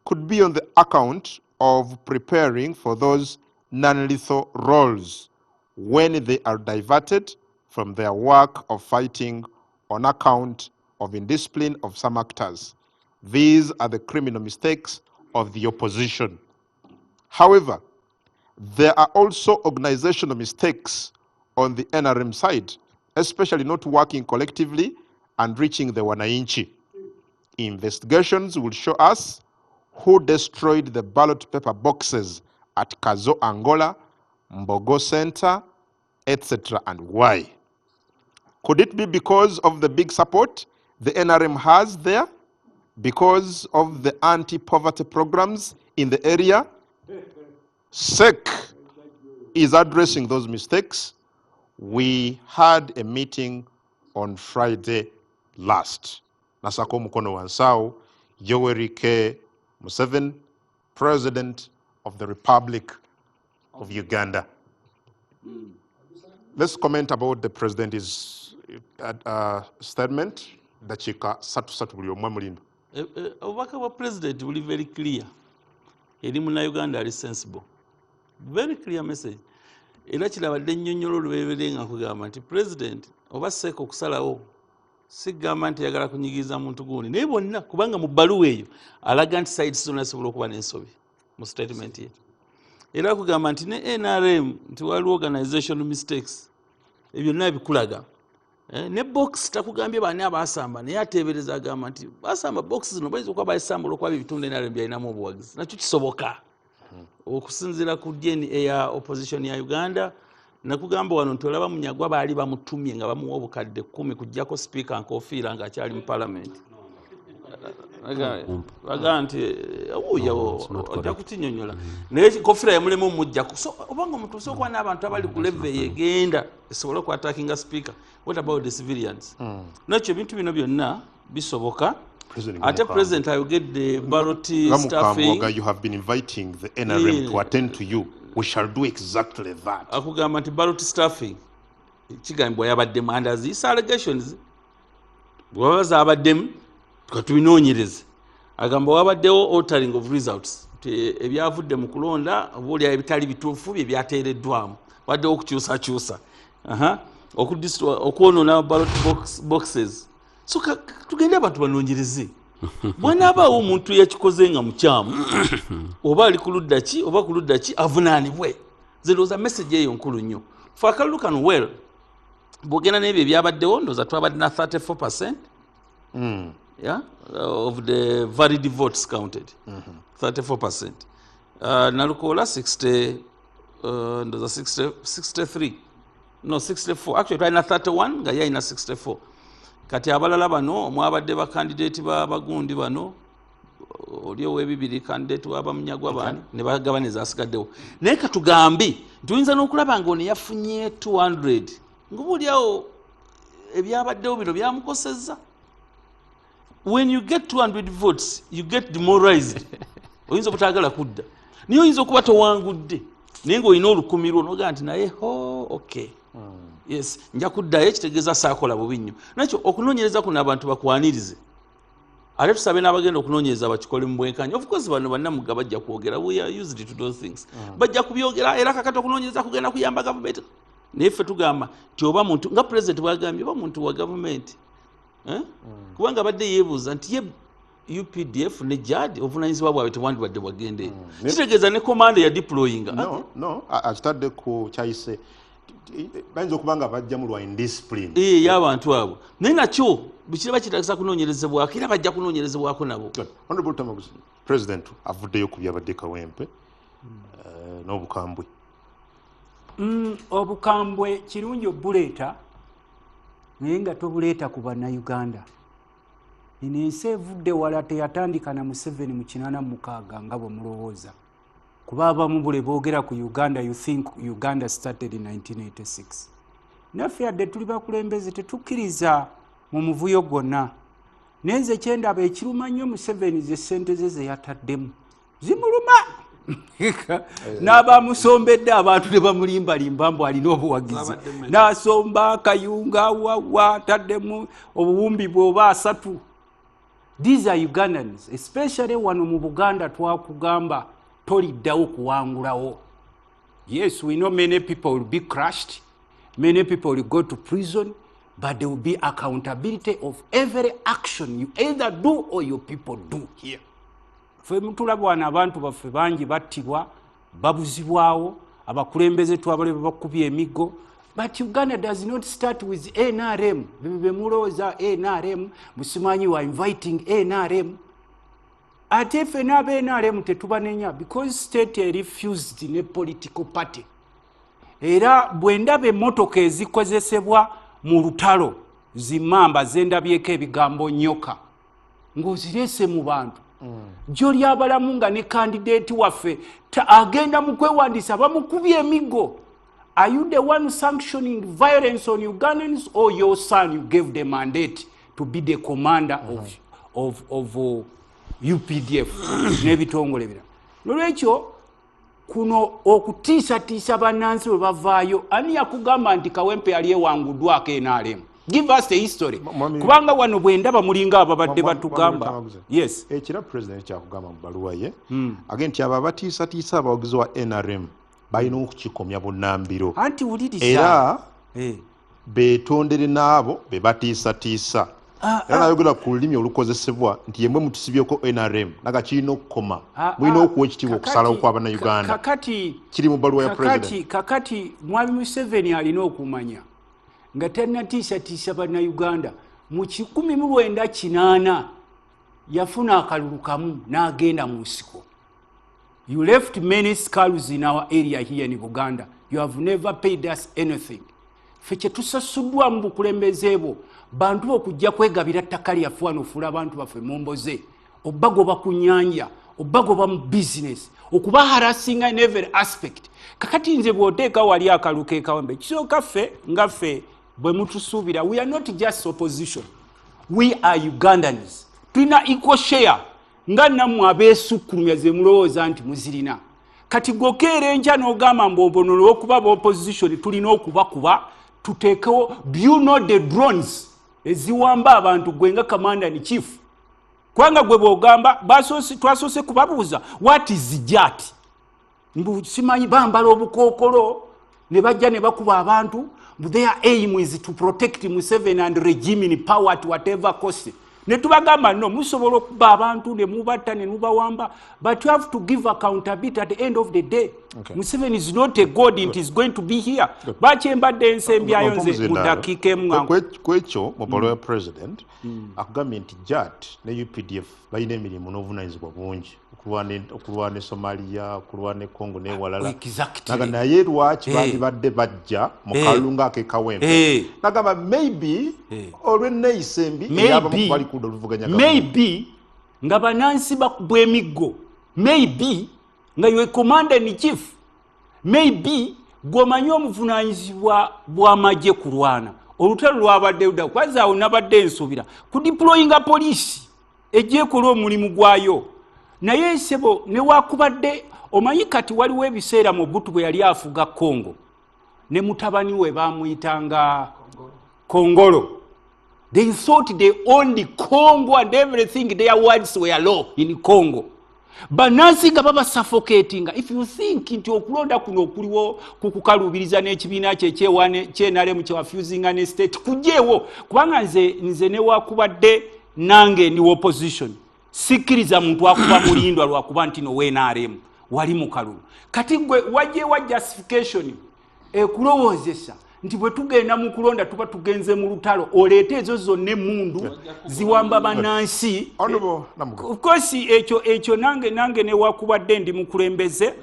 could be on the account of preparing for those non-lethal roles when they are diverted from their work of fighting on account of indiscipline of some actors. These are the criminal mistakes of the opposition. However, there are also organizational mistakes on the NRM side, especially not working collectively and reaching the Wananchi. Investigations will show us who destroyed the ballot paper boxes at Kazo Angola, Mbogo Center, etc., and why. Could it be because of the big support the NRM has there? Because of the anti-poverty programs in the area? SEC is addressing those mistakes. We had a meeting on Friday last. Nasako Mukono Wansao, Yoweri K. Museveni, President of the Republic of Uganda. Let's comment about the President's statement. Dachika satu buli omwe mulindo. Obubaka bwa President buli very clear. Eri muna Uganda ali sensible. Very clear message. Era kirabadde nnyonnyolo olwebere nga kugamba nti President oba seeko okusalawo sigamba nti yagala kunyigiza muntu gundi naye bonna kubanga mu bbaluwa eyo alaga nti sides zonna zisobola okuba n'ensobi mu statement ye. Era kugamba nti ne NRM nti waliwo organization mistakes ebyo byonna bikulaga. Ne box takugambye bani abasamba naye ateebereza agamba nti basamba box zino bayinza okuba bayisambula okuba ebitundu NRM byalinamu obuwagizi nakyo kisoboka okusinziira ku DNA ya opposition ya Uganda. Nakugamba wano nti olaba Munyagwa baali bamutumye nga bamuwa obukadde 10 kujjako speaker Nkofiira ng'akyali mu parliament. Baga nti ojja kukinyonyola naye Nkofiira yamulema omujjako. So obanga omuntu osobola okuba n'abantu abali ku level yegenda esobola okuattackinga speaker. What about the civilians? Nakyo ebintu bino byonna bisoboka. Ate President I will get the ballot staffing. You have been inviting the NRM to attend to you. We shall do exactly that. Akugamba nti ballot staffing kigambibwa yabaddemu under these allegations bwabaza abaddemu tukatubinoonyereze. Agamba wabaddewo altering of results ebyavudde mu kulonda obuuli ebitali bituufu bye byateereddwamu waddewo okukyusakyusa okwonoona ballot boxes. So tugende abantu banoonyereze bw'anaabaawo omuntu yakikoze nga mukyamu oba ali ku ludda ki oba ku ludda ki avunaanibwe. Zirowooza message eyo nkulu nnyo. Fe akalulu kano well bw'ogenda n'ebyo ebyabaddewo ndowooza twabadde na 34% of the valid votes counted. 34%. Nalukoola 63. No, 64. Actually twalina 31 nga yalina 64. Kati abalala bano omwabadde ba candidate bagundi bano oli ow'ebibiri candidate waba Munyagwa bani ne bagabana ezasigaddewo. Naye katugambe tuyinza n'okulaba nga ono yafunye 200 ng'obuulyawo ebyabaddewo bino byamukosezza. When you get 200 votes you get demoralized. Oyinza obutaagala kudda niyo oyinza okuba towangudde naye ng'olina olukumi lwo n'ogaa nti naye okay. Yes, nja kuddayo kitegeeza saakola bubi nnyo. Nakyo okunoonyereza kuno abantu bakwanirize. Ate tusabe n'abagenda okunoonyereza bakikole mu bwenkanya. Of course bano bannamugga bajja kwogera. We are used to those things. Bajja kubyogera era kakati okunoonyereza kugenda kuyamba gavumenti. Naye ffe tugamba nti oba muntu nga President bw'agambye oba muntu wa gavumenti. Kubanga badde yeebuuza nti ye UPDF ne JAD obuvunaanyizibwa bwabwe tewandibadde bwagende. Kitegeeza ne komanda ya deployinga. No, akitadde ku kyayise bayinza okuba nga bajja mu lwa indiscipline y'abantu abo naye nakyo bikiraba kitagisa kunoonyerezebwako era bajja kunoonyerezebwako nabo. Honorable Tamaguzi, President avuddeyo ku byabadde Kawempe n'obukambwe. Obukambwe kirungi obuleeta naye nga tobuleeta ku bannayuganda. Eno ensi evudde wala teyatandika na Museveni mu 86 nga bwe mulowooza. Kuba abamu bule boogera ku Uganda you think Uganda started in 1986. Naffe yadde tuli bakulembeze tetukkiriza mu muvuyo gwonna. Nenze kyendaba ekiruma nnyo Museveni ze ssente ze yataddemu zimuluma. N'abamusombedde abantu ne bamulimbalimba mbu alina obuwagizi. N'asomba Kayunga wawa taddemu obuwumbi bw'oba 3. These are Ugandans, especially wano mu Buganda twakugamba toliddawo kuwangulawo. Yes, we know many people will be crushed, many people will go to prison, but there will be accountability of every action you either do or your people do here. Fwe mutulabwana abantu baffe bangi battibwa babuzibwawo abakulembeze twabale bakubye emigo. But Uganda does not start with NRM. Bemuloza NRM, musimanyi wa inviting NRM. Ate ffe n'aba NRM tetubanenya because state refused in a political party. Era bwendaba emmotoka ezikozesebwa mu lutalo zimamba zendabyeko ebigambo nyoka ng'ozirese mu bantu. Joli abalamu nga ne candidate waffe agenda mu kwewandiisa bamukubye emigo. Are you the one sanctioning violence on Ugandans or your son you gave the mandate to be the commander UPDF n'ebitongole ebirala. Nolwekyo kuno okutiisatiisa bannansi bwe bavaayo, ani yakugamba nti Kawempe yali ewanguddwako NRM? Give us the history. Kubanga wano bwe ndaba mulinga ababadde batugamba. Yes. Ekira president kyakugamba mu baluwa ye agenti abo abatiisatiisa abawagizi wa NRM balina okukikomya bunnambiro. Anti wuliriza. Era beetondere n'abo be batiisatiisa. Era nayogera ku lulimi olukozesebwa nti yemwe mutusibyeko NRM naga kirina okukoma. Mulina okuwa ekitiibwa okusalawo kw'Abannayuganda. Kiri mu baluwa ya president. Kakati Mwami Museveni alina okumanya nga tannatiisatiisa Bannayuganda. Mu 1980 yafuna akalulu kamu n'agenda mu nsiko. You left many skulls in our area here in Buganda. You have never paid us anything. Fekye tusasuddwa mu bukulembeze bwo bantu okujja kwegabira ttaka lyaffe wano ofuula abantu baffe mu mboze, obbagoba ku nnyanja, obbagoba mu business, okuba harassing in every aspect. Kakati nze bw'oteeka wali akaluka e Kawempe, kisooka ffe nga ffe bwe mutusuubira, we are not just opposition, we are Ugandans. Tulina equal share nga nammwe abeesukkulumya ze mulowooza nti muzirina. Kati gokeera enkya n'ogamba mbombonono okuba opposition tulina okubakuba tuteekewo. Do you know the drones eziwamba abantu gwe nga commander in chief? Kubanga gwe bw'ogamba twasoose kubabuuza what is JAT? Mbu simanyi bambala obukookolo ne bajja ne bakuba abantu. Their aim is to protect Museveni and regime in power at whatever cost. Ne tubagamba no, musobola okuba abantu ne mubatta ne mubawamba, but you have to give accountability at the end of the day. Okay. Museveni is not a god, it is going to be here. Bakyembadde ensembyayo nze mu dakiika emu. Kwekyo mu baluwa ya president akugambye nti JAT ne UPDF balina emirimu n'obuvunaanyizibwa bungi okulwana ne Somalia, okulwana ne Congo n'ewalala. Naga naye lwaki bandibadde bajja mu kalulu ng'ake Kawempe? Nagamba maybe olw'enneeyisembi eyabamu bali kudda oluvuganya. Maybe nga bannansi bakubwa emiggo. Maybe nga ywe commander in chief. Maybe gwomanyi omuvunaanyizibwa bw'amagye kulwana. Olutalo lwabadde ludda kwanza awo nabadde nsubira ku deployinga poliisi ejjeekola omulimu gwayo. Naye sebo ne wakubadde omanyi kati waliwo ebiseera mu Butu bwe yali afuga Congo ne mutabani we bamuyitanga Kongolo. They thought they owned Congo and everything, their words were law in Congo. Bannansi nga baba suffocating. If you think nti okulonda kuno okuliwo kukukalubiriza n'ekibiina kyenalemu kyewafusinga ne state kujeewo, kubanga nze ne wakubadde nange ndi opposition sikiriza muntu akuba mulindwa lwakuba nti no NRM wali mu kalulu. Kati gwe wajjewa justification ekulowoozesa nti bwe tugenda mu kulonda tuba tugenze mu lutalo oleete ezo zonna emmundu ziwamba bannansi. Of course ekyo nange ne wakubadde ndi mukulembeze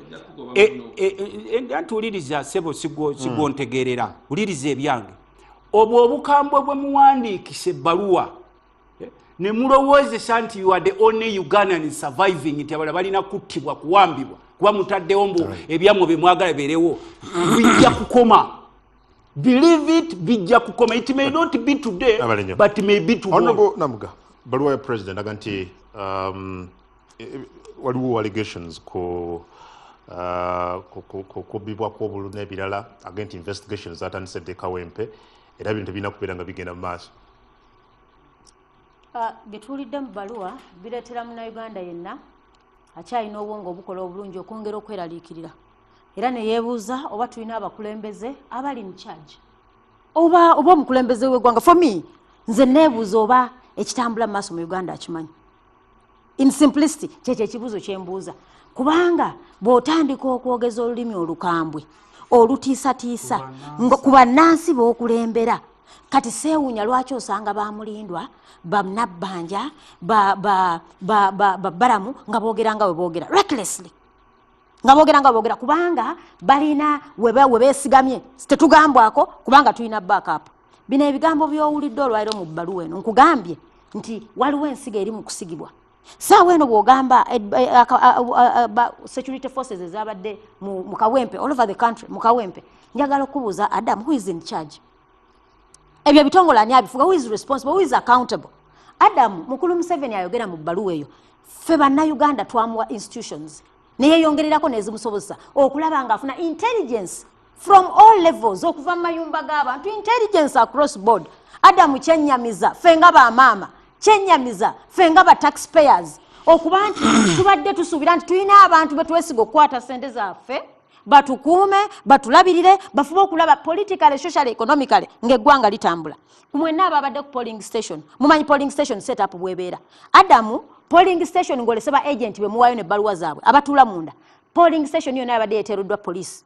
antuliriza sebo sigontegerera uliriza ebyange obwo obukambwe bwe muwandiikise ebbaluwa ne mulowoozesa nti you are the only Ugandan surviving, nti abala balina kuttibwa kuwambibwa kuba mutaddewo mbu ebyamwe bye mwagala beerewo bijja kukoma. Believe it, bijja kukoma. It may not be today, but may be tomorrow. Honorable Namuga, baluwa ya president aganti waliwo allegations ko kubibwa kw'obululu n'ebirala against investigations zatandise dde Kawempe era ebintu birina kubeera nga bigenda mu maaso. Bituulidde mu baluwa bireetera Munnayuganda yenna akyalina obwongo obukola obulungi okwongera okweraliikirira era ne yeebuuza oba tulina abakulembeze abali mu charge oba omukulembeze w'eggwanga. For me nze neebuuza oba ekitambula mu maaso mu Uganda akimanyi. In simplicity kyekyo ekibuuzo kye mbuuza, kubanga bw'otandika okwogeza olulimi olukambwe olutiisatiisa ku bannansi b'okulembera, kati seewuunya lwaki osanga bamulindwa banabbanja baramu nga boogera nga bwe boogera recklessly, nga boogera nga boogera kubanga balina we beesigamye tetugambwako kubanga tulina backup. Bino ebigambo by'owulidde olwaliro mu bbaluwa eno nkugambye nti waliwo ensigo eri mu kusigibwa. Saawa eno bw'ogamba security forces ezabadde mu Kawempe all over the country mu Kawempe, njagala okubuuza Adam, who is in charge? Ebyo bitongole ani abifuga? Who is responsible? Who is accountable? Adam, Mukulu Museveni ayogera mu bbaluwa eyo ffe bannayuganda twamuwa institutions neyeyongererako nezimusobozesa okulaba nga afuna intelligence from all levels okuva mu mayumba g'abantu intelligence across board. Adamu kyennyamiza ffe nga bamaama kyennyamiza ffe nga taxpayers okuba nti tubadde tusuubira nti tulina abantu betwesiga okukwata ssente zaffe batukuume batulabirire bafube okulaba politically socially economically ng'eggwanga litambula. Mwenna ababadde ku polling station mumanyi polling station set up bwebeera. Adamu polling station ng'olese ba agent bemuwaayo n'ebbaluwa zaabwe abatuula munda. Polling station yonna yabadde yeteereddwa police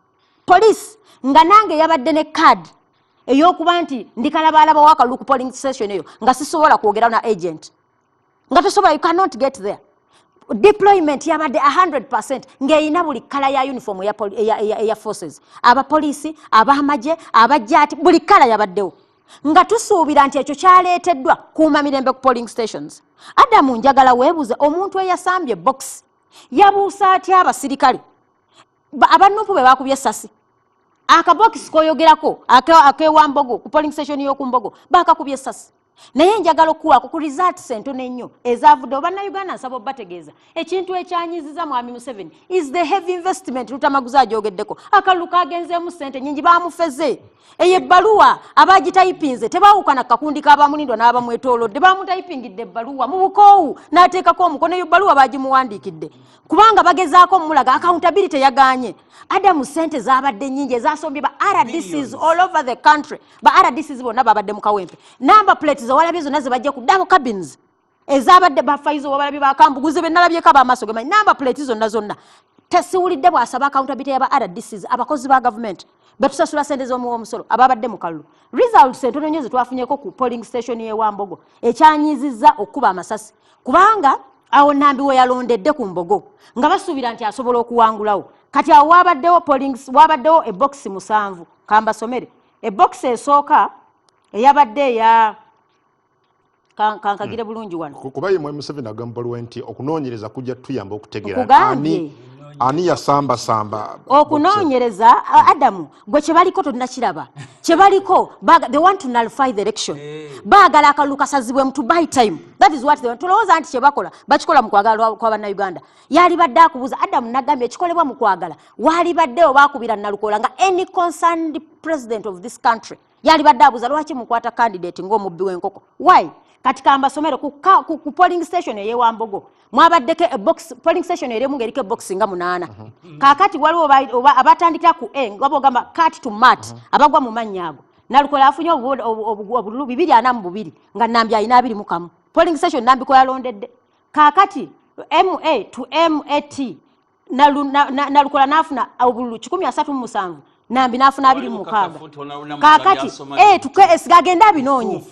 nga nange yabadde ne card ey'okuba nti ndikalabalaba wakalu ku polling station eyo nga sisobola kwogera na agent nga tosobola, you cannot get there. Deployment yabadde 100% ng'eyina buli kala ya uniform ya forces, abapoliisi abamaje abajjaati buli kala yabaddewo nga tusuubira nti ekyo kyaleeteddwa kuuma mirembe ku polling stations. Adamu njagala weebuuze omuntu eyasambye box yabuusa atya abasirikale abanupu be bakubye essasi akabokisi koyogerako akewambogo ku polling station y'okumbogo bakakubye essasi. Naye njagala okuwaako ku results entono ennyo ezavudde bannayuganda nsaba obbategeeza ekintu ekyanyiziza mwami Museveni is the heavy investment Lutamaguzi agyogeddeko. Akalulu kagenzeemu ssente nnyingi bamufeze eyo ebbaluwa abagitayipinze tebaawukana kakundi k'abamulindwa n'abamwetoolodde bamutayipingidde ebbaluwa mu bukoowu n'ateekako omukono eyo ebbaluwa bagimuwandiikidde kubanga bagezaako mulaga accountability yagaanye. Adamu ssente zabadde nnyingi ezasombye ba RDCs all over the country. Ba RDCs bonna babadde mu Kawempe. Number plates zawalabye zonna zibajja ku double cabins ezabadde bafaizo wabalabye bakambuguze benalabyeko abamaaso gemanyi number plates zonna tesiwulidde bw'asaba accountability y'aba RDCs abakozi ba government betusasula ssente z'omusolo ababadde mu kalulu. Results entono nnyo zetwafunyeko ku polling station y'e Wambogo ekyanyizizza okuba amasasi kubanga awo Nambi we yalondedde ku Mbogo nga basuubira nti asobola okuwangulawo. Kati awo wabaddewo ebox 7 kambasomere. Ebox esooka eyabadde ya kankagire bulungi wano kuba ye mwami Museveni agamba nti okunoonyereza kujja tuyamba okutegeera ani yasamba okunoonyereza Adamu gwe kyebaliko tonnakiraba kyebaliko they want to nullify the election baagala akalulu kasazibwe mu to buy time. That is what they want. Tulowooza nti kyebakola bakikola mu kwagala kwa bannayuganda. Yali badde akubuuza Adamu nagambye ekikolebwa mu kwagala waali baddewo baakubira Nalukola nga any concerned president of this country yali badde abuuza lwaki mukwata candidate ng'omubbi w'enkoko. Why? Kati kambasomere ku polling station ey'e Wambogo mwabaddeko box polling station erimu ng'eriko box nga 8. Kaakati waliwo abatandikira ku nga bogamba cut to mat abagwa mu mannyago. Nalukola afunye obululu 242 nga Nambi ayina 21. Polling station Nambi ko yalondedde. Kaakati MA to MAT Nalukola nafuna obululu 137. Nambi nafuna 26. Kaakati to gagenda abinoonye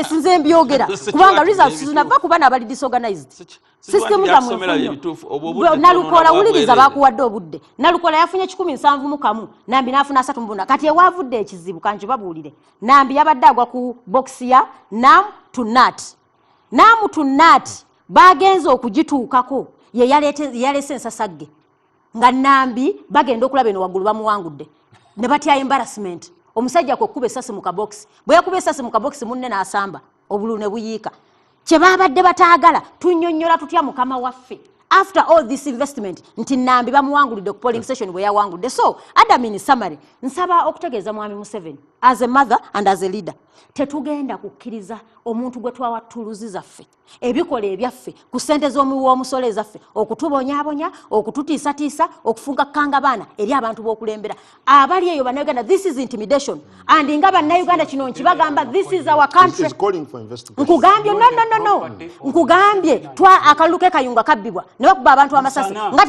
to nze mbyogera kubanga results zinava kuba n'abali disorganized system za mwe Nalukola wuliriza bakuwadde obudde. Nalukola yafunye 171 Nambi nafuna 34. Kati ewavudde ekizibu kanjo babuulire Nambi yabadde agwa ku box ya Nam to Nat bagenze okugituukako ye yalese ensasagge nga Nambi bagenda okulaba eno waggulu bamuwangudde ne batya embarrassment omusajja ko kuba essasi mu kabox bwe yakuba essasi mu kabox munne n'asamba obululu ne buyiika kye babadde bataagala tunnyonnyola tutya mukama waffe after all this investment nti Nambi bamuwangulidde ku polling station bwe yawangudde. So Adam in summary nsaba okutegeeza mwami Museveni as a mother and as a leader tetugenda kukkiriza omuntu gwe twawatuluzi zaffe ebikola ebyaffe ku ssente z'omuwoomusolo ezaffe okutubonyaabonya okututiisatiisa okufunga kkanga baana eri abantu b'okulembera abali eyo bannayuganda. This is intimidation and nga bannayuganda kino nkibagamba this is our country. Nkugambye no nkugambye akalulu k'ekayunga kabbibwa ne bakuba abantu amasasi nga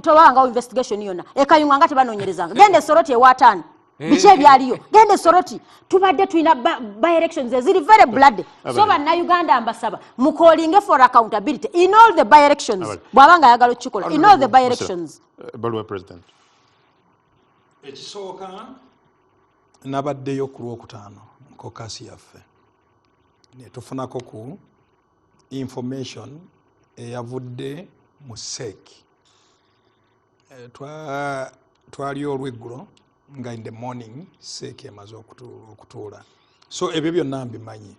tewabangawo investigation yonna ekayunga nga tebanoonyerezanga genda Soroti ewaataani biki ebyaliyo gende Soroti tubadde tulina by elections eziri very bloody. So bannayuganda mbasaba mukolinge for accountability in all the by elections bwabanga ayagala okukikola in all the by elections. Baluwa President ekisooka nabaddeyo ku Lwokutaano nkokasi yaffe netufunako ku information eyavudde mu SEEK twali olweggulo nga in the morning SEEK emaze okutuula. So ebyo byonna mbimanyi.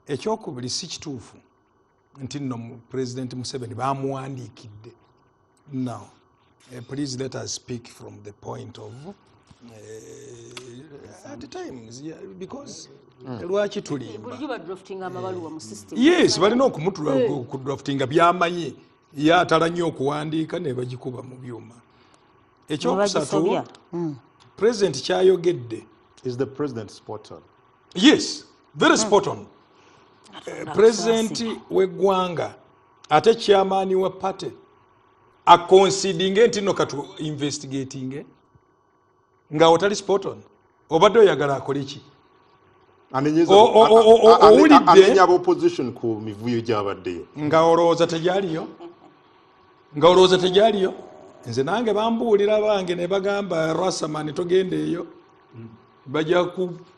Ekyokubiri si kituufu nti nno President Museveni bamuwandiikidde. Now, please let us speak from the point of at the times, yeah, because lwaki tulimba. Yes, balina okumudraftinga byamanyi ye atala nnyo okuwandiika ne bagikuba mu byuma. Ekyokusatu, President kyayogedde. Is the president spot on? Yes, very spot on. President w'eggwanga ate chairman wa party aconsiding nti no katu investigating nga otali spot on obadde oyagala akole ki owulidde opposition ku mivuyo gy'abaddeyo nga olowooza tegyaliyo nze nange bambuulira bange ne bagamba Rasamani togenda eyo bajja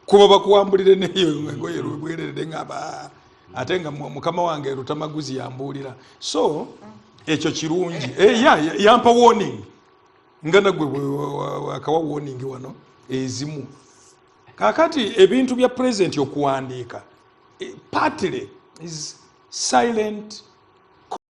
kuba bakuwambulire neyo ngoye lwebwerere ngaba ate nga mukama wange Rutamaguzi yambuulira so ekyo kirungi yampa warning nga nagwe akawa warning wano ezimu kakati ebintu bya president okuwandiika partly is silent